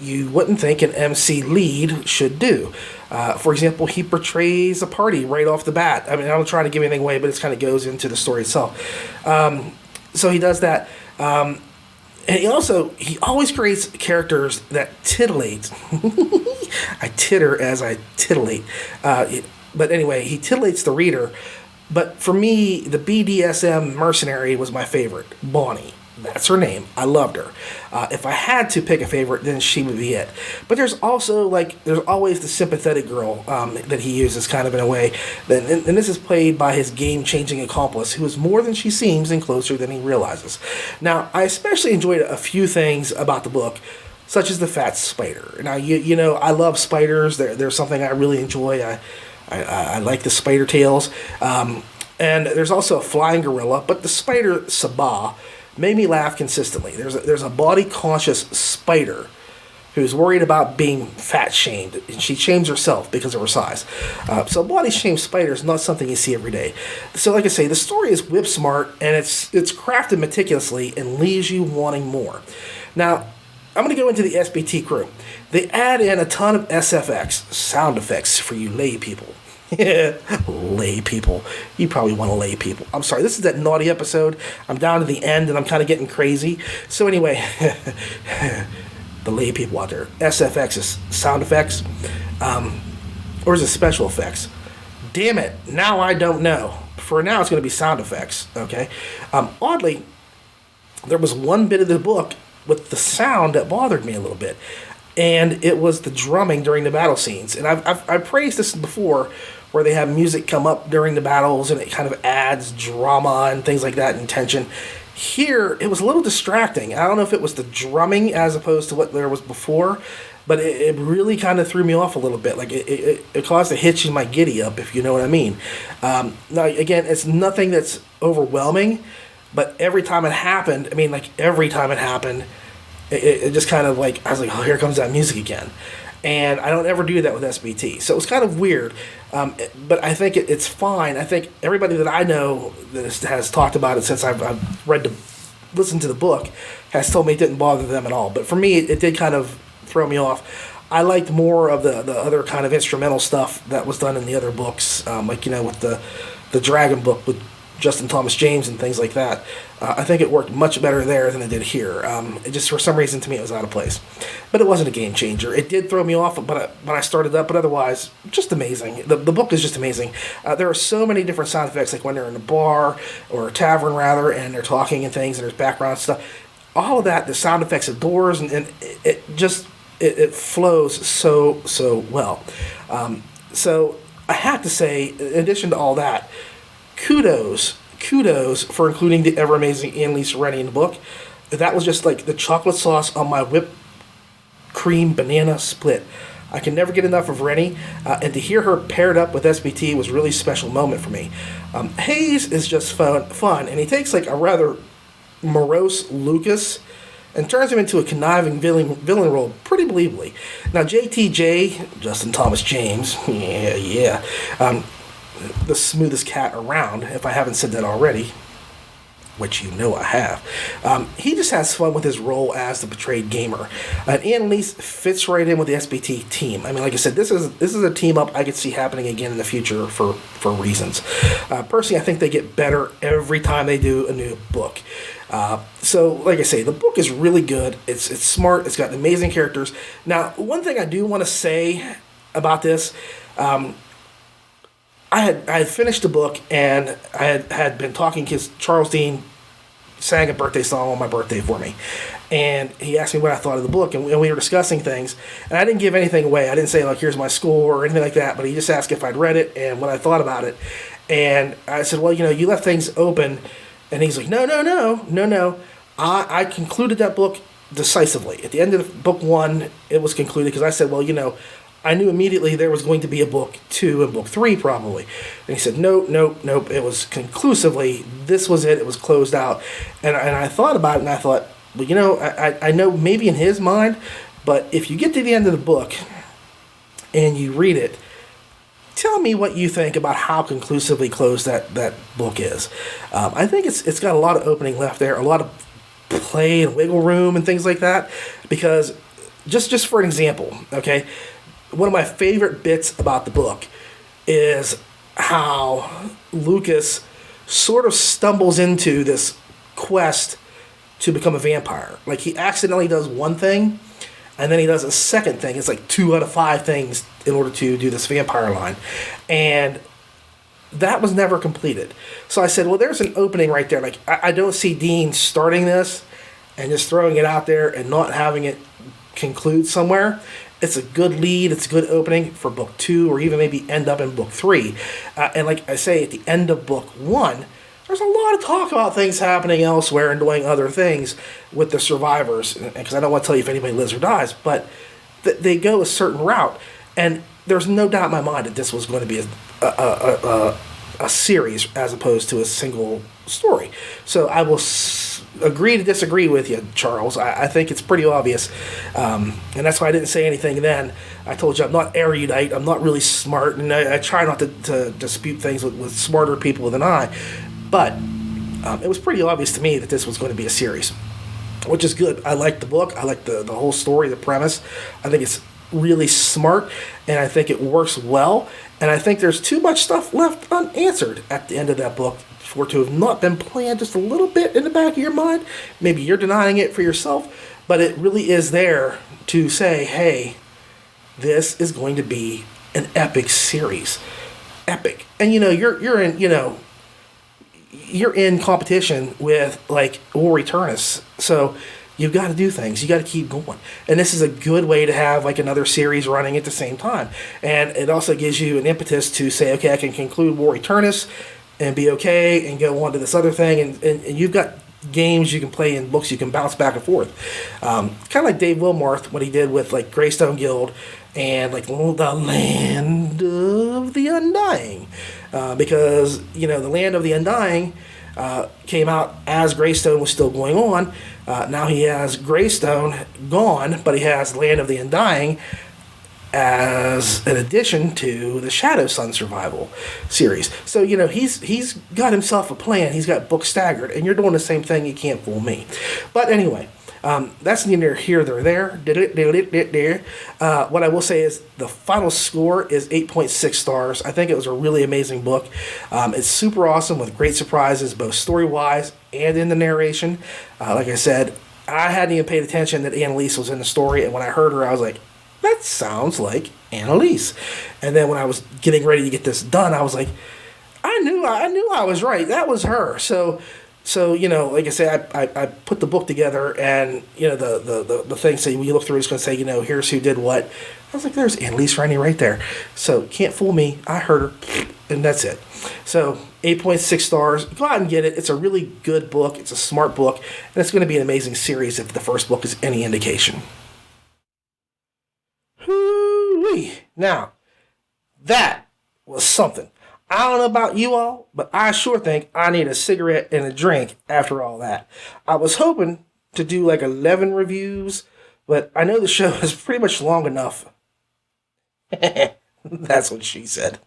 you wouldn't think an MC lead should do. For example, he portrays a party right off the bat. I mean, I don't try to give anything away, but it kind of goes into the story itself. So he does that. And he always creates characters that titillate. I titter as I titillate. But anyway, he titillates the reader. But for me, the BDSM mercenary was my favorite. Bonnie. That's her name. I loved her. If I had to pick a favorite, then she would be it. But there's always the sympathetic girl that he uses kind of in a way. And this is played by his game-changing accomplice, who is more than she seems and closer than he realizes. Now, I especially enjoyed a few things about the book, such as the fat spider. Now, you know, I love spiders. They're something I really enjoy. I like the spider tales. And there's also a flying gorilla, but the spider Sabah made me laugh consistently. There's a body-conscious spider who's worried about being fat-shamed, and she shames herself because of her size. So body-shamed spider is not something you see every day. So like I say, the story is whip-smart, and it's crafted meticulously and leaves you wanting more. Now, I'm going to go into the SBT crew. They add in a ton of SFX, sound effects, for you lay people. Lay people. You probably want to lay people. I'm sorry, this is that naughty episode. I'm down to the end and I'm kind of getting crazy. So anyway, the lay people out there. SFX is sound effects. Or is it special effects? Damn it, now I don't know. For now it's going to be sound effects, okay? Oddly, there was one bit of the book with the sound that bothered me a little bit. And it was the drumming during the battle scenes. And I've praised this before, where they have music come up during the battles and it kind of adds drama and things like that and tension. Here, it was a little distracting. I don't know if it was the drumming as opposed to what there was before, but it really kind of threw me off a little bit. Like it caused a hitch in my giddy up, if you know what I mean. Now, again, it's nothing that's overwhelming, but every time it happened, it just kind of like, I was like, oh, here comes that music again. And I don't ever do that with SBT. So it was kind of weird. But I think it's fine. I think everybody that I know that has talked about it since I've listened to the book has told me it didn't bother them at all. But for me, it did kind of throw me off. I liked more of the other kind of instrumental stuff that was done in the other books, like, you know, with the Dragon book with Justin Thomas James and things like that. I think it worked much better there than it did here. It just, for some reason, to me, it was out of place. But it wasn't a game changer. It did throw me off when I started up, but otherwise, just amazing. The book is just amazing. There are so many different sound effects, like when they're in a bar, or a tavern, rather, and they're talking and things, and there's background stuff. All of that, the sound effects of doors, and it flows so well. So I have to say, in addition to all that, kudos for including the ever amazing Annalise Rennie in the book. That was just like the chocolate sauce on my whipped cream banana split. I can never get enough of Rennie, and to hear her paired up with SBT was a really special moment for me. Hayes is just fun, and he takes like a rather morose Lucas and turns him into a conniving villain role pretty believably. Now JTJ, Justin Thomas James, yeah. The smoothest cat around, if I haven't said that already, which you know I have. He just has fun with his role as the betrayed gamer. And Annalise fits right in with the SBT team. I mean, like I said, this is a team up I could see happening again in the future for reasons. Personally, I think they get better every time they do a new book. So, like I say, the book is really good. It's smart. It's got amazing characters. Now, one thing I do want to say about this, I had finished the book, and I had been talking because Charles Dean sang a birthday song on my birthday for me. And he asked me what I thought of the book, and we were discussing things. And I didn't give anything away. I didn't say, like, here's my score or anything like that, but he just asked if I'd read it and what I thought about it. And I said, well, you know, you left things open. And he's like, no. I concluded that book decisively. At the end of book 1, it was concluded because I said, well, you know, I knew immediately there was going to be a book 2 and book 3 probably. And he said, nope. It was conclusively, this was it. It was closed out. And I thought about it, and I thought, well, you know, I know maybe in his mind, but if you get to the end of the book and you read it, tell me what you think about how conclusively closed that book is. I think it's got a lot of opening left there, a lot of play and wiggle room and things like that, because just for an example, okay, one of my favorite bits about the book is how Lucas sort of stumbles into this quest to become a vampire. Like, he accidentally does one thing, and then he does a second thing. It's like 2 out of 5 things in order to do this vampire line. And that was never completed. So I said, well, there's an opening right there. Like, I don't see Dean starting this and just throwing it out there and not having it conclude somewhere. It's a good lead. It's a good opening for book 2, or even maybe end up in book 3. And like I say, at the end of book 1, there's a lot of talk about things happening elsewhere and doing other things with the survivors. Because I don't want to tell you if anybody lives or dies, but they go a certain route. And there's no doubt in my mind that this was going to be a series as opposed to a single story. So I will agree to disagree with you, Charles. I think it's pretty obvious. And that's why I didn't say anything then. I told you I'm not erudite. I'm not really smart. And I try not to dispute things with smarter people than I. But it was pretty obvious to me that this was going to be a series, which is good. I like the book. I like the whole story, the premise. I think it's really smart, and I think it works well. And I think there's too much stuff left unanswered at the end of that book for it to have not been planned just a little bit in the back of your mind. Maybe you're denying it for yourself, but it really is there to say, hey, this is going to be an epic series. Epic. And you're in competition with like War Eternus. So you've got to do things. You got to keep going. And this is a good way to have like another series running at the same time. And it also gives you an impetus to say, okay, I can conclude War Eternus and be okay and go on to this other thing. And you've got games you can play and books you can bounce back and forth. Kind of like Dave Wilmarth, what he did with like Greystone Guild and like the Land of the Undying. Because, the Land of the Undying came out as Greystone was still going on. Now he has Greystone gone, but he has Land of the Undying as an addition to the Shadow Sun Survival series. So, he's got himself a plan. He's got books staggered, and you're doing the same thing. You can't fool me. But anyway, that's neither here nor there. What I will say is the final score is 8.6 stars. I think it was a really amazing book. It's super awesome with great surprises, both story-wise and in the narration. Like I said, I hadn't even paid attention that Annalise was in the story, and when I heard her, I was like, that sounds like Annalise. And then when I was getting ready to get this done, I was like, I knew I was right. That was her. So like I say, I put the book together, and the thing say when you look through, it's going to say, here's who did what. I was like, there's Annalise Rennie right there. So can't fool me. I heard her, and that's it. So 8.6 stars. Go out and get it. It's a really good book. It's a smart book, and it's going to be an amazing series if the first book is any indication. Hoo-wee. Now, that was something. I don't know about you all, but I sure think I need a cigarette and a drink after all that. I was hoping to do like 11 reviews, but I know the show is pretty much long enough. That's what she said.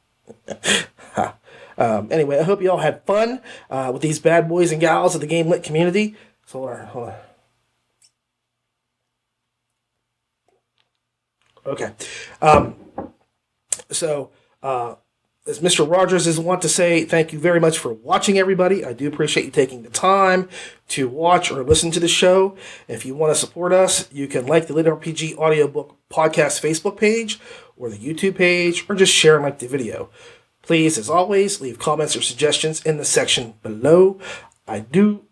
Anyway, I hope you all had fun with these bad boys and gals of the Game Lit community. So hold on. Okay. As Mr. Rogers is wont to say, thank you very much for watching, everybody. I do appreciate you taking the time to watch or listen to the show. If you want to support us, you can like the LitRPG Audiobook Podcast Facebook page or the YouTube page, or just share and like the video. Please, as always, leave comments or suggestions in the section below. I do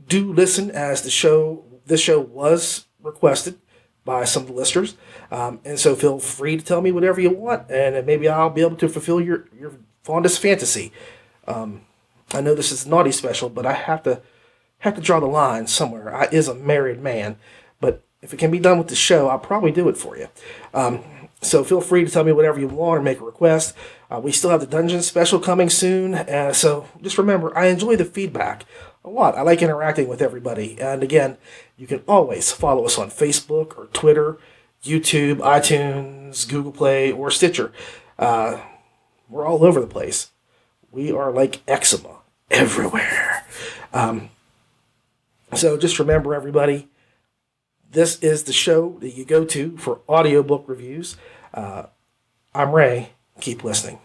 listen, as this show was requested by some of the listeners. And so feel free to tell me whatever you want, and maybe I'll be able to fulfill your fondest fantasy. I know this is naughty special, but I have to draw the line somewhere. I is a married man, but if it can be done with the show, I'll probably do it for you. So feel free to tell me whatever you want or make a request. We still have the Dungeon special coming soon, so just remember, I enjoy the feedback a lot. I like interacting with everybody. And again, you can always follow us on Facebook or Twitter, YouTube, iTunes, Google Play, or Stitcher. We're all over the place. We are like eczema everywhere. So just remember, everybody, This is the show that you go to for audiobook reviews. I'm Ray. Keep listening.